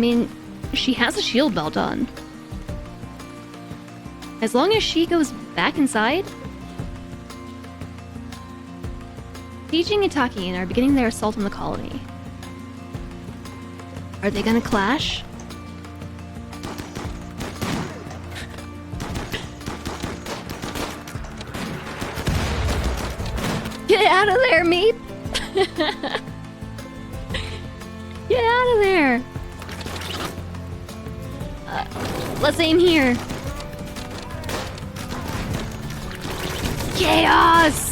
[SPEAKER 1] mean, she has a shield belt on. As long as she goes back inside... Sieging and Takian are beginning their assault on the colony. Are they gonna clash? Get out of there, Meep! Get out of there! Let's aim here. Chaos!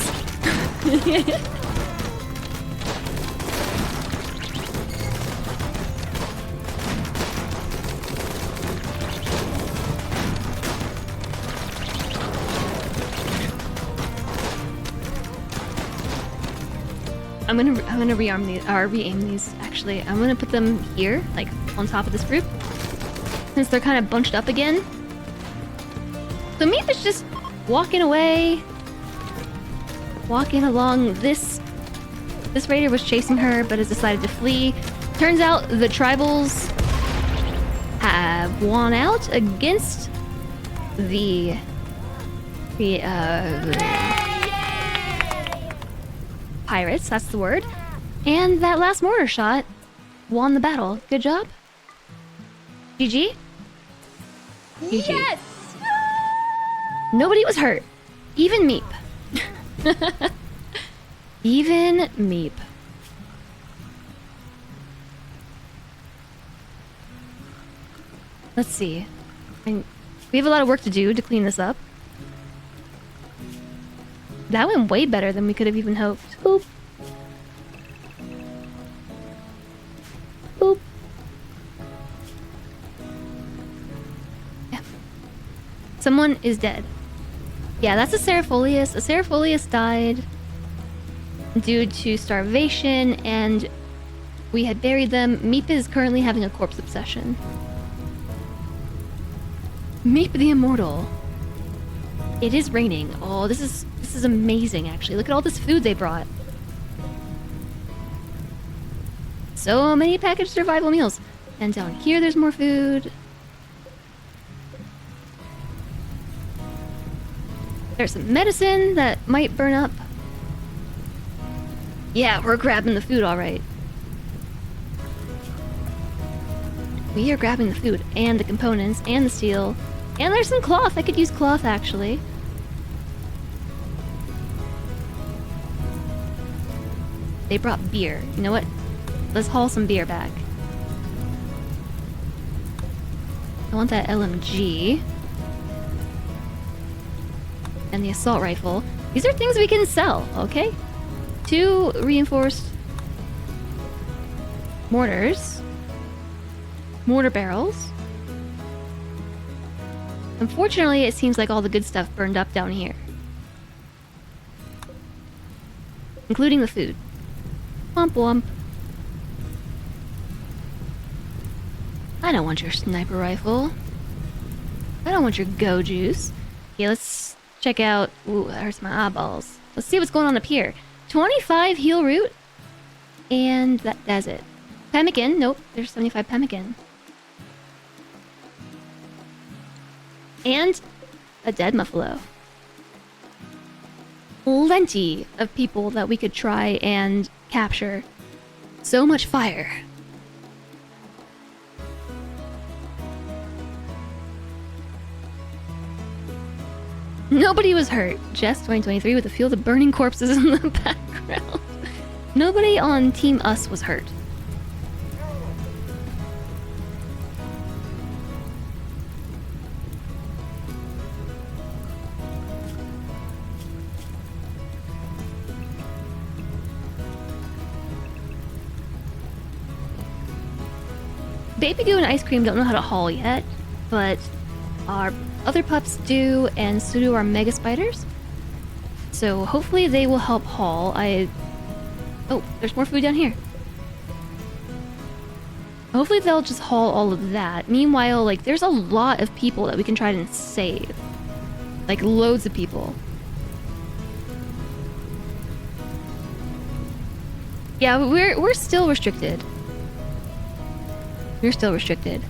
[SPEAKER 1] I'm gonna rearm these, or re-aim these. Actually, I'm gonna put them here, like on top of this group, since they're kind of bunched up again. So Meep is just walking away, walking along. This raider was chasing her, but has decided to flee. Turns out the tribals have won out against the pirates, that's the word. And that last mortar shot won the battle. Good job. GG? GG.
[SPEAKER 3] Yes!
[SPEAKER 1] Nobody was hurt. Even Meep. Even Meep. Let's see. We have a lot of work to do to clean this up. That went way better than we could have even hoped. Boop. Boop. Yeah. Someone is dead. Yeah, that's a Serifolius. A Serifolius died due to starvation, and we had buried them. Meep is currently having a corpse obsession. Meep the Immortal. It is raining. Oh, this is amazing, actually. Look at all this food they brought. So many packaged survival meals. And down here, there's more food. There's some medicine that might burn up. Yeah, we're grabbing the food, all right. We are grabbing the food and the components and the steel. And there's some cloth. I could use cloth, actually. They brought beer. You know what? Let's haul some beer back. I want that LMG. And the assault rifle. These are things we can sell, okay? 2 reinforced mortars. Mortar barrels. Unfortunately, it seems like all the good stuff burned up down here. Including the food. Womp womp. I don't want your sniper rifle. I don't want your go juice. Okay, let's check out... Ooh, that hurts my eyeballs. Let's see what's going on up here. 25 heal root. And that's it. Pemmican. Nope, there's 75 pemmican. And a dead muffalo. Plenty of people that we could try and capture. So much fire. Nobody was hurt. Jess 2023 with a field of burning corpses in the background. Nobody on Team Us was hurt. Baby Goo and Ice Cream don't know how to haul yet, but our other pups do, and so do our mega spiders. So hopefully they will help haul. Oh, there's more food down here. Hopefully they'll just haul all of that. Meanwhile, like, there's a lot of people that we can try and save. Like, loads of people. Yeah, we're still restricted. You're still restricted.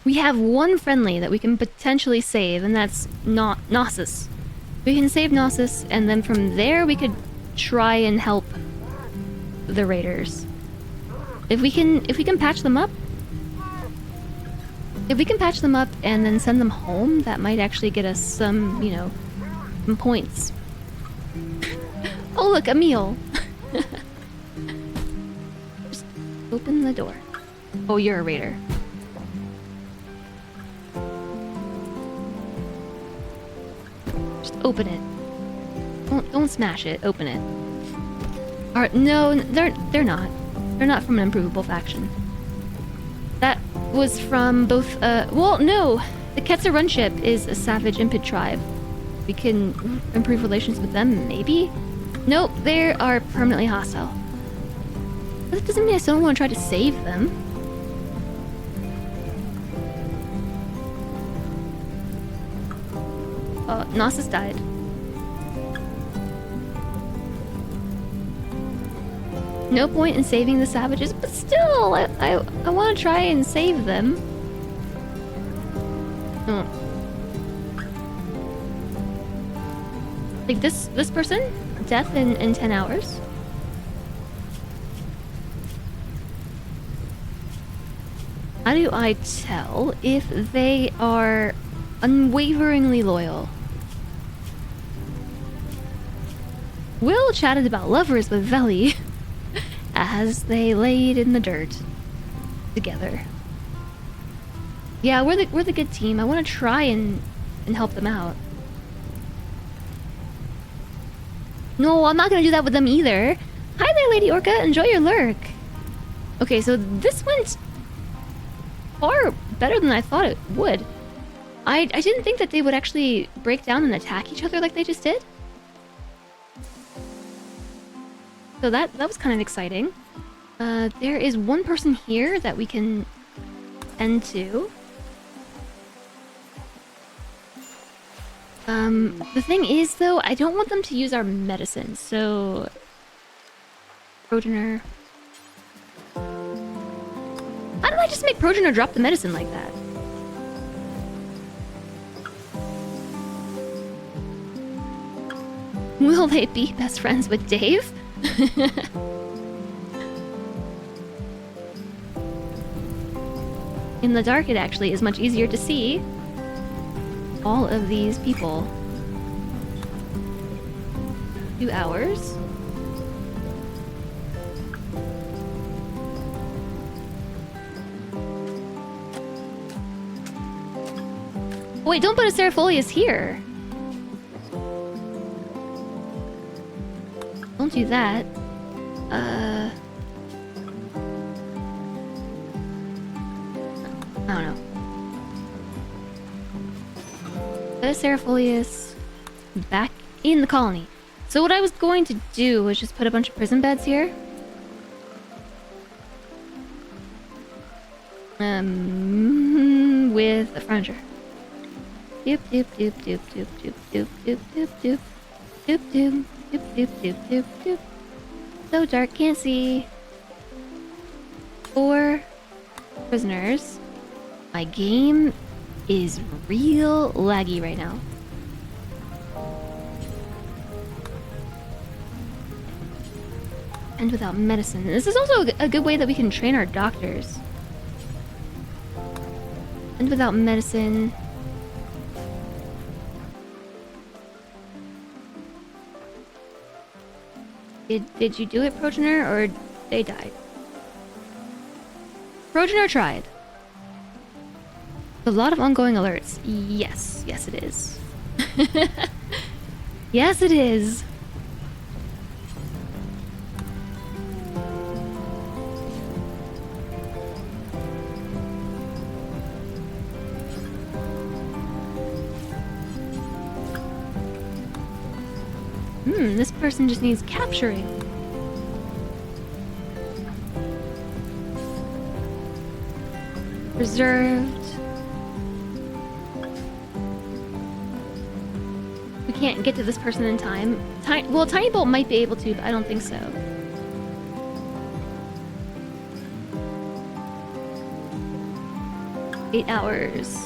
[SPEAKER 1] We have one friendly that we can potentially save, and that's not Gnosis. We can save Gnosis, and then from there we could try and help the raiders. If we can patch them up. If we can patch them up and then send them home, that might actually get us some, you know, some points. Oh look, a meal. Just open the door. Oh, you're a raider. Just open it. Don't smash it. Open it. Alright, no, they're not. They're not from an improvable faction. That was from both. Well, no, the Ketzer Run ship is a savage impid tribe. We can improve relations with them, maybe. Nope, they are permanently hostile. But that doesn't mean I still don't want to try to save them. Gnosis died. No point in saving the savages, but still, I want to try and save them. Oh. Like this person? Death in 10 hours? How do I tell if they are unwaveringly loyal? Will chatted about lovers with Veli as they laid in the dirt together. Yeah, we're the good team. I want to try and help them out. No, I'm not gonna do that with them either. Hi there, Lady Orca. Enjoy your lurk. Okay, so this went far better than I thought it would. I didn't think that they would actually break down and attack each other like they just did. So that was kind of exciting. There is one person here that we can tend to. The thing is, though, I don't want them to use our medicine, so... Progenitor. How did I just make Progenitor drop the medicine like that? Will they be best friends with Dave? In the dark, it actually is much easier to see all of these people. 2 hours. Wait, don't put a Serifolius here. Don't do that. I don't know. Put a Serifolius back in the colony. So what I was going to do was just put a bunch of prison beds here. With the furniture. Doop doop doop doop doop doop doop doop doop doop doop doop doop doop doop doop doop. So dark, can't see. 4 prisoners. My game is real laggy right now. And without medicine. This is also a good way that we can train our doctors. And without medicine. Did you do it, Progenitor, or they died? Progenitor tried. A lot of ongoing alerts. Yes, yes it is. Yes it is. This person just needs capturing. Reserved. We can't get to this person in time. Well, Tiny Bolt might be able to, but I don't think so. Eight hours.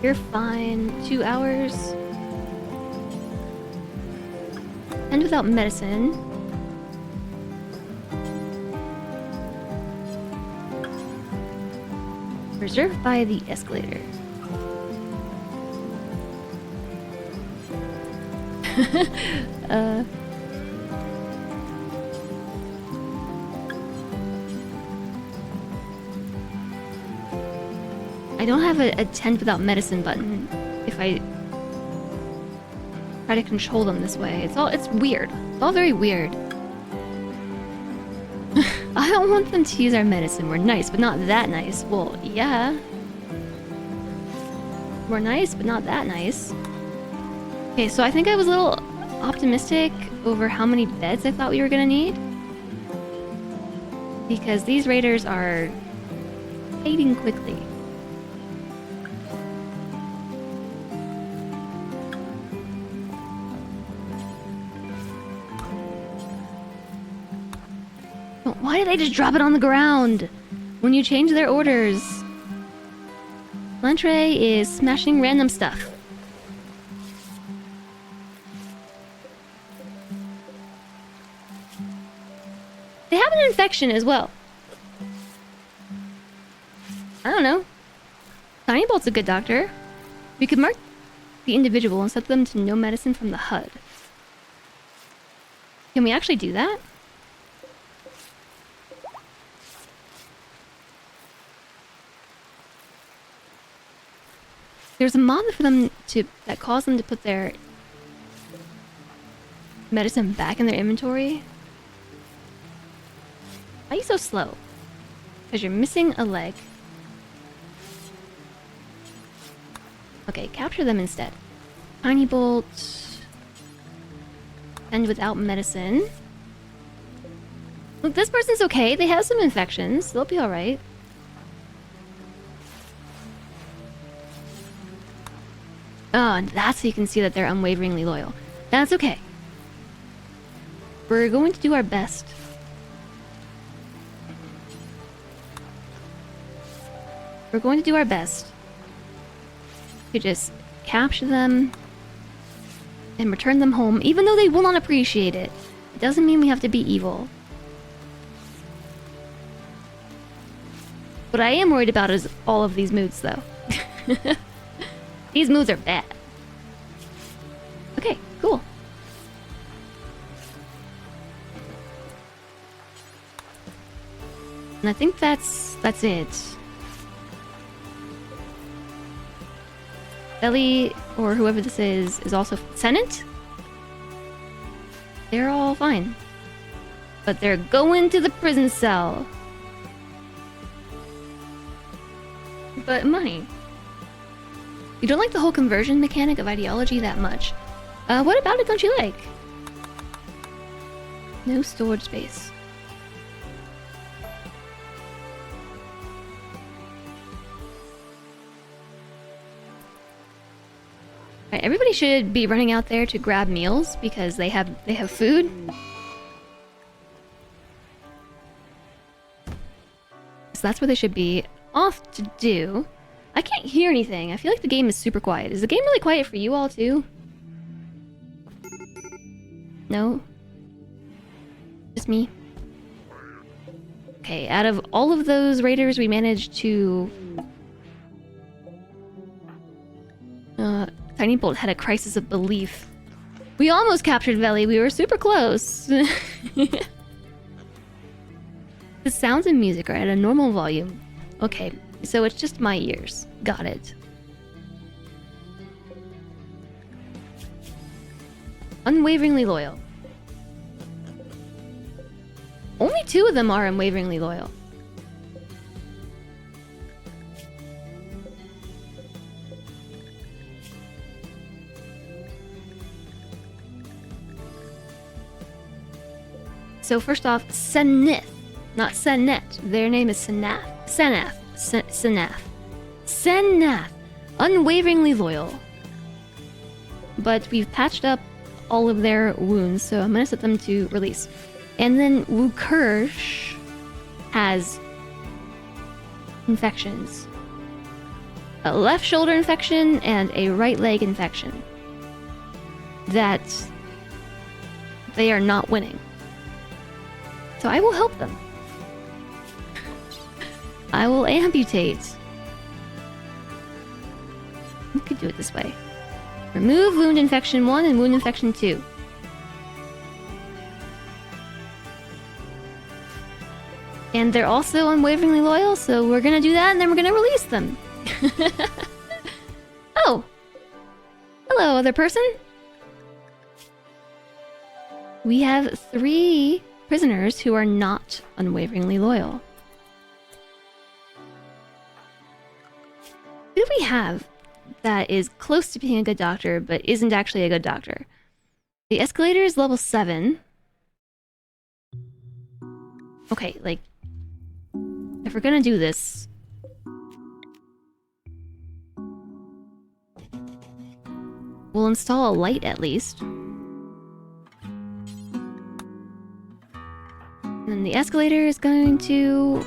[SPEAKER 1] You're fine. 2 hours. And without medicine. Reserved by the escalator. I don't have a tent without medicine button. If I try to control them this way, it's weird. It's all very weird. I don't want them to use our medicine. We're nice, but not that nice. Well, yeah. We're nice, but not that nice. Okay, so I think I was a little optimistic over how many beds I thought we were gonna need. Because these raiders are fading quickly. Why did they just drop it on the ground when you change their orders? Lantre is smashing random stuff. They have an infection as well. I don't know. Tiny Bolt's a good doctor. We could mark the individual and set them to no medicine from the HUD. Can we actually do that? There's a mod for them that caused them to put their medicine back in their inventory. Why are you so slow? Because you're missing a leg. Okay, capture them instead. Tiny Bolt. And without medicine. Look, this person's okay. They have some infections. They'll be alright. Oh, and that's so you can see that they're unwaveringly loyal. That's okay. We're going to do our best. We're going to do our best to just capture them and return them home, even though they will not appreciate it. It doesn't mean we have to be evil. What I am worried about is all of these moods, though. These moves are bad. Okay, cool. And I think that's it. Belly, or whoever this is also Senate? They're all fine. But they're going to the prison cell. But money. You don't like the whole conversion mechanic of ideology that much. What about it don't you like? No storage space. Alright, everybody should be running out there to grab meals because they have food. So that's what they should be off to do. I can't hear anything. I feel like the game is super quiet. Is the game really quiet for you all too? No? Just me? Okay, out of all of those raiders, we managed to... Tiny Bolt had a crisis of belief. We almost captured Veli. We were super close. The sounds and music are at a normal volume. Okay, so it's just my ears. Got it. Unwaveringly loyal. Only 2 of them are unwaveringly loyal. So first off, Senith, not Senet. Their name is Senath. Senath. Sennath, unwaveringly loyal. But we've patched up all of their wounds, so I'm gonna set them to release. And then Wukirsh has infections. A left shoulder infection and a right leg infection. That they are not winning. So I will help them. I will amputate. We could do it this way. Remove wound infection 1 and wound infection 2. And they're also unwaveringly loyal, so we're gonna do that and then we're gonna release them. Oh! Hello, other person? We have 3 prisoners who are not unwaveringly loyal. Who do we have that is close to being a good doctor, but isn't actually a good doctor? The escalator is level 7. Okay, like, if we're gonna do this, we'll install a light at least. And then the escalator is going to...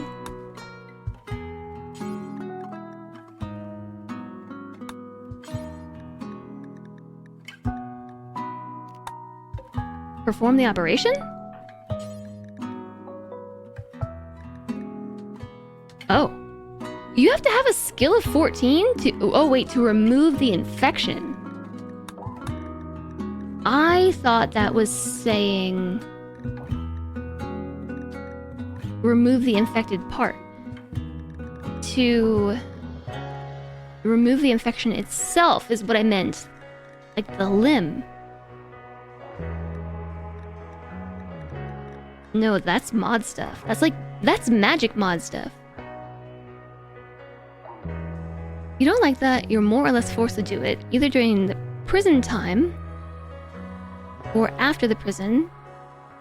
[SPEAKER 1] perform the operation? Oh. You have to have a skill of 14 to... oh wait, to remove the infection. I thought that was saying... remove the infected part. To... remove the infection itself is what I meant. Like the limb. No, that's mod stuff. That's magic mod stuff. You don't like that, you're more or less forced to do it, either during the prison time or after the prison.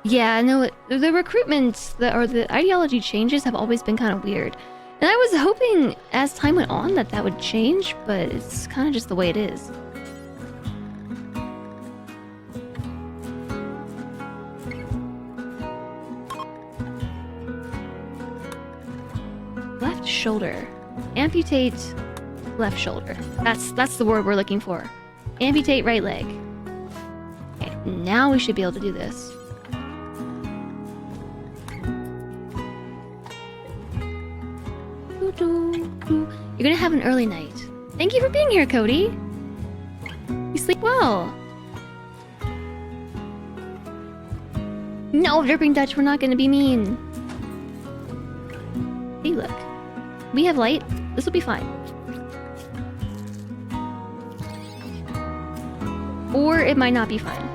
[SPEAKER 1] Yeah, no, the recruitment or the ideology changes have always been kind of weird. And I was hoping as time went on that would change, but it's kind of just the way it is. Left shoulder. Amputate left shoulder. That's the word we're looking for. Amputate right leg. Okay, now we should be able to do this. You're gonna have an early night. Thank you for being here, Cody. You sleep well. No, Dripping Dutch, we're not gonna be mean. Hey, look. We have light. This will be fine. Or it might not be fine.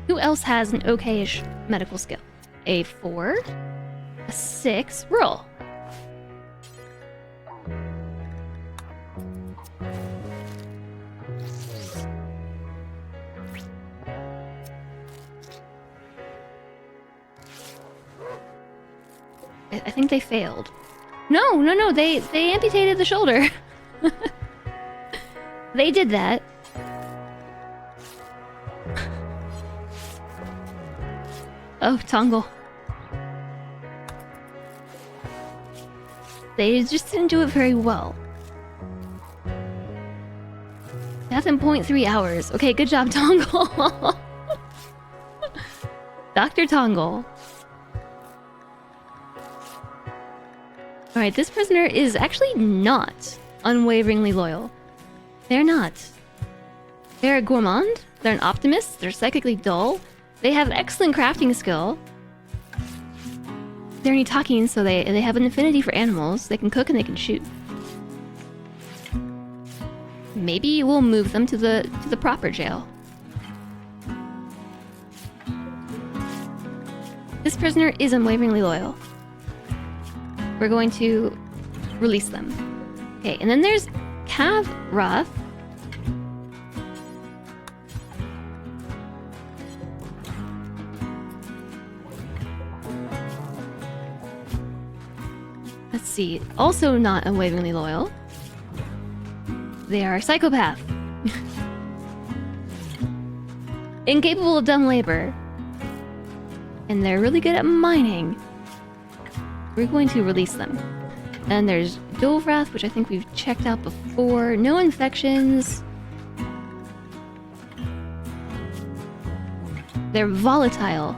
[SPEAKER 1] Who else has an okay-ish medical skill? A 4, a 6, roll. I think they failed. No, they amputated the shoulder. They did that. Oh, Tongle. They just didn't do it very well. Death in 0.3 hours. Okay, good job, Tongle. Dr. Tongle. Alright, this prisoner is actually not unwaveringly loyal. They're not. They're a gourmand, they're an optimist, they're psychically dull, they have excellent crafting skill. They're Nitakians, so they have an affinity for animals, they can cook and they can shoot. Maybe we'll move them to the proper jail. This prisoner is unwaveringly loyal. We're going to release them. Okay, and then there's Kavrath. see. Also not unwaveringly loyal. They are a psychopath. Incapable of dumb labor. And they're really good at mining. We're going to release them. And there's Dovrath, which I think we've checked out before. No infections. They're volatile.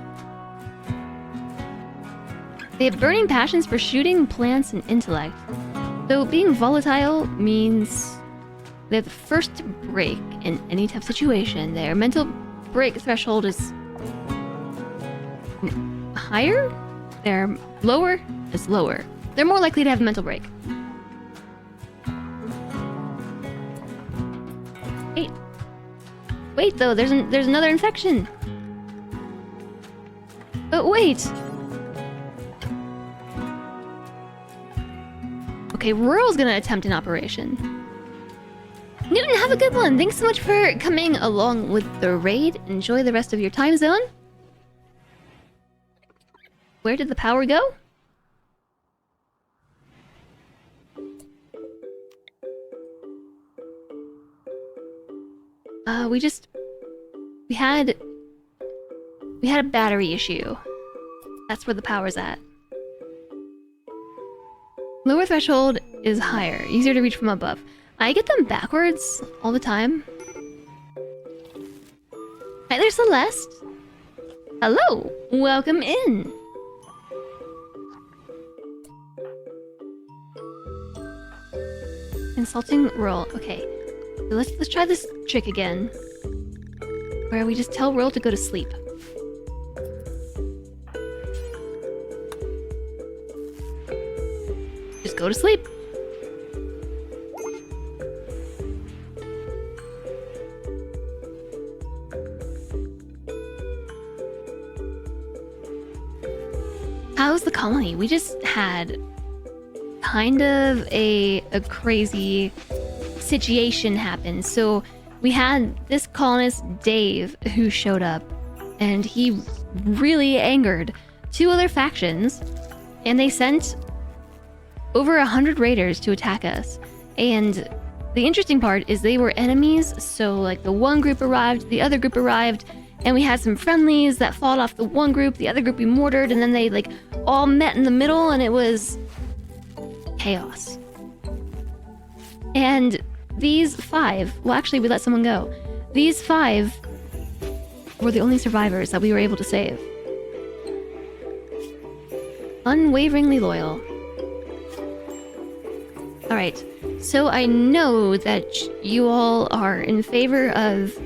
[SPEAKER 1] They have burning passions for shooting, plants, and intellect. Though being volatile means they're the first to break in any tough situation. Their mental break threshold is higher? Their lower is lower. They're more likely to have a mental break. Wait though, there's another infection. But wait. Okay, Rural's gonna attempt an operation. Newton, have a good one. Thanks so much for coming along with the raid. Enjoy the rest of your time zone. Where did the power go? We had a battery issue. That's where the power's at. Lower threshold is higher, easier to reach from above. I get them backwards all the time. Hi there, Celeste. Hello, welcome in. Insulting roll. Okay, so let's try this trick again, where we just tell roll to go to sleep. Just go to sleep. How's the colony? We just had kind of a crazy situation happen. So we had this colonist, Dave, who showed up, and he really angered two other factions, and they sent over 100 raiders to attack us. And the interesting part is they were enemies, so like the one group arrived, the other group arrived, and we had some friendlies that fought off the one group, the other group we mortared, and then they like all met in the middle, and it was chaos. And these 5, well actually we let someone go. These 5 were the only survivors that we were able to save. Unwaveringly loyal. Alright, so I know that you all are in favor of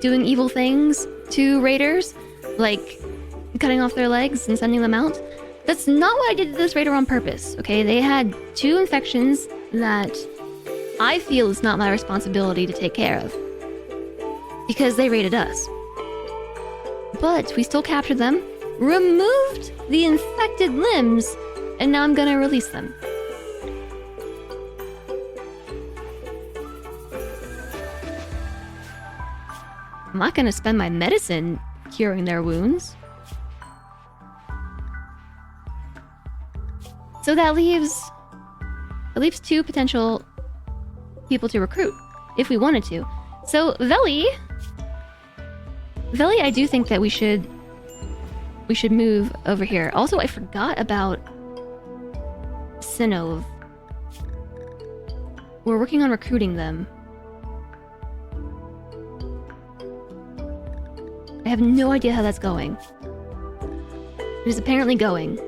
[SPEAKER 1] doing evil things to raiders, like cutting off their legs and sending them out. That's not what I did to this raider on purpose, okay? They had 2 infections that I feel is not my responsibility to take care of, because they raided us. But we still captured them, removed the infected limbs, and now I'm gonna release them. I'm not gonna spend my medicine curing their wounds. So that leaves 2 potential people to recruit, if we wanted to. So Veli, I do think that we should move over here. Also, I forgot about Sinov. We're working on recruiting them. I have no idea how that's going. It is apparently going.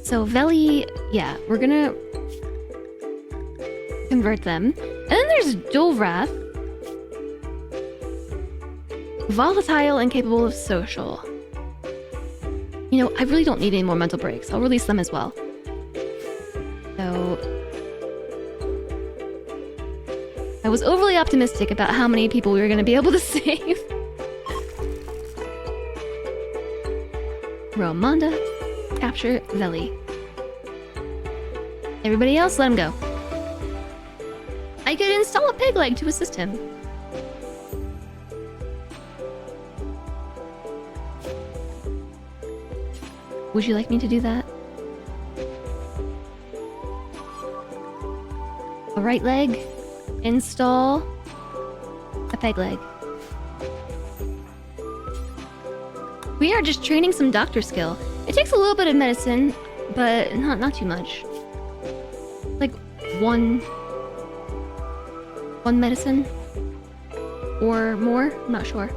[SPEAKER 1] So Veli, yeah, we're gonna convert them. And then there's Dovrath. Volatile and capable of social. You know, I really don't need any more mental breaks. I'll release them as well. So I was overly optimistic about how many people we were going to be able to save. Romanda, capture Veli. Everybody else, let him go. I could install a pig leg to assist him. Would you like me to do that? A right leg. Install a peg leg. We are just training some doctor skill. It takes a little bit of medicine, but not too much. Like one medicine or more. I'm not sure.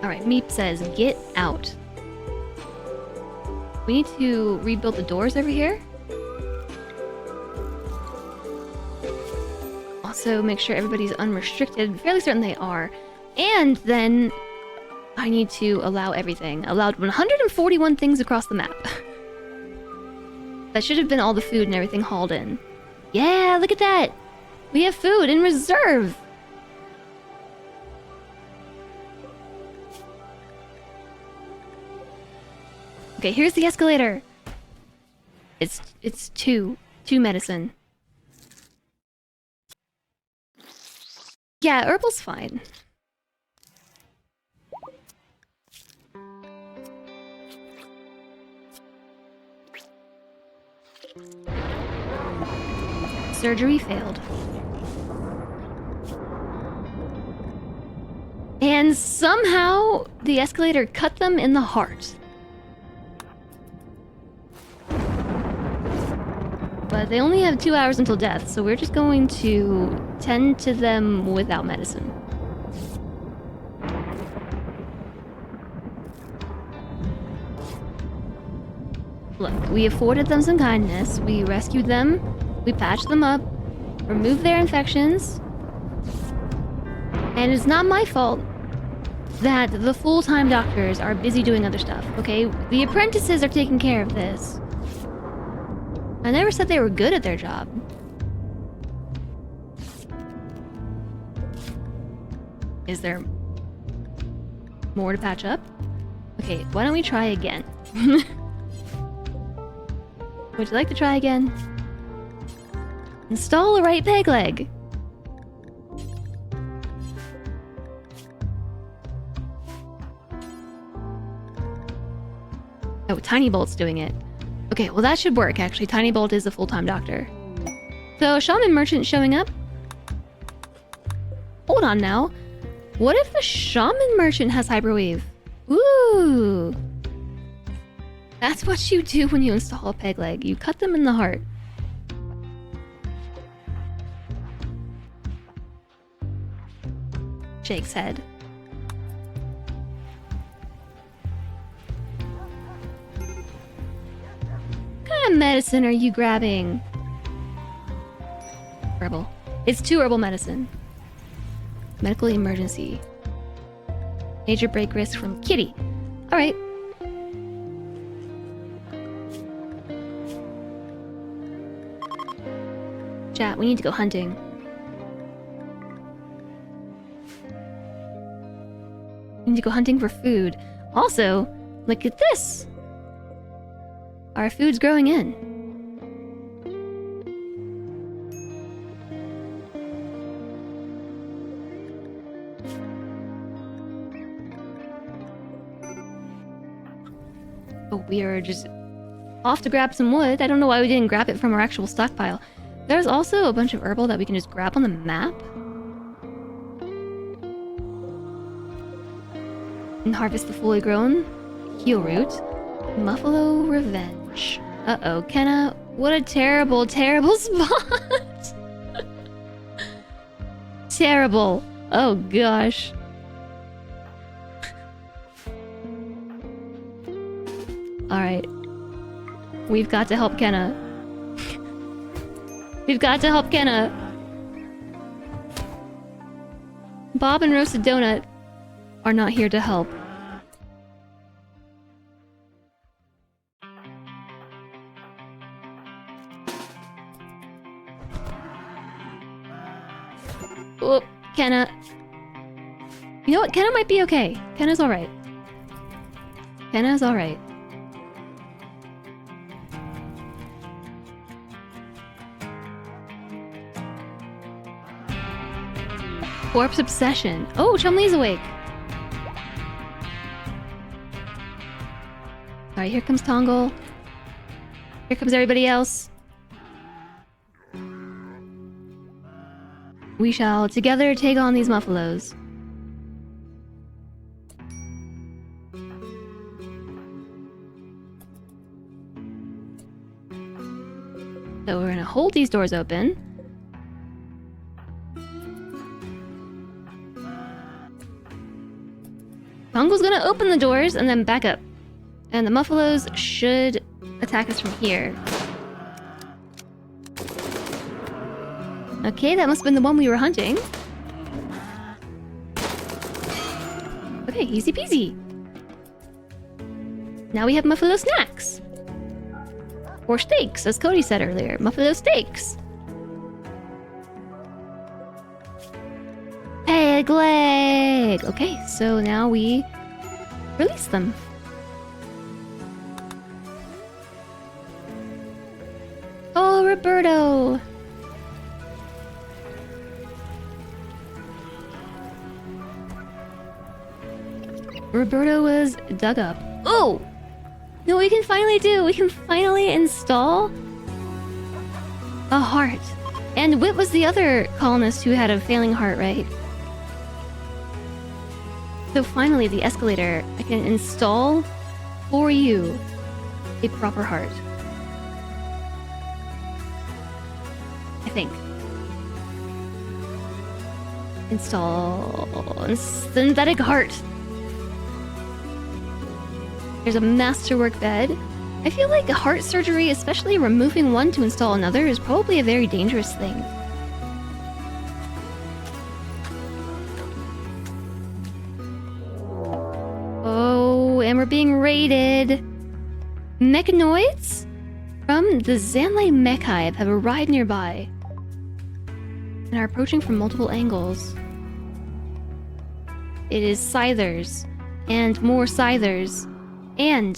[SPEAKER 1] All right, Meep says, "Get out." We need to rebuild the doors over here. Also, make sure everybody's unrestricted. I'm fairly certain they are. And then I need to allow everything. Allowed 141 things across the map. That should have been all the food and everything hauled in. Yeah, look at that! We have food in reserve! Okay, here's the escalator. It's two medicine. Yeah, herbal's fine. Surgery failed. And somehow the escalator cut them in the heart. But they only have 2 hours until death, so we're just going to tend to them without medicine. Look, we afforded them some kindness, we rescued them, we patched them up, removed their infections, and it's not my fault that the full-time doctors are busy doing other stuff, okay? The apprentices are taking care of this. I never said they were good at their job. Is there more to patch up? Okay, why don't we try again? Would you like to try again? Install a right peg leg. Oh, Tiny Bolt's doing it. Okay, well that should work actually. Tiny Bolt is a full-time doctor. So, Shaman Merchant showing up. Hold on now. What if the Shaman Merchant has Hyperwave? Ooh! That's what you do when you install a peg leg. You cut them in the heart. Shakes head. What kind of medicine are you grabbing? Herbal. It's 2 herbal medicine. Medical emergency. Major break risk from Kitty. Alright. Chat, we need to go hunting. We need to go hunting for food. Also, look at this! Our food's growing in. Oh, we are just off to grab some wood. I don't know why we didn't grab it from our actual stockpile. There's also a bunch of herbal that we can just grab on the map. And harvest the fully grown heel root. Muffalo Revenge. Uh-oh, Kenna, what a terrible, terrible spot! Terrible. Oh gosh. Alright. We've got to help Kenna. We've got to help Kenna. Bob and Roasted Donut are not here to help. Oh, Kenna. You know what? Kenna might be okay. Kenna's alright. Kenna's alright. Corpse Obsession. Oh, Chumlee's awake. Alright, here comes Tongle. Here comes everybody else. We shall together take on these muffalos. So we're gonna hold these doors open. Tongle's gonna open the doors and then back up. And the muffalos should attack us from here. Okay, that must have been the one we were hunting. Okay, easy peasy. Now we have muffalo snacks. Or steaks, as Cody said earlier. Muffalo steaks. Peg leg! Okay, so now we release them. Oh, Roberto! Roberto was dug up. Oh! No, we can finally install a heart. And Whit was the other colonist who had a failing heart, right? So finally, the escalator, I can install for you a proper heart. I think. Install a synthetic heart. There's a masterwork bed. I feel like heart surgery, especially removing one to install another, is probably a very dangerous thing. Oh, and we're being raided. Mechanoids from the Zanlei Mech Hive have arrived nearby and are approaching from multiple angles. It is Scythers and more Scythers. And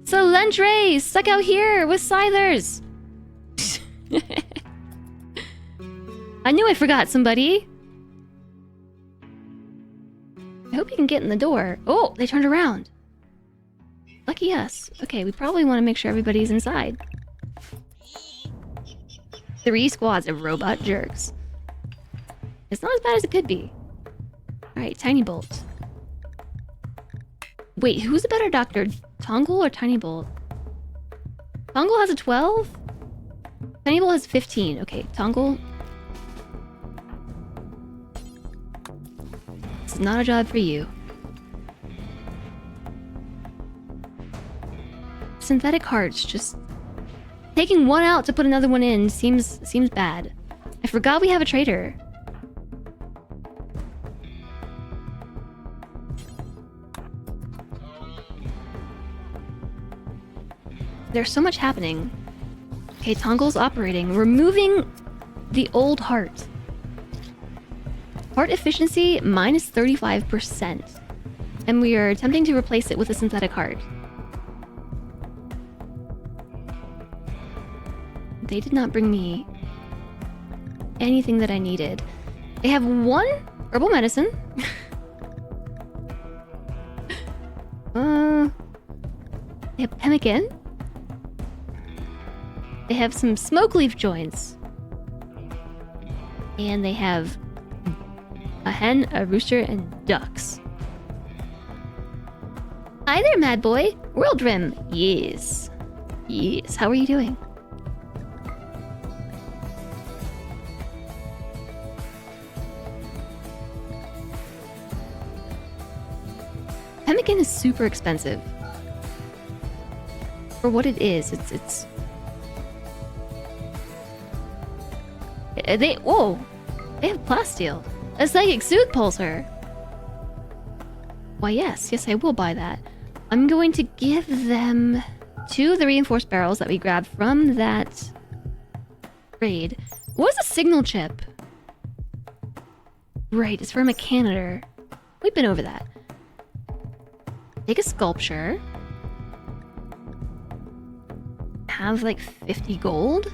[SPEAKER 1] Solentre stuck out here with Scythers. I knew I forgot somebody. I hope you can get in the door. Oh, they turned around. Lucky us. Okay, we probably want to make sure everybody's inside. 3 squads of robot jerks. It's not as bad as it could be. Alright, Tiny Bolt. Wait, who's a better doctor? Tongle or Tiny Bolt? Tongle has a 12? Tiny Bolt has 15. Okay, Tongle. It's not a job for you. Synthetic hearts, just taking one out to put another one in seems bad. I forgot we have a traitor. There's so much happening. Okay, Tongle's operating. Removing the old heart. Heart efficiency minus 35%. And we are attempting to replace it with a synthetic heart. They did not bring me anything that I needed. They have 1 herbal medicine. They have pemmican. They have some smoke leaf joints. And they have a hen, a rooster, and ducks. Hi there, Mad Boy. World Rim. Yes. Yes. How are you doing? Pemmican is super expensive. For what it is, it's they have plasteel. A psychic soothe pulsar. Why yes, I will buy that. I'm going to give them 2 of the reinforced barrels that we grabbed from that raid. What is a signal chip? Right, it's for a mechanitor. We've been over that. Take a sculpture. Have like 50 gold.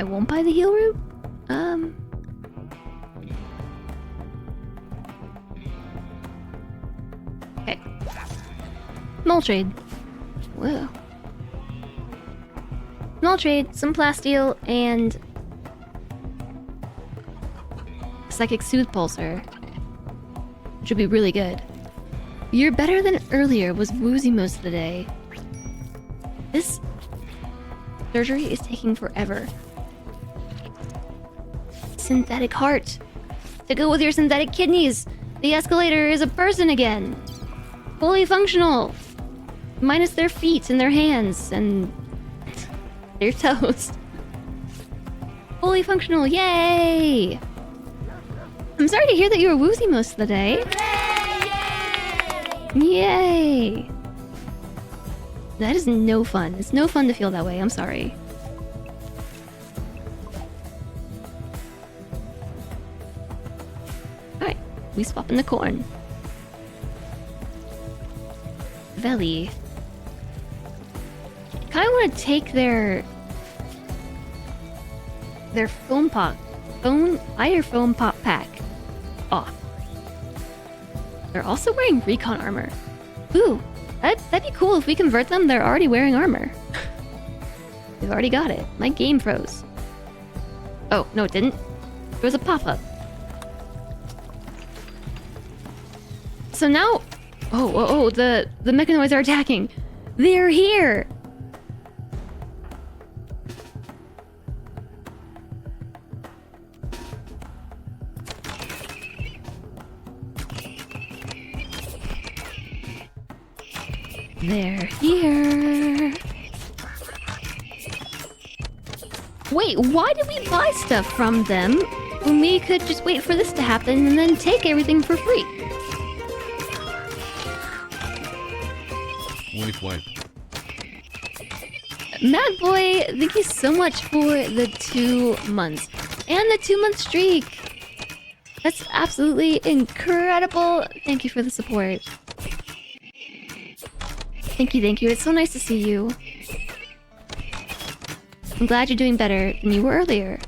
[SPEAKER 1] I won't buy the heal root. Okay. Small trade. Whoa. Small trade, some plasteel, and psychic soothe pulsar, which would be really good. You're better than earlier. Was woozy most of the day. This surgery is taking forever. Synthetic heart. To go with your synthetic kidneys. The escalator is a person again. Fully functional. Minus their feet and their hands and their toes. Fully functional. Yay! I'm sorry to hear that you were woozy most of the day. Yay! That is no fun. It's no fun to feel that way. I'm sorry. Alright, we swap in the corn. Veli. Kinda wanna take their foam pop pack off. They're also wearing recon armor. Ooh, that'd be cool if we convert them. They're already wearing armor. We've already got it. My game froze. Oh, no it didn't. There was a pop-up. So now... Oh, the mechanoids are attacking. They're here! They're here. Wait, why did we buy stuff from them when we could just wait for this to happen and then take everything for free?
[SPEAKER 2] Wait.
[SPEAKER 1] Mad Boy, thank you so much for the 2 months and the 2-month streak. That's absolutely incredible. Thank you for the support. Thank you. It's so nice to see you. I'm glad you're doing better than you were earlier.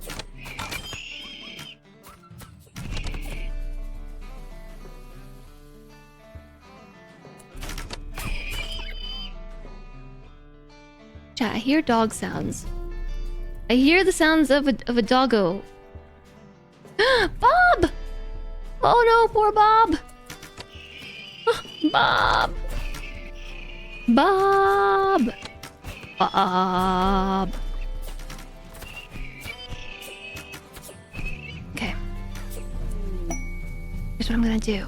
[SPEAKER 1] Chat, I hear dog sounds. I hear the sounds of a doggo. Bob! Oh no, poor Bob! Bob! Okay. Here's what I'm gonna do.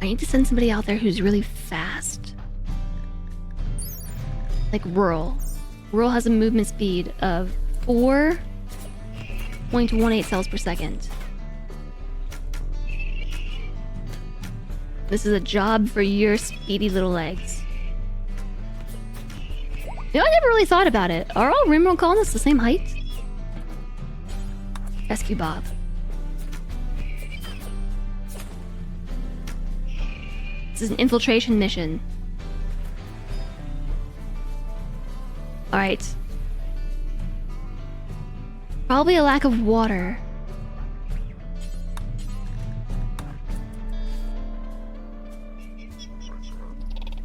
[SPEAKER 1] I need to send somebody out there who's really fast. Like Rural. Rural has a movement speed of 4.18 cells per second. This is a job for your speedy little legs. You know, I never really thought about it. Are all rimworld colonists the same height? Rescue Bob. This is an infiltration mission. Alright. Probably a lack of water.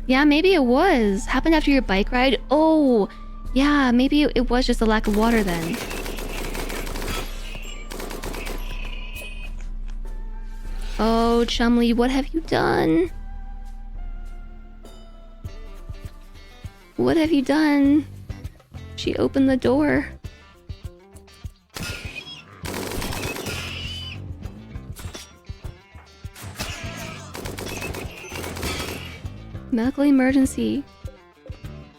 [SPEAKER 1] Yeah, maybe it was. Happened after your bike ride? Oh, yeah, maybe it was just a lack of water then. Oh, Chumley, what have you done? What have you done? She opened the door. Medical emergency.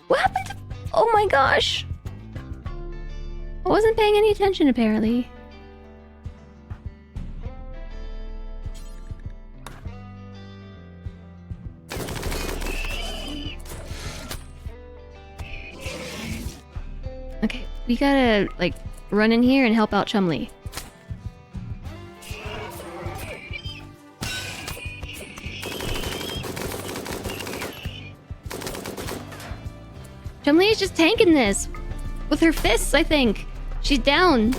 [SPEAKER 1] What happened to... Oh my gosh. I wasn't paying any attention apparently. Okay, we gotta like run in here and help out Chumley. Chumley is just tanking this with her fists, I think. She's down.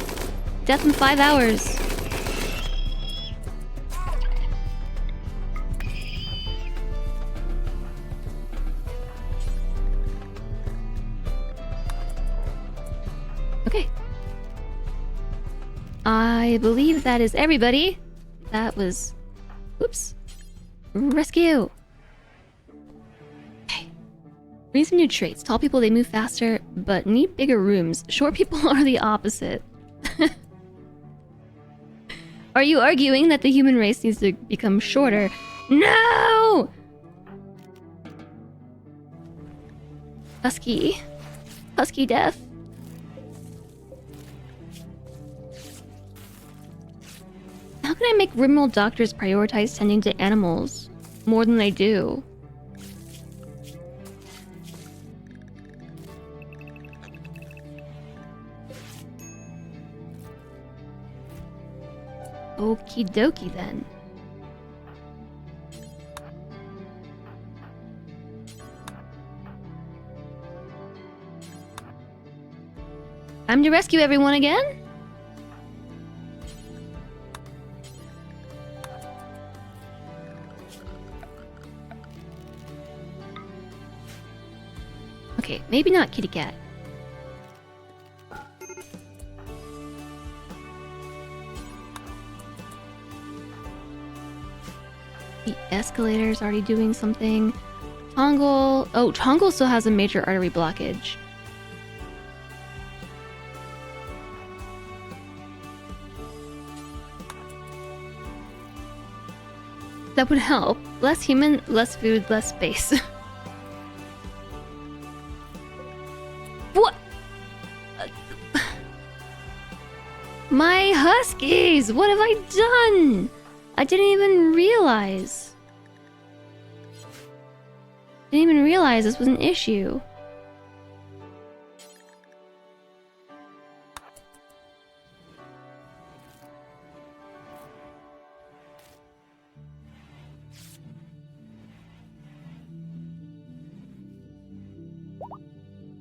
[SPEAKER 1] Death in 5 hours. Okay. I believe that is everybody. That was... Oops. Rescue. Okay. We need some new traits. Tall people, they move faster, but need bigger rooms. Short people are the opposite. Are you arguing that the human race needs to become shorter? No! Husky. Husky death. How can I make rimworld doctors prioritize tending to animals more than they do? Okie dokie then. Time to rescue everyone again? Okay, maybe not kitty cat. The escalator's already doing something. Tongle... Oh, Tongle still has a major artery blockage. That would help. Less human, less food, less space. What? My huskies! What have I done? I didn't even realize. Didn't even realize this was an issue.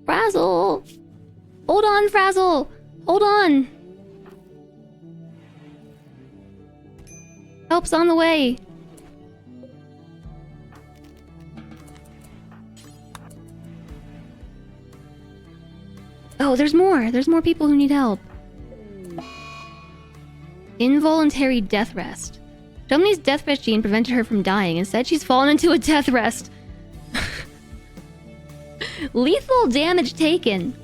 [SPEAKER 1] Frazzle! Hold on, Frazzle! Hold on! Help's on the way! Oh, there's more! There's more people who need help. Involuntary death rest. Somebody's death rest gene prevented her from dying. Instead, she's fallen into a death rest. Lethal damage taken.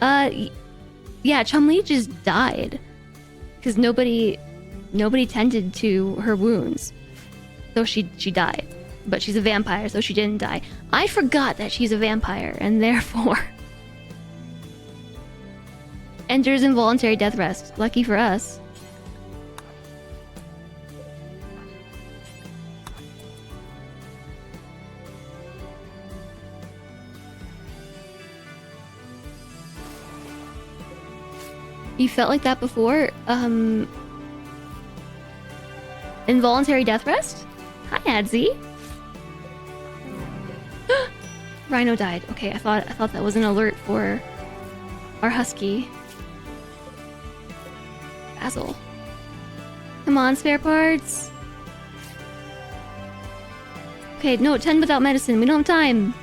[SPEAKER 1] Yeah, Chumli just died. Because nobody tended to her wounds. So she died. But she's a vampire, so she didn't die. I forgot that she's a vampire, and therefore... enters involuntary death rest. Lucky for us. You felt like that before? Involuntary death rest? Hi, Adzi. Rhino died. Okay, I thought that was an alert for our husky. Basil. Come on, spare parts. Okay, no, 10 without medicine. We don't have time.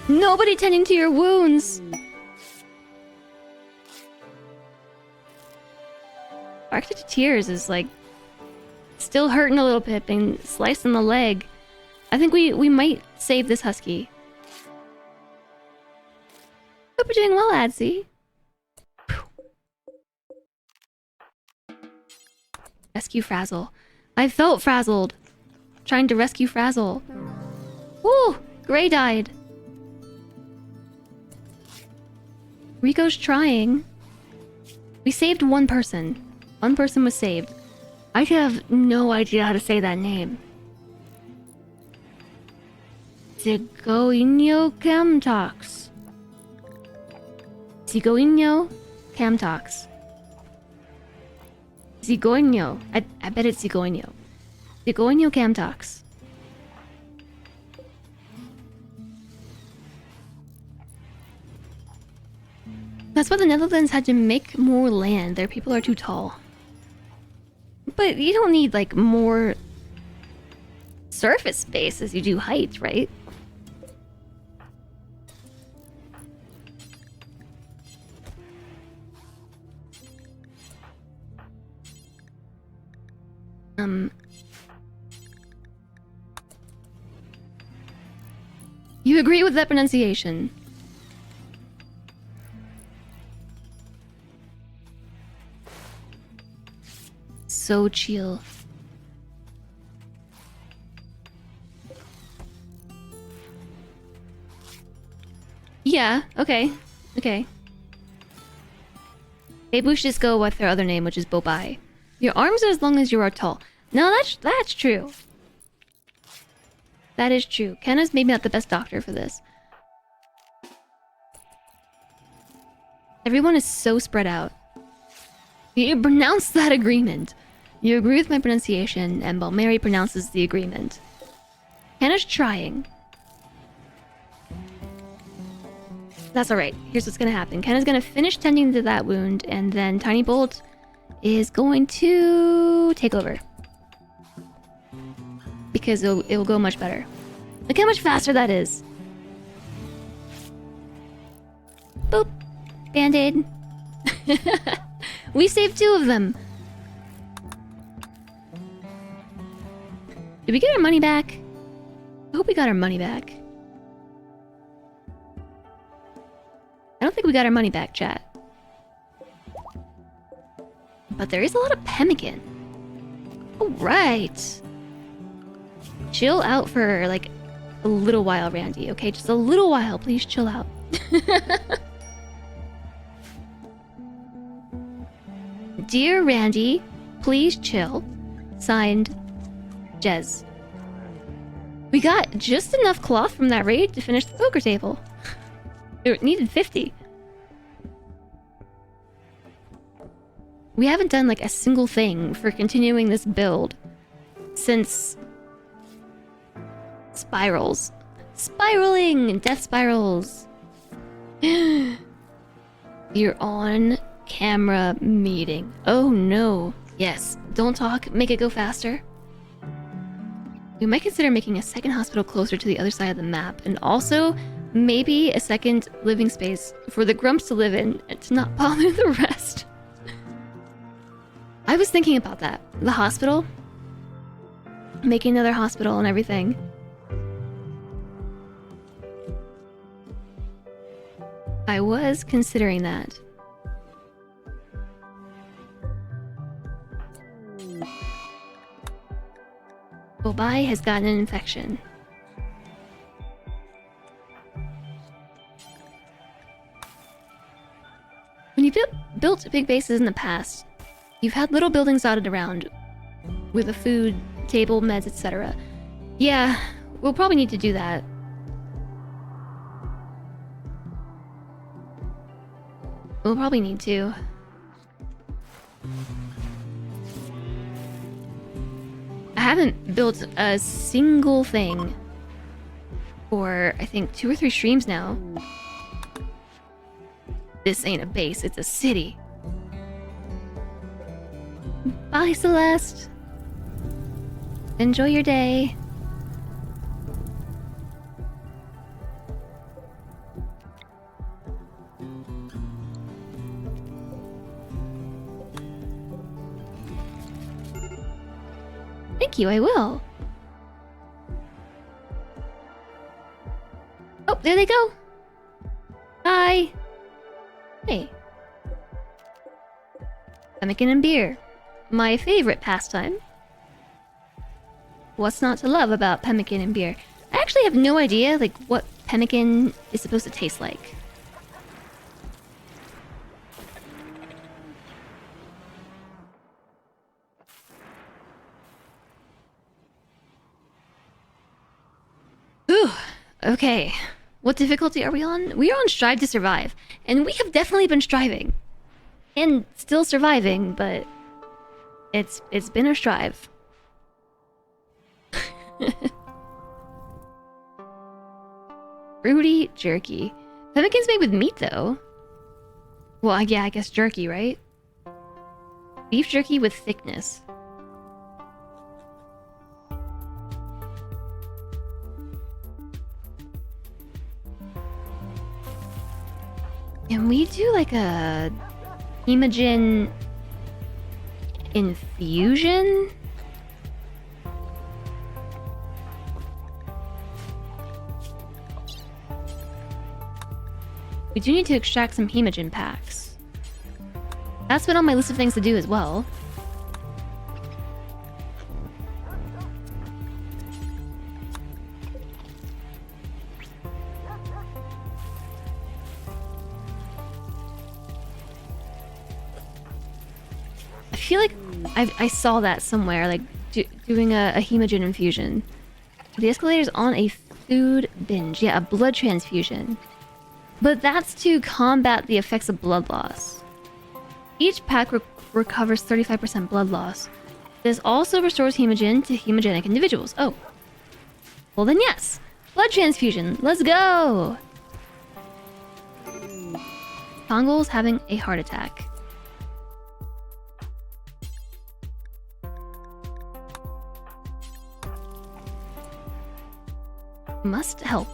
[SPEAKER 1] Nobody tending to your wounds. Arctic to Tears is like still hurting a little bit, being sliced in the leg. I think we might save this husky. Hope you're doing well, Adzi. Rescue Frazzle. I felt frazzled. Trying to rescue Frazzle. Woo! Gray died. Rico's trying. We saved one person. One person was saved. I have no idea how to say that name. Zigoinio Camtox. Zigoinio Camtox. Zigoinio. I bet it's Zigoinio. Degonio Camtox. That's why the Netherlands had to make more land. Their people are too tall. But you don't need, like, more surface space as you do height, right? You agree with that pronunciation? So chill. Yeah, okay. Okay. Maybe we should just go with their other name, which is Bobai. Your arms are as long as you are tall. No, that's true. That is true. Kenna's maybe not the best doctor for this. Everyone is so spread out. You pronounce that agreement. You agree with my pronunciation, and Balmeri pronounces the agreement. Kenna's trying. That's alright. Here's what's gonna happen. Kenna's gonna finish tending to that wound, and then Tiny Bolt is going to take over. Because it'll go much better. Look how much faster that is. Boop. Band-aid. We saved 2 of them. Did we get our money back? I hope we got our money back. I don't think we got our money back, chat. But there is a lot of pemmican. Alright. Chill out for, like, a little while, Randy, okay? Just a little while. Please chill out. Dear Randy, please chill. Signed, Jez. We got just enough cloth from that raid to finish the poker table. It needed 50. We haven't done, like, a single thing for continuing this build since spirals. Spiraling! Death spirals. You're on camera meeting. Oh no. Yes, don't talk, make it go faster. We might consider making a second hospital closer to the other side of the map, and also maybe a second living space for the grumps to live in and to not bother the rest. I was thinking about that. The hospital. Making another hospital and everything. I was considering that. Bobai has gotten an infection. When you built big bases in the past, you've had little buildings dotted around with a food table, meds, etc. Yeah, we'll probably need to do that. We'll probably need to. I haven't built a single thing for, I think, 2 or 3 streams now. This ain't a base, it's a city. Bye, Celeste. Enjoy your day. Thank you, I will. Oh, there they go. Hi. Hey. Pemmican and beer. My favorite pastime. What's not to love about pemmican and beer? I actually have no idea, like, what pemmican is supposed to taste like. Ooh, okay. What difficulty are we on? We are on Strive to Survive, and we have definitely been striving. And still surviving, but it's been a strive. Fruity jerky. Pemmican's made with meat, though. Well, yeah, I guess jerky, right? Beef jerky with thickness. Can we do like a hemogen infusion? We do need to extract some hemogen packs. That's been on my list of things to do as well. I feel like I saw that somewhere, like doing a hemogen infusion. The escalator's on a food binge. Yeah, a blood transfusion. But that's to combat the effects of blood loss. Each pack recovers 35% blood loss. This also restores hemogen to hemogenic individuals. Oh. Well then yes. Blood transfusion. Let's go! Tongol's having a heart attack. Must help.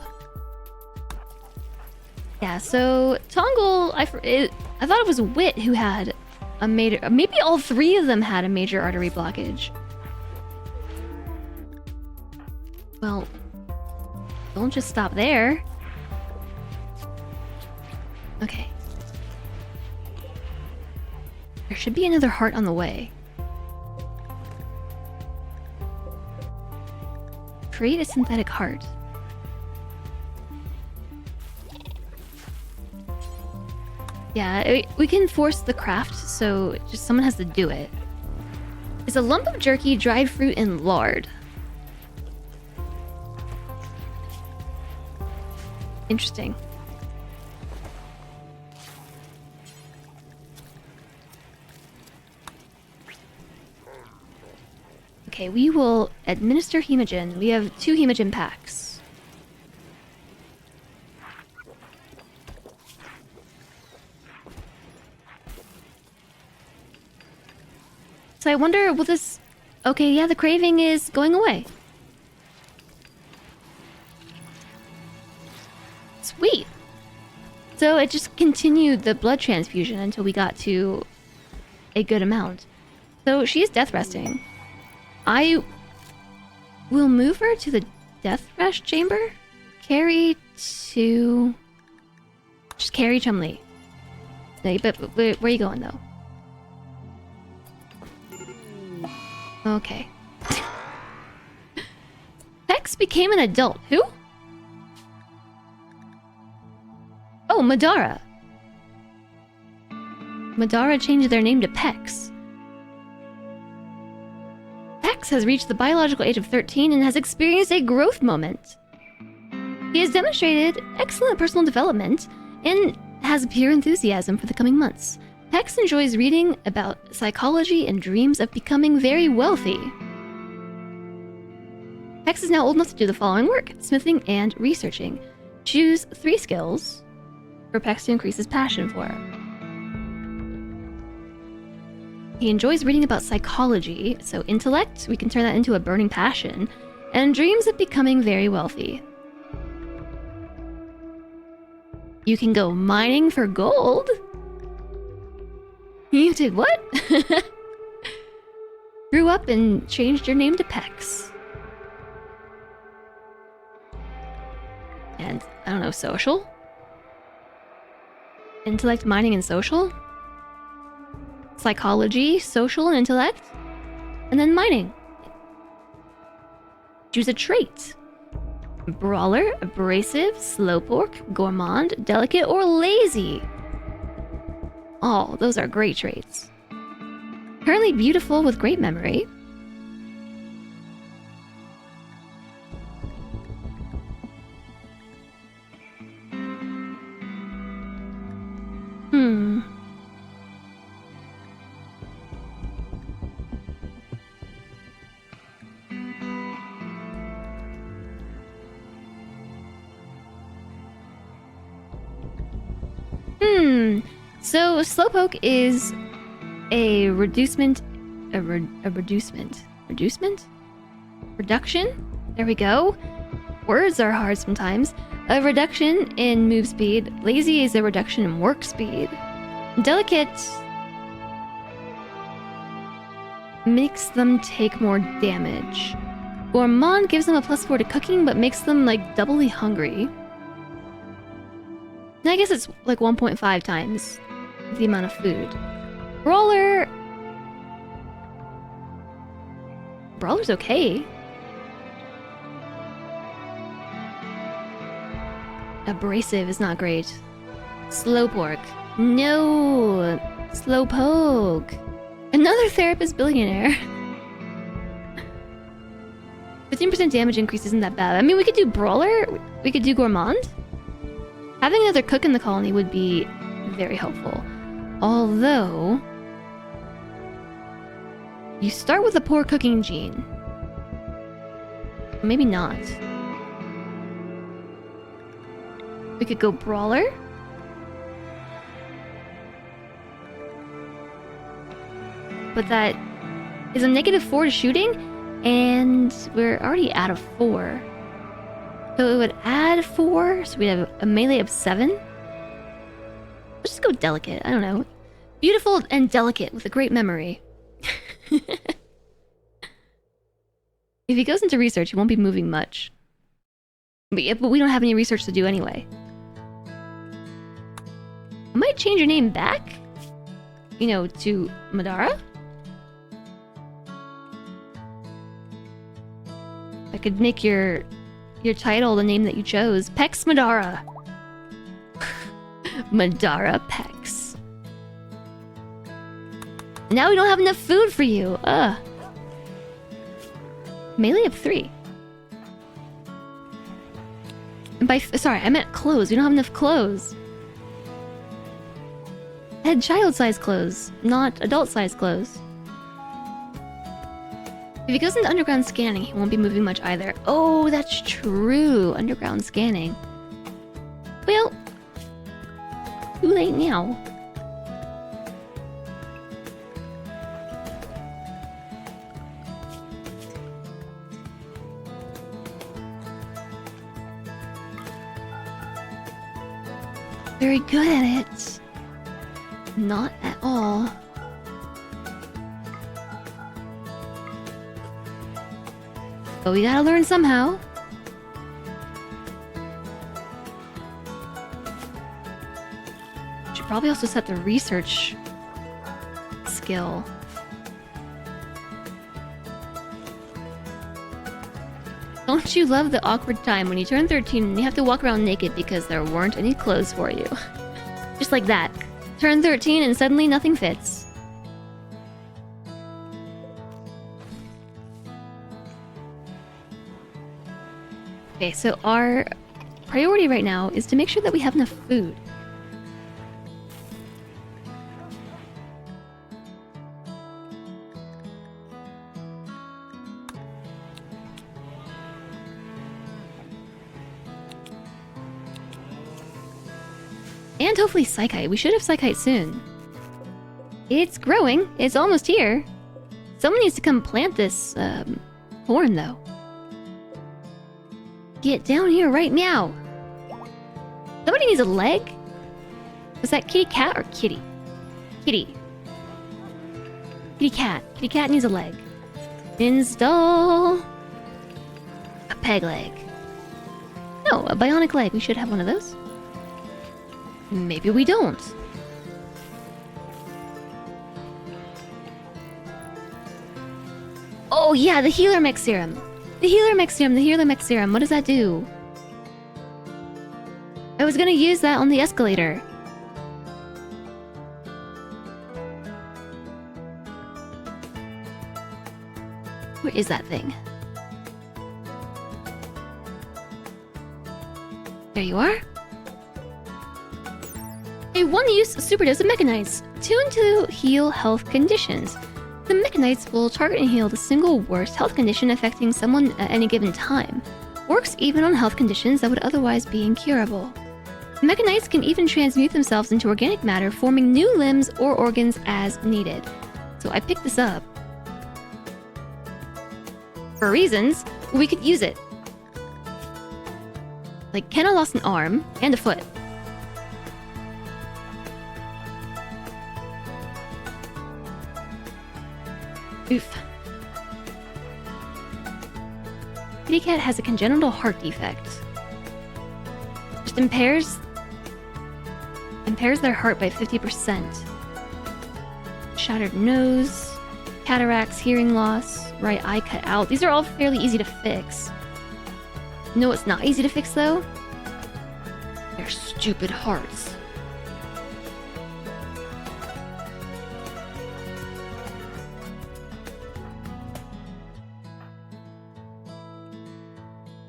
[SPEAKER 1] Yeah, so Tongol, I thought it was Wit who had a major... Maybe all three of them had a major artery blockage. Well, don't just stop there. Okay. There should be another heart on the way. Create a synthetic heart. Yeah, we can force the craft, so just someone has to do it. It's a lump of jerky, dried fruit, and lard. Interesting. Okay, we will administer hemogen. We have 2 hemogen packs. So I wonder, will this... Okay, yeah, the craving is going away. Sweet! So it just continued the blood transfusion until we got to a good amount. So she is death resting. I will move her to the death rest chamber. Carry to... Just carry Chumley. No, but where are you going, though? Okay. Pex became an adult. Who? Oh, Madara. Madara changed their name to Pex. Pex has reached the biological age of 13 and has experienced a growth moment. He has demonstrated excellent personal development and has pure enthusiasm for the coming months. Pex enjoys reading about psychology and dreams of becoming very wealthy. Pex is now old enough to do the following work: smithing and researching. Choose 3 skills for Pex to increase his passion for. He enjoys reading about psychology, so intellect, we can turn that into a burning passion, and dreams of becoming very wealthy. You can go mining for gold. You did what? Grew up and changed your name to Pex. And, I don't know, social? Intellect, mining, and social? Psychology, social, and intellect? And then mining. Choose a trait. Brawler, abrasive, slowpoke, gourmand, delicate, or lazy. Oh, those are great traits. Currently beautiful with great memory. So Slowpoke is a reducement. Reduction? There we go. Words are hard sometimes. A reduction in move speed. Lazy is a reduction in work speed. Delicate makes them take more damage. Gourmand gives them a +4 to cooking, but makes them like doubly hungry. And I guess it's like 1.5 times the amount of food. Brawler's okay. Abrasive is not great. Slowpoke. No! Slowpoke. Another therapist billionaire. 15% damage increase isn't that bad. I mean, we could do Brawler. We could do Gourmand. Having another cook in the colony would be very helpful. Although... you start with a poor cooking gene. Maybe not. We could go Brawler. But that is a -4 to shooting, and we're already out of 4. So it would add 4, so we have a melee of 7. Let's just go Delicate, I don't know. Beautiful and delicate with a great memory. If he goes into research, he won't be moving much. But we don't have any research to do anyway. I might change your name back, you know, to Madara. I could make your title the name that you chose. Pex Madara. Madara Pex. Now we don't have enough food for you. Ugh. Melee of 3. And sorry, I meant clothes. We don't have enough clothes. I had child-sized clothes, not adult-sized clothes. If he goes into underground scanning, he won't be moving much either. Oh, that's true. Underground scanning. Well, too late now. Very good at it. Not at all. But we gotta learn somehow. Should probably also set the research skill. Don't you love the awkward time when you turn 13 and you have to walk around naked because there weren't any clothes for you? Just like that. Turn 13 and suddenly nothing fits. Okay, so our priority right now is to make sure that we have enough food. And hopefully Psychite. We should have Psychite soon. It's growing. It's almost here. Someone needs to come plant this horn, though. Get down here right now. Somebody needs a leg? Was that kitty cat or kitty? Kitty. Kitty cat. Kitty cat needs a leg. Install a peg leg. No, a bionic leg. We should have one of those. Maybe we don't. Oh yeah, the healer mech serum. The healer mech serum, the healer mech serum. What does that do? I was gonna use that on the escalator. Where is that thing? There you are. A one-use superdose of Mechanites, tuned to heal health conditions. The Mechanites will target and heal the single worst health condition affecting someone at any given time. Works even on health conditions that would otherwise be incurable. Mechanites can even transmute themselves into organic matter, forming new limbs or organs as needed. So I picked this up for reasons we could use it. Like, Kenna lost an arm and a foot. Oof. Kitty Cat has a congenital heart defect. Just impairs their heart by 50%. Shattered nose, cataracts, hearing loss, right eye cut out. These are all fairly easy to fix. You know what's not easy to fix though? Their stupid hearts.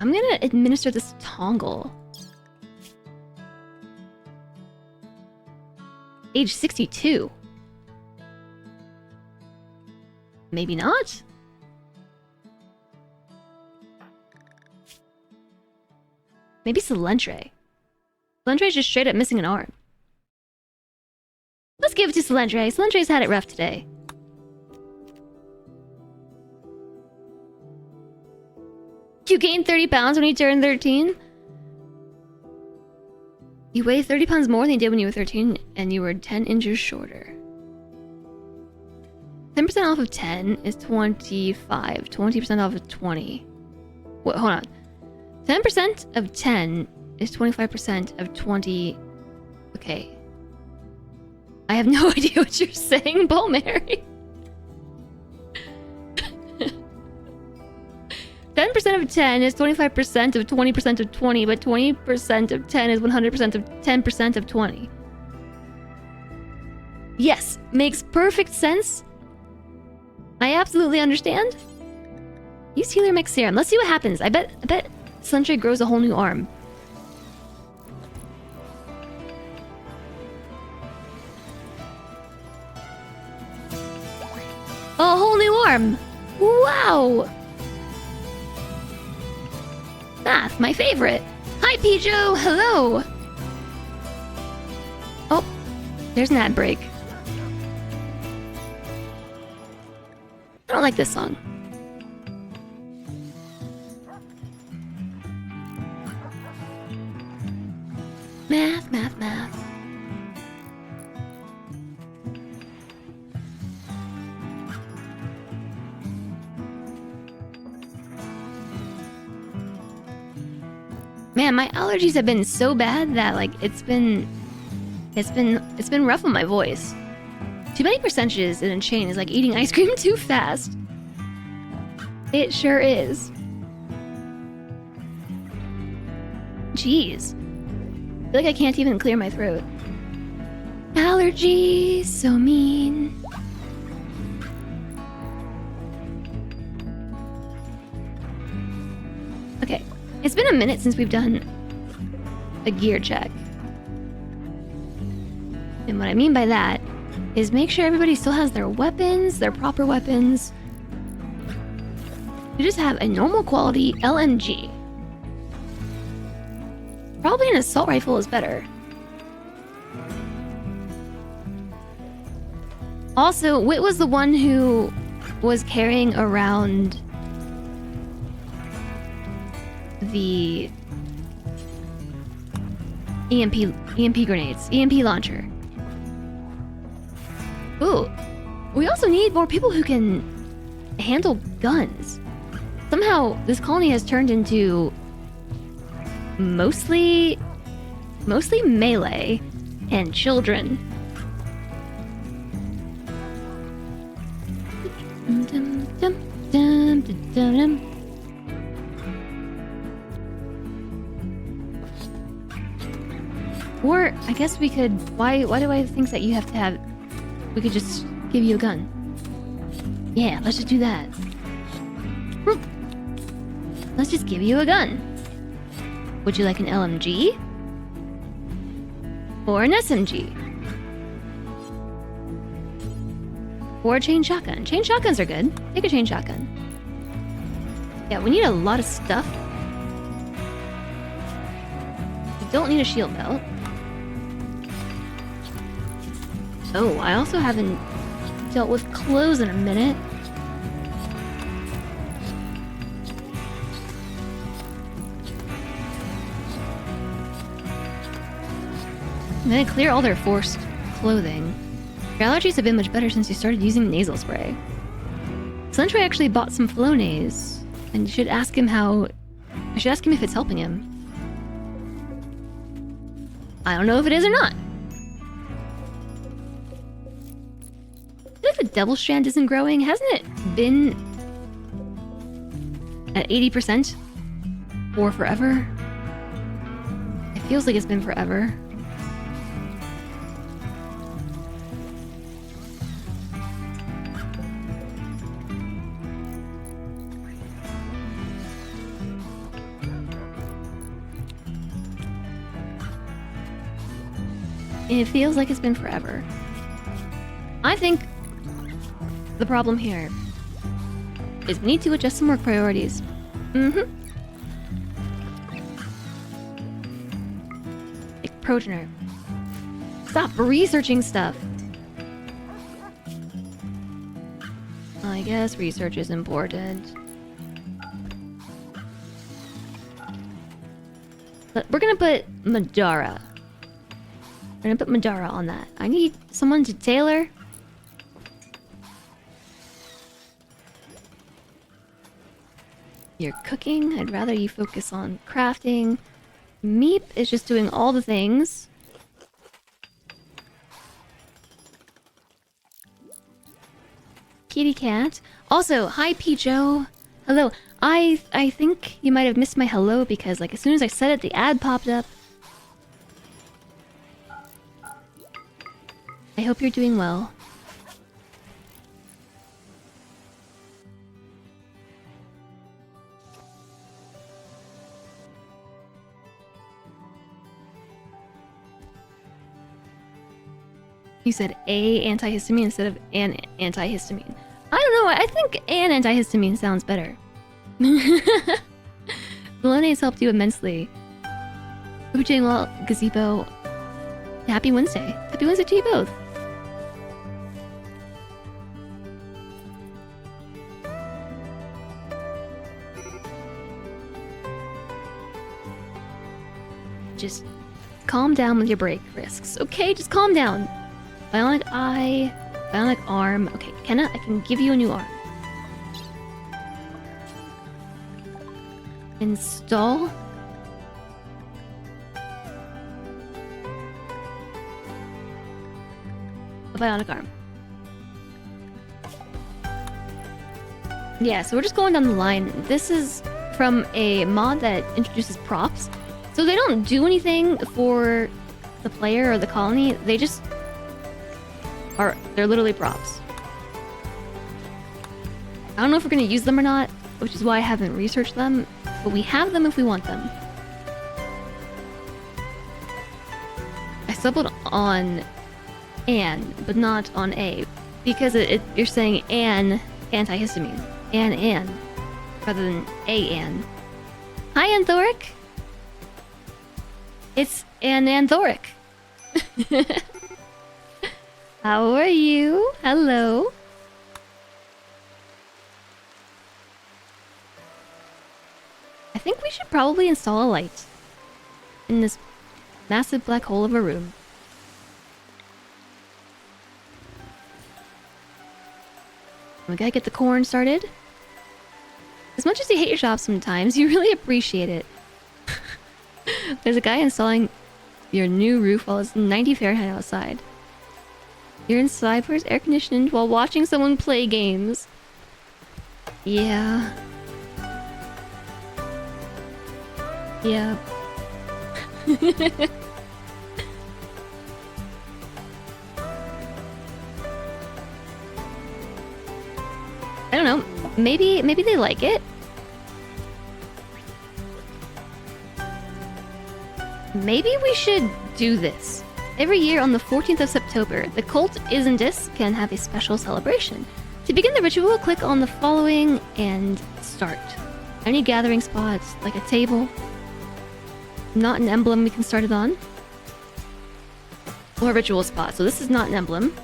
[SPEAKER 1] I'm gonna administer this to Tongle. Age 62. Maybe not? Maybe Salentre. Salentre's just straight up missing an arm. Let's give it to Salentre. Salentre's had it rough today. You gained 30 pounds when you turned 13? You weigh 30 pounds more than you did when you were 13, and you were 10 inches shorter. 10% off of 10 is 25. 20% off of 20. Wait, hold on. 10% of 10 is 25% of 20. Okay. I have no idea what you're saying, Bull Mary. 10% of 10 is 25% of 20% of 20, but 20% of 10 is 100% of 10% of 20. Yes, makes perfect sense. I absolutely understand. Use Healer Mech Serum. Let's see what happens. I bet Salentre grows a whole new arm. A whole new arm! Wow! Math, my favorite. Hi, Pijo. Hello. Oh, there's an ad break. I don't like this song. Math, math, math. Man, my allergies have been so bad that like it's been rough on my voice. Too many percentages in a chain is like eating ice cream too fast. It sure is. Jeez. I feel like I can't even clear my throat. Allergies, so mean. Okay. It's been a minute since we've done a gear check. And what I mean by that is make sure everybody still has their weapons, their proper weapons. You just have a normal quality LMG. Probably an assault rifle is better. Also, Wit was the one who was carrying around the EMP grenades, EMP launcher. Ooh, we also need more people who can handle guns. Somehow, this colony has turned into mostly melee and children. Or I guess we could. Why do I think that you have to have? We could just give you a gun. Yeah, let's just do that. Let's just give you a gun. Would you like an LMG? Or an SMG? Or a chain shotgun? Chain shotguns are good. Take a chain shotgun. Yeah, we need a lot of stuff. We don't need a shield belt. Oh, I also haven't dealt with clothes in a minute. I'm gonna clear all their forced clothing. Your allergies have been much better since you started using nasal spray. Sunshine actually bought some Flonase, and you should ask him how... I should ask him if it's helping him. I don't know if it is or not. I feel like the Devil Strand isn't growing. Hasn't it been at 80% for forever? It feels like it's been forever. It feels like it's been forever. I think the problem here is we need to adjust some work priorities. Like Progener. Stop researching stuff. I guess research is important. But we're gonna put Madara. We're gonna put Madara on that. I need someone to tailor. You're cooking. I'd rather you focus on crafting. Meep is just doing all the things. Kitty cat. Also, hi Picho. Hello. I think you might have missed my hello because like as soon as I said it, the ad popped up. I hope you're doing well. You said a antihistamine instead of an antihistamine. I don't know, I think an antihistamine sounds better. Bologna has helped you immensely. Hope you're doing well, Gazebo. Happy Wednesday. Happy Wednesday to you both. Just calm down with your break risks. Okay, just calm down. Bionic eye, bionic arm. Okay, Kenna, I can give you a new arm. Install. A bionic arm. Yeah, so we're just going down the line. This is from a mod that introduces props. So they don't do anything for the player or the colony. They just are, they're literally props. I don't know if we're going to use them or not, which is why I haven't researched them, but we have them if we want them. I stumbled on an, but not on a, because you're saying an antihistamine. An, rather than a an. Hi, Anthoric! It's an Anthoric. How are you? Hello. I think we should probably install a light in this massive black hole of a room. We gotta get the corn started. As much as you hate your shop sometimes, you really appreciate it. There's a guy installing your new roof while it's 90 Fahrenheit outside. You're inside where it's air conditioned while watching someone play games. Yeah. Yeah. I don't know. Maybe they like it. Maybe we should do this. Every year on the 14th of September, the Cult Isn'Dis can have a special celebration. To begin the ritual, click on the following and start. Any gathering spots, like a table, not an emblem we can start it on, or a ritual spot. So this is not an emblem.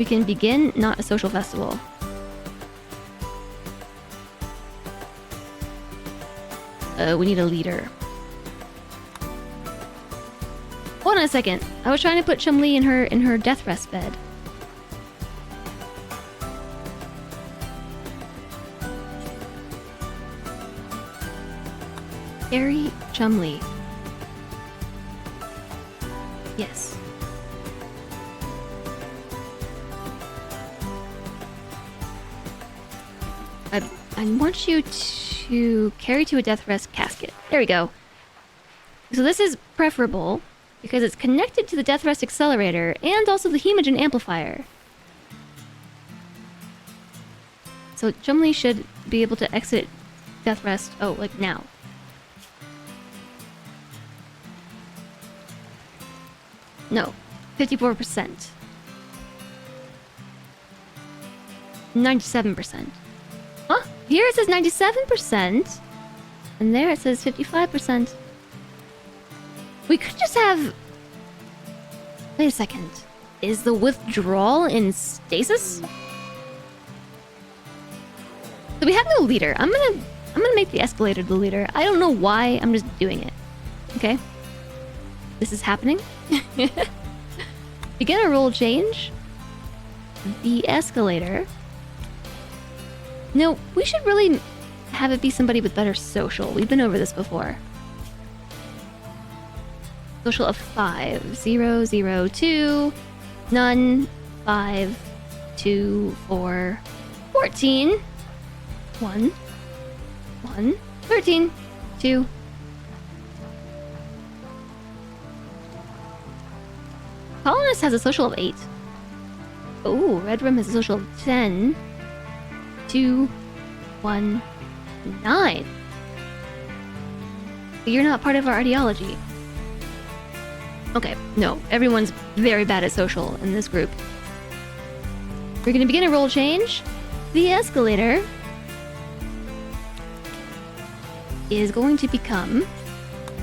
[SPEAKER 1] We can begin not a social festival. We need a leader. Hold on a second. I was trying to put Chumli in her death rest bed. Carry Chumli. Yes. I want you to carry to a death rest casket. There we go. So this is preferable because it's connected to the death rest accelerator and also the hemogen amplifier. So Chumli should be able to exit death rest. Oh, like now. No, 54%. 97%. Huh? Here it says 97%. And there it says 55%. We could just have... Wait a second. Is the withdrawal in stasis? So we have no leader. I'm gonna make the escalator the leader. I don't know why, I'm just doing it. Okay? This is happening. Begin a role change. The escalator. No, we should really have it be somebody with better social. We've been over this before. Social of 5. 0, 0, 2. None. 5. 2, 4. 14. 1. 1. 13. 2. Colonist has a social of 8. Oh, Red Room has a social of 10. 2, 1, 9. But you're not part of our ideology. Okay, no. Everyone's very bad at social in this group. We're gonna begin a role change. The escalator is going to become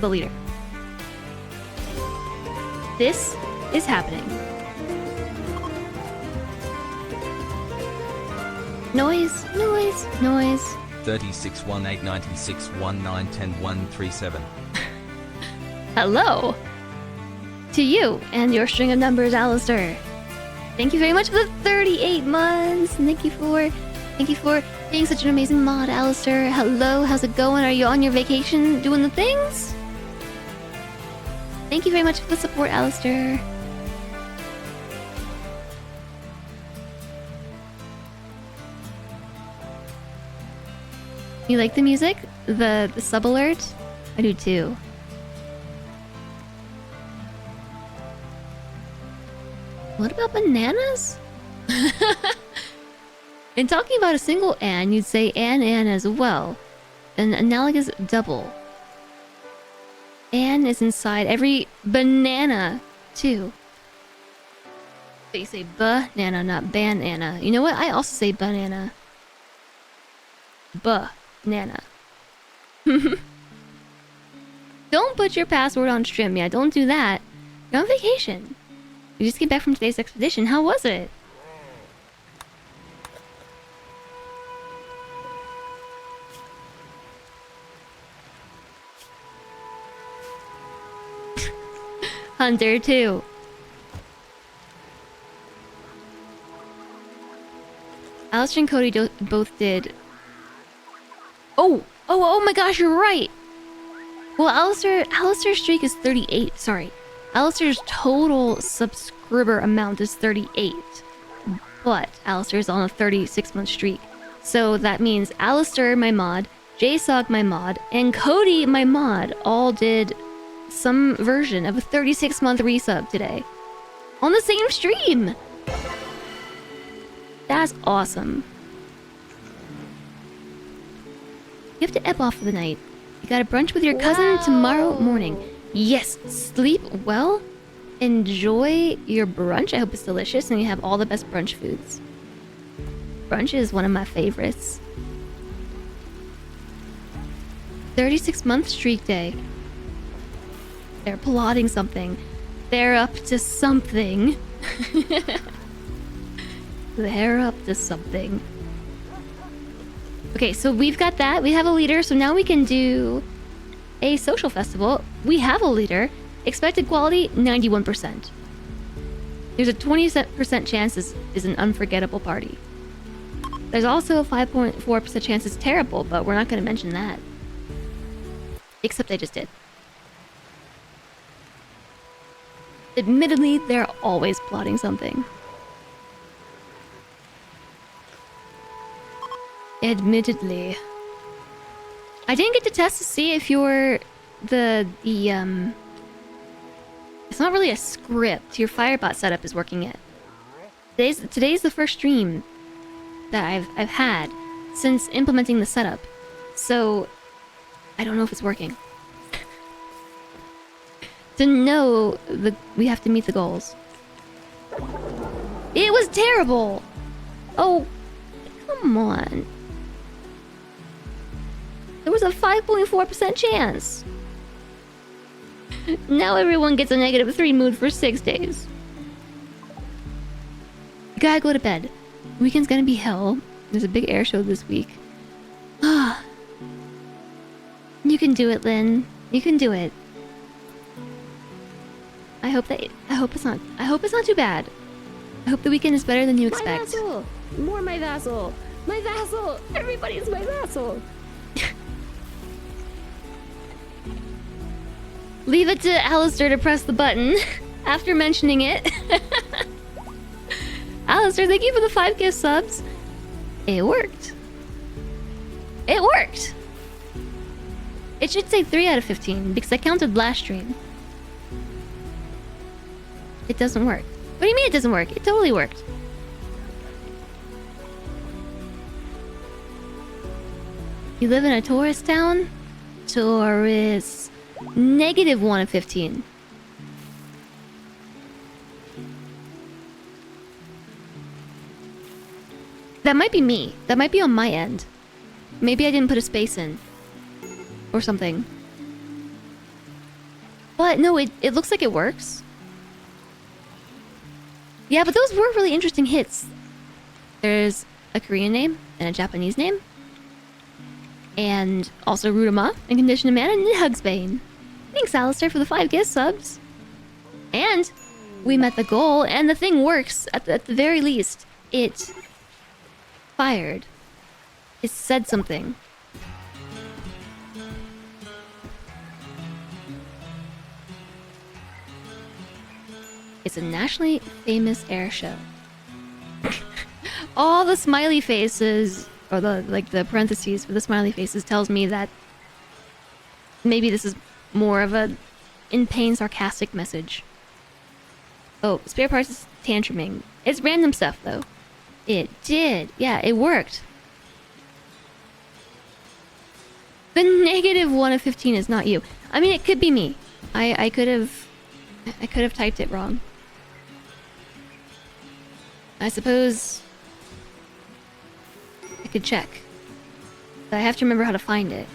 [SPEAKER 1] the leader. This is happening. Noise, noise, noise.
[SPEAKER 2] 36, 18, 96, 19, 10, 137.
[SPEAKER 1] Hello to you and your string of numbers, Alistair. Thank you very much for the 38 months. Thank you for being such an amazing mod, Alistair. Hello, how's it going? Are you on your vacation doing the things? Thank you very much for the support, Alistair. You like the music? The sub alert? I do too. What about bananas? In talking about a single an, you'd say an as well. An analogous double. An is inside every banana, too. But you say banana, not banana. You know what? I also say banana. Banana. Don't put your password on stream. Yeah, don't do that. You're on vacation. You just came back from today's expedition. How was it? Hunter, too. Alistair and Cody both did. Oh my gosh, you're right! Well, Alistair's streak is 38. Sorry. Alistair's total subscriber amount is 38. But Alistair's on a 36-month streak. So that means Alistair, my mod, JSOG, my mod, and Cody, my mod, all did some version of a 36-month resub today. On the same stream! That's awesome. You have to ebb off for the night. You got a brunch with your cousin tomorrow morning. Yes, sleep well. Enjoy your brunch. I hope it's delicious and you have all the best brunch foods. Brunch is one of my favorites. 36-month streak day. They're plotting something. They're up to something. They're up to something. Okay, so we've got that. We have a leader, so now we can do a social festival. We have a leader. Expected quality, 91%. There's a 20% chance this is an unforgettable party. There's also a 5.4% chance it's terrible, but we're not going to mention that. Except I just did. Admittedly, they're always plotting something. Admittedly. I didn't get to test to see if you're it's not really a script. Your Firebot setup is working it. Today's the first stream that I've had since implementing the setup. So I don't know if it's working. To know that we have to meet the goals. It was terrible! Oh, come on. There was a 5.4% chance. Now everyone gets a -3 mood for 6 days. You gotta go to bed. Weekend's gonna be hell. There's a big air show this week. Ah. You can do it, Lynn. You can do it. I hope it's not too bad. I hope the weekend is better than you expect.
[SPEAKER 3] My vassal! More my vassal! My vassal! Everybody's my vassal!
[SPEAKER 1] Leave it to Alistair to press the button after mentioning it. Alistair, thank you for the 5 gift subs. It worked. It worked. It should say 3 out of 15 because I counted last stream. It doesn't work. What do you mean it doesn't work? It totally worked. You live in a tourist town? Tourist. -1 of 15. That might be me. That might be on my end. Maybe I didn't put a space in. Or something. But no, it looks like it works. Yeah, but those were really interesting hits. There's a Korean name and a Japanese name. And also Rudama and Condition of Man and Hugsbane. Thanks, Alistair, for the 5 gift subs. And we met the goal, and the thing works at the very least. It fired. It said something. It's a nationally famous air show. All the smiley faces, or the parentheses for the smiley faces, tells me that maybe this is more of a in pain sarcastic message. Oh, spare parts is tantruming. It's random stuff though. It did. Yeah, it worked. The -1 of 15 is not you. I mean, it could be me. I could have typed it wrong. I suppose I could check. But I have to remember how to find it.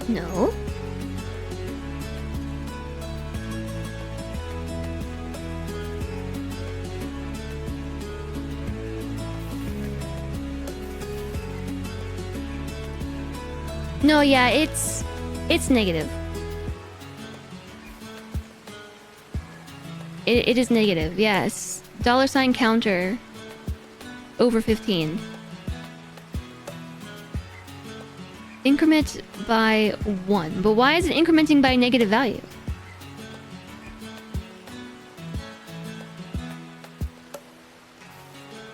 [SPEAKER 1] No. No, yeah, it's negative. It is negative, yes. $ counter over 15. Increment by 1. But why is it incrementing by a negative value?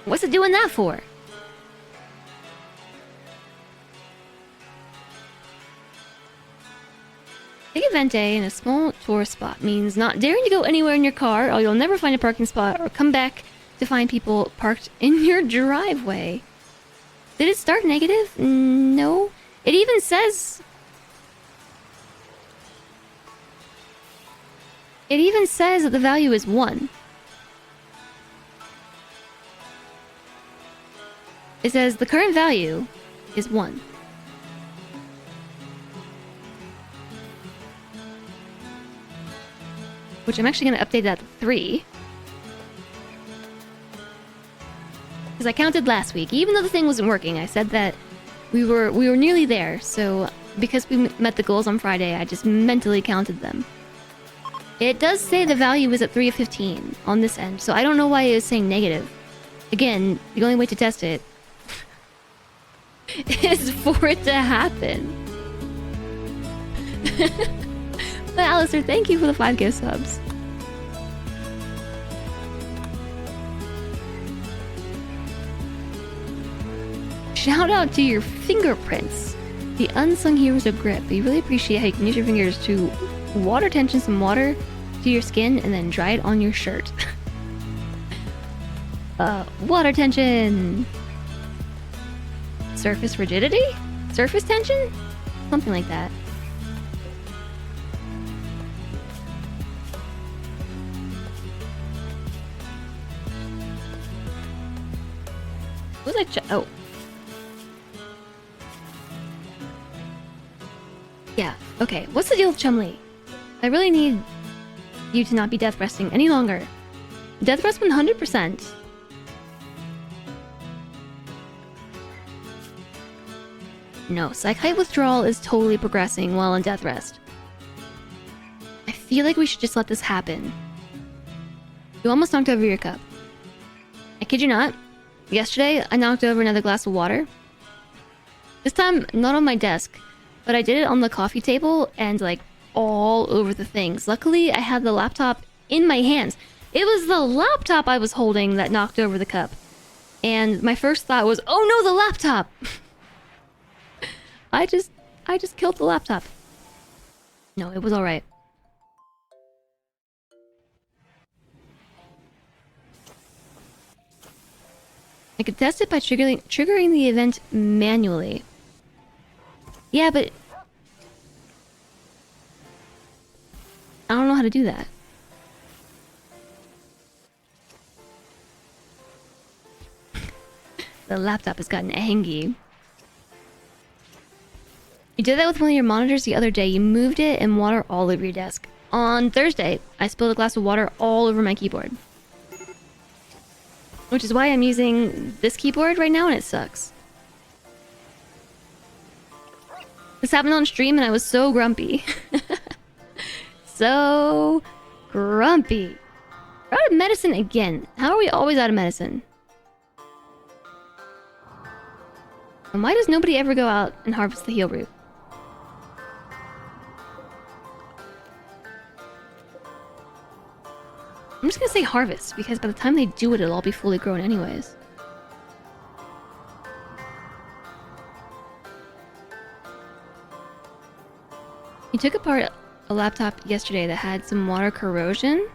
[SPEAKER 1] What's it doing that for? Big event day in a small tourist spot means not daring to go anywhere in your car, or you'll never find a parking spot, or come back to find people parked in your driveway. Did it start negative? No. It even says... It even says that the value is 1. It says the current value is 1. Which I'm actually going to update that to 3. Because I counted last week. Even though the thing wasn't working, I said that we were nearly there. So because we met the goals on Friday, I just mentally counted them. It does say the value is at 3 of 15 on this end, so I don't know why it is saying negative. Again, the only way to test it is for it to happen. But Alistair, thank you for the 5 gift subs. Shout out to your fingerprints, the unsung heroes of grip. We really appreciate how you can use your fingers to water tension some water to your skin and then dry it on your shirt. Water tension. Surface rigidity? Surface tension? Something like that. What was I oh. Yeah, okay. What's the deal with Chumley? I really need you to not be death resting any longer. Death rest 100%. No, psych height withdrawal is totally progressing while in death rest. I feel like we should just let this happen. You almost knocked over your cup. I kid you not. Yesterday, I knocked over another glass of water. This time, not on my desk, but I did it on the coffee table and like all over the things. Luckily, I had the laptop in my hands. It was the laptop I was holding that knocked over the cup. And my first thought was, oh no, the laptop! I just killed the laptop. No, it was alright. I could test it by triggering the event manually. Yeah, but I don't know how to do that. The laptop has gotten angry. You did that with one of your monitors the other day. You moved it and water all over your desk. On Thursday, I spilled a glass of water all over my keyboard. Which is why I'm using this keyboard right now and it sucks. This happened on stream and I was so grumpy. So grumpy. We're out of medicine again. How are we always out of medicine? And why does nobody ever go out and harvest the heal root? I'm just gonna say harvest, because by the time they do it, it'll all be fully grown anyways. You took apart a laptop yesterday that had some water corrosion.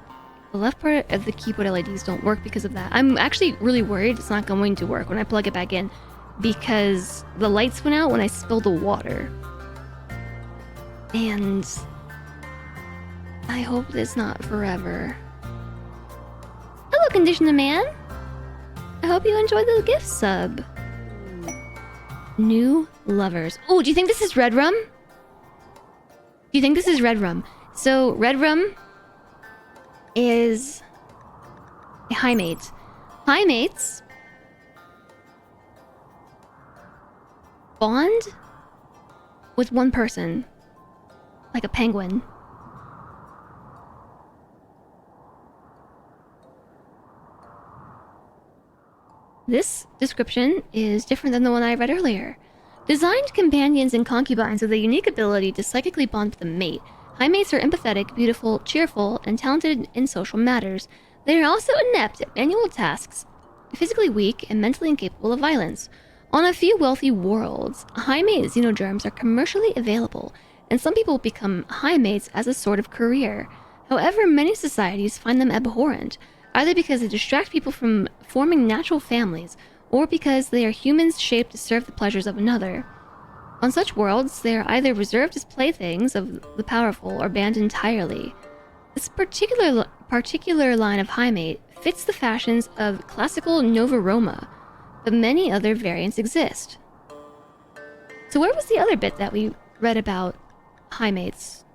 [SPEAKER 1] The left part of the keyboard LEDs don't work because of that. I'm actually really worried it's not going to work when I plug it back in, because the lights went out when I spilled the water. And I hope it's not forever. Hello, Conditioner Man! I hope you enjoyed the gift sub. New lovers. Oh, do you think this is red rum? Do you think this is red rum? So, red rum is a high mate. High mates bond with one person, like a penguin. This description is different than the one I read earlier. Designed companions and concubines with a unique ability to psychically bond with a mate. High mates are empathetic, beautiful, cheerful, and talented in social matters. They are also inept at manual tasks, physically weak, and mentally incapable of violence. On a few wealthy worlds, high mate xenogerms are commercially available, and some people become high mates as a sort of career. However, many societies find them abhorrent, either because they distract people from forming natural families, or because they are humans shaped to serve the pleasures of another. On such worlds, they are either reserved as playthings of the powerful or banned entirely. This particular line of Highmate fits the fashions of classical Nova Roma, but many other variants exist. So where was the other bit that we read about Highmates?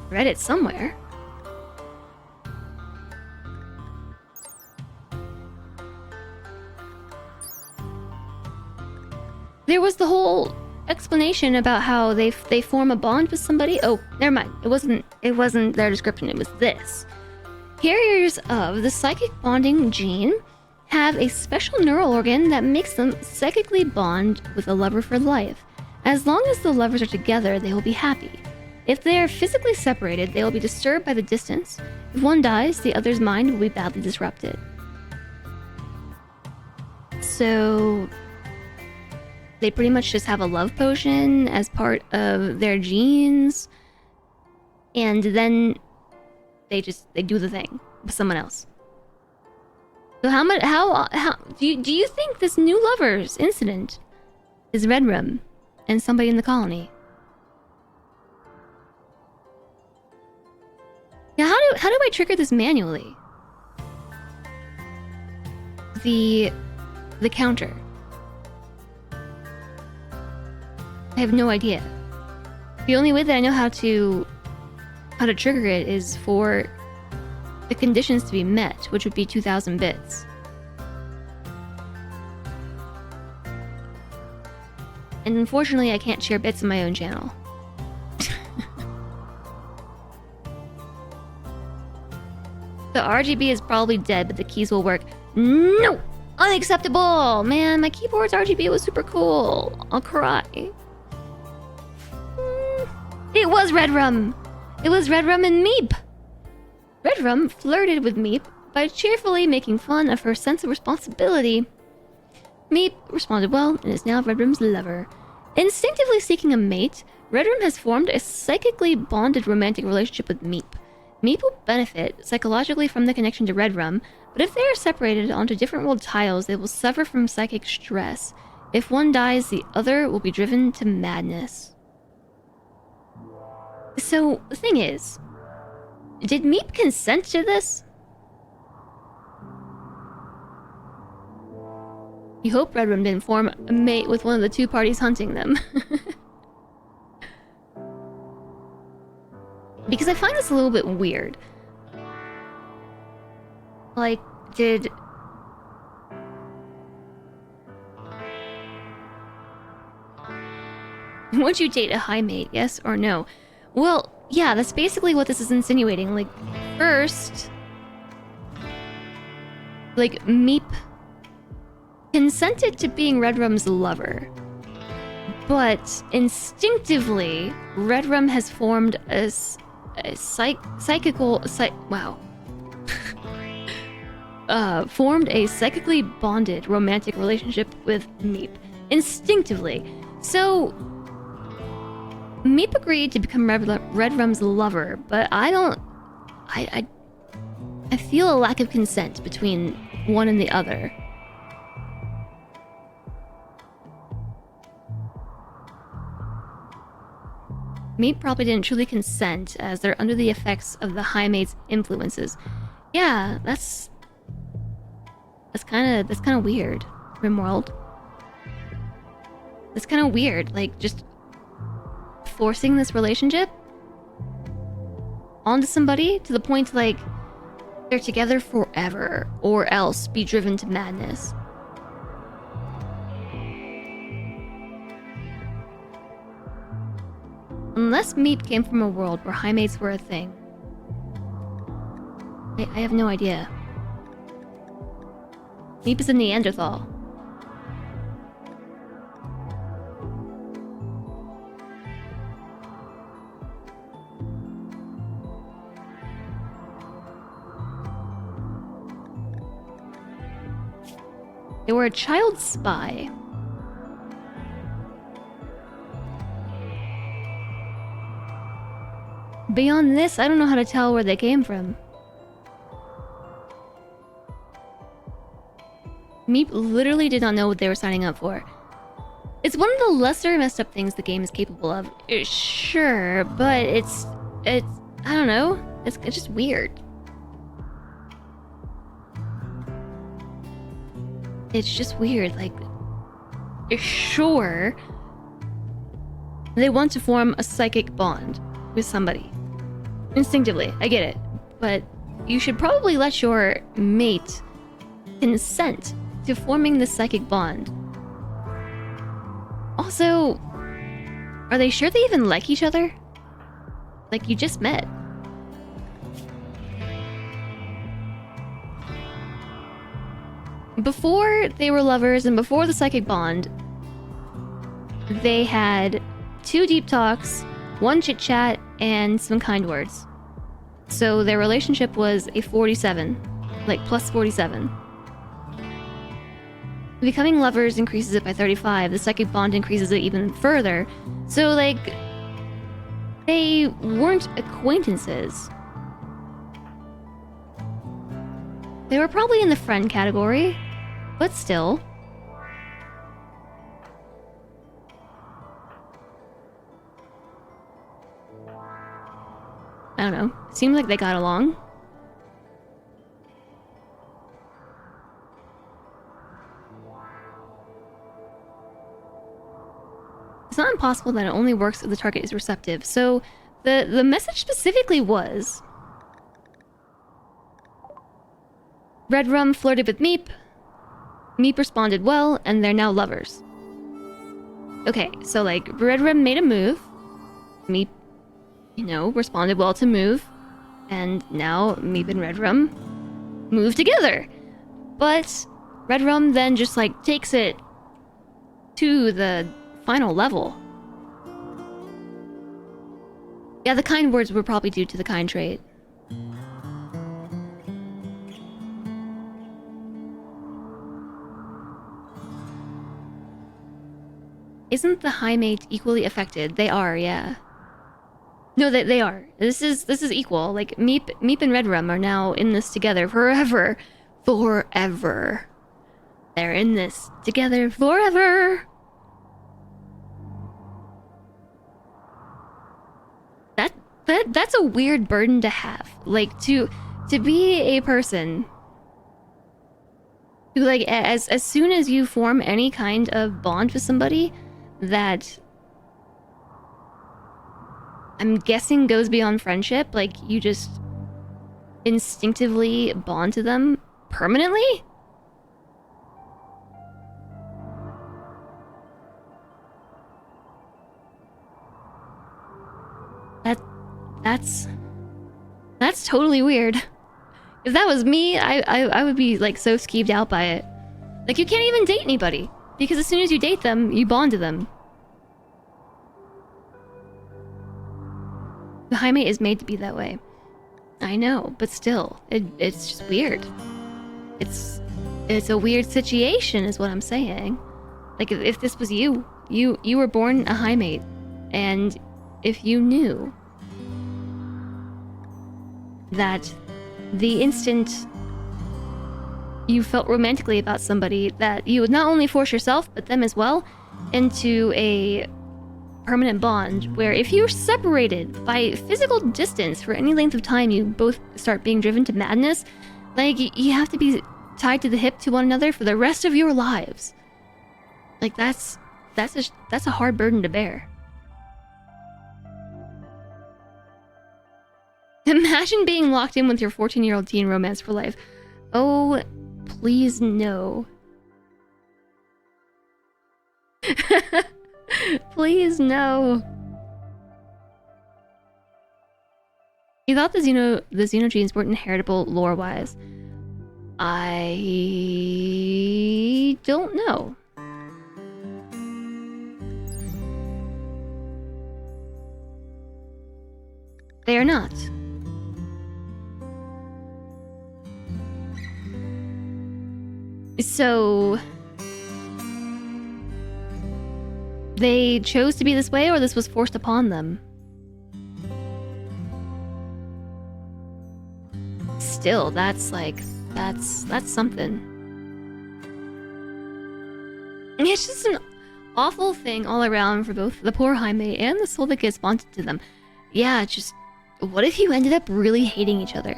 [SPEAKER 1] Read it somewhere. There was the whole explanation about how they form a bond with somebody. Oh, never mind. It wasn't their description. It was this. Carriers of the psychic bonding gene have a special neural organ that makes them psychically bond with a lover for life. As long as the lovers are together, they will be happy. If they are physically separated, they will be disturbed by the distance. If one dies, the other's mind will be badly disrupted. So they pretty much just have a love potion as part of their genes, and then they do the thing with someone else. So how do you think this new lovers incident is Red Room and somebody in the colony? Yeah, how do I trigger this manually? The counter. I have no idea. The only way that I know how to trigger it is for the conditions to be met, which would be 2,000 bits. And unfortunately, I can't share bits on my own channel. The RGB is probably dead, but the keys will work. No! Unacceptable! Man, my keyboard's RGB was super cool. I'll cry. It was Red Rum! It was Red Rum and Meep! Red Rum flirted with Meep by cheerfully making fun of her sense of responsibility. Meep responded well and is now Red Rum's lover. Instinctively seeking a mate, Red Rum has formed a psychically bonded romantic relationship with Meep. Meep will benefit psychologically from the connection to Red Rum, but if they are separated onto different world tiles, they will suffer from psychic stress. If one dies, the other will be driven to madness. So, the thing is, did Meep consent to this? You hope Red Rum didn't form a mate with one of the two parties hunting them. Because I find this a little bit weird. Like, did... Would you date a high mate, yes or no? Well, yeah, that's basically what this is insinuating. Like, first... Like, Meep consented to being Red Rum's lover. But instinctively, Red Rum has formed a formed a psychically bonded romantic relationship with Meep. Instinctively. So, Meep agreed to become Red Rum's lover, but I feel a lack of consent between one and the other. Meep probably didn't truly consent, as they're under the effects of the High Mate's influences. Yeah, that's kind of weird, Rimworld. That's kind of weird, like, just forcing this relationship onto somebody to the point, like, they're together forever, or else be driven to madness. Unless Meep came from a world where high mates were a thing. I have no idea. Meep is a Neanderthal. They were a child spy. Beyond this, I don't know how to tell where they came from. Meep literally did not know what they were signing up for. It's one of the lesser messed up things the game is capable of. Sure, but it's I don't know. It's just weird. It's just weird. Like, sure, they want to form a psychic bond with somebody. Instinctively, I get it. But you should probably let your mate consent to forming this psychic bond. Also, are they sure they even like each other? Like, you just met. Before they were lovers and before the psychic bond, they had 2 deep talks, 1 chit chat, and some kind words. So their relationship was a 47, like plus 47. Becoming lovers increases it by 35. The psychic bond increases it even further. So, like, they weren't acquaintances. They were probably in the friend category, but still. I don't know. Seems like they got along. It's not impossible that it only works if the target is receptive. So the message specifically was Red Rum flirted with Meep. Meep responded well, and they're now lovers. Okay, so like Red Rum made a move. Meep, you know, responded well to move. And now Meep and Red Rum move together. But Red Rum then just like takes it to the final level. Yeah, the kind words were probably due to the kind trait. Isn't the high mate equally affected? They are, yeah. No, they are. This is equal. Like Meep and Red Rum are now in this together forever. Forever. They're in this together forever. That's a weird burden to have. Like to be a person who, like, as soon as you form any kind of bond with somebody that I'm guessing goes beyond friendship, like you just instinctively bond to them permanently? That's totally weird. If that was me, I would be like so skeeved out by it. Like, you can't even date anybody because as soon as you date them, you bond to them. The high mate is made to be that way. I know, but still, it's just weird. It's a weird situation, is what I'm saying. Like, if this was you were born a high mate, and if you knew that the instant you felt romantically about somebody, that you would not only force yourself, but them as well, into a permanent bond where if you're separated by physical distance for any length of time, you both start being driven to madness. Like, you have to be tied to the hip to one another for the rest of your lives. Like, that's a hard burden to bear. Imagine being locked in with your 14-year-old teen romance for life. Oh, please no. Please no. You thought the xenogenes weren't inheritable lore-wise. I don't know. They are not. So they chose to be this way, or this was forced upon them? Still, that's something. It's just an awful thing all around for both the poor Jaime and the soul that gets bonded to them. Yeah, just what if you ended up really hating each other?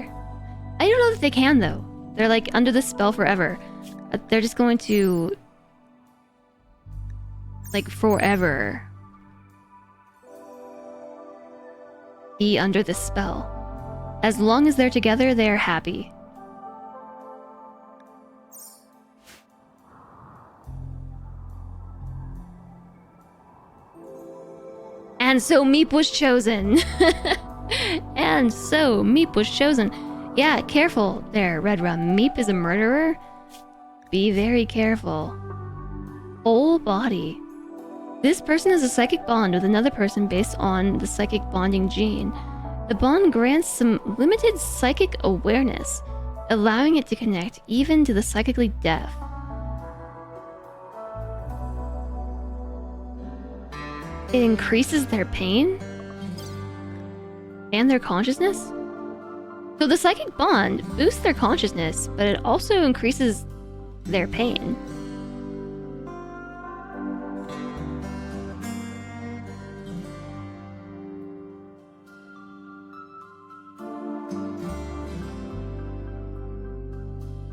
[SPEAKER 1] I don't know that they can though. They're like under the spell forever. They're just going to like forever be under the spell. As long as they're together, they're happy. And so Meep was chosen. And so Meep was chosen. Yeah, careful there, Red Rum. Meep is a murderer. Be very careful. Whole body. This person has a psychic bond with another person based on the psychic bonding gene. The bond grants some limited psychic awareness, allowing it to connect even to the psychically deaf. It increases their pain and their consciousness. So the psychic bond boosts their consciousness, but it also increases their pain.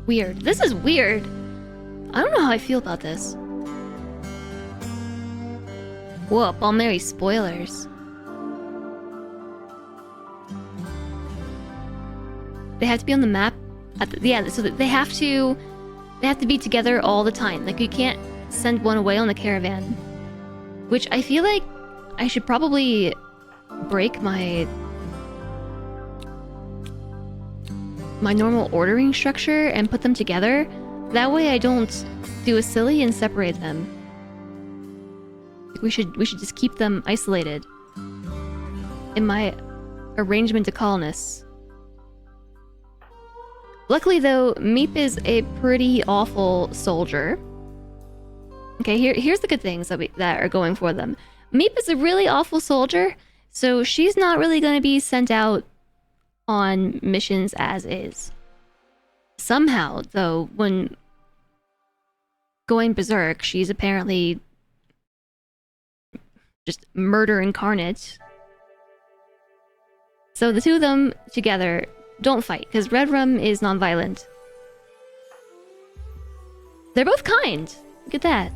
[SPEAKER 1] Weird. This is weird. I don't know how I feel about this. Whoop, all Mary spoilers. They have to be on the map at the, yeah, so that they have to be together all the time. Like you can't send one away on the caravan. Which I feel like I should probably break my normal ordering structure and put them together. That way I don't do a silly and separate them. We should just keep them isolated in my arrangement to colonists. Luckily though, Meep is a pretty awful soldier. Okay, here's the good things that are going for them. Meep is a really awful soldier, so she's not really going to be sent out on missions as is. Somehow, though, when going berserk, she's apparently just murder incarnate. So the two of them together don't fight, because Red Rum is non-violent. They're both kind. Look at that.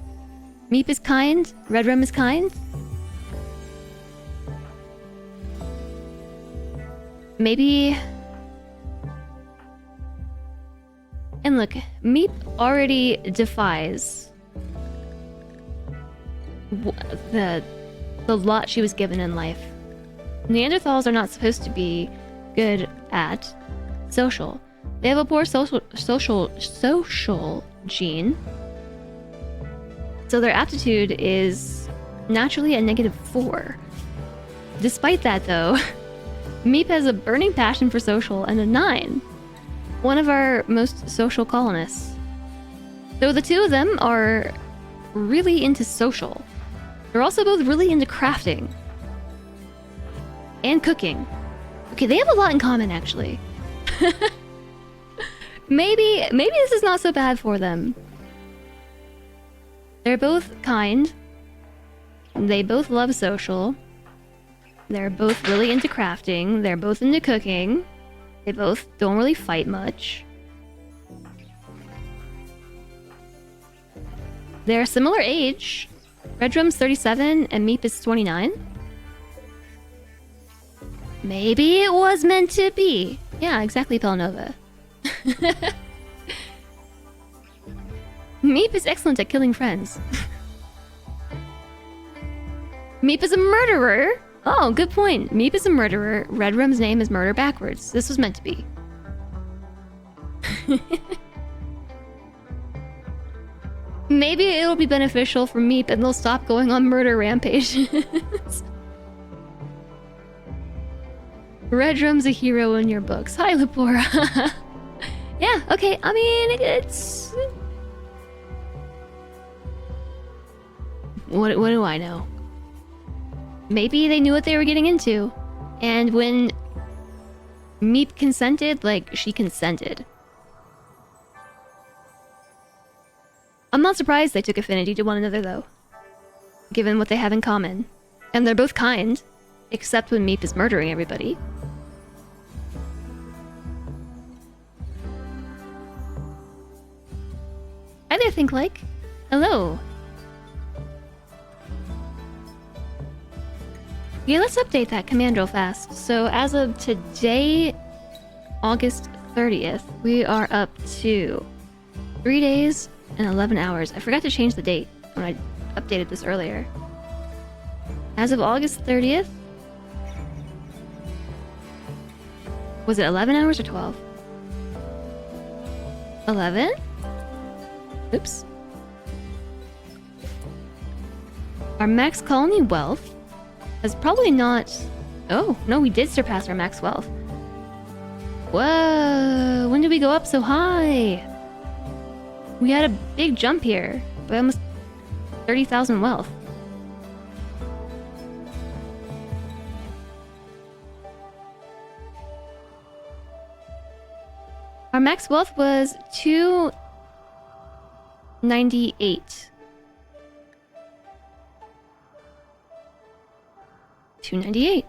[SPEAKER 1] Meep is kind, Red Rum is kind. Maybe... And look, Meep already defies the lot she was given in life. Neanderthals are not supposed to be good at social. They have a poor social gene. So their aptitude is naturally a -4. Despite that though, Meep has a burning passion for social and a 9. One of our most social colonists. So the two of them are really into social. They're also both really into crafting. And cooking. Okay, they have a lot in common actually. Maybe this is not so bad for them. They're both kind. They both love social. They're both really into crafting. They're both into cooking. They both don't really fight much. They're a similar age. Red Rum's 37 and Meep is 29. Maybe it was meant to be. Yeah, exactly, Pelnova. Meep is excellent at killing friends. Meep is a murderer. Oh, good point. Meep is a murderer. Red Rum's name is murder backwards. This was meant to be. Maybe it'll be beneficial for Meep and they'll stop going on murder rampages. Red Rum's a hero in your books. Hi, Lepora. Yeah, okay. I mean, it's... What do I know? Maybe they knew what they were getting into. And when Meep consented, like, she consented. I'm not surprised they took affinity to one another, though. given what they have in common. And they're both kind, except when Meep is murdering everybody. Hi there, Think Like. Hello. Yeah, let's update that command real fast. So as of today, August 30th, we are up to 3 days and 11 hours. I forgot to change the date when I updated this earlier. As of August 30th, was it 11 hours or 12? 11? Oops. Our max colony wealth has probably not... Oh, no, we did surpass our max wealth. Whoa, when did we go up so high? We had a big jump here by almost 30,000 wealth. Our max wealth was 298. 298.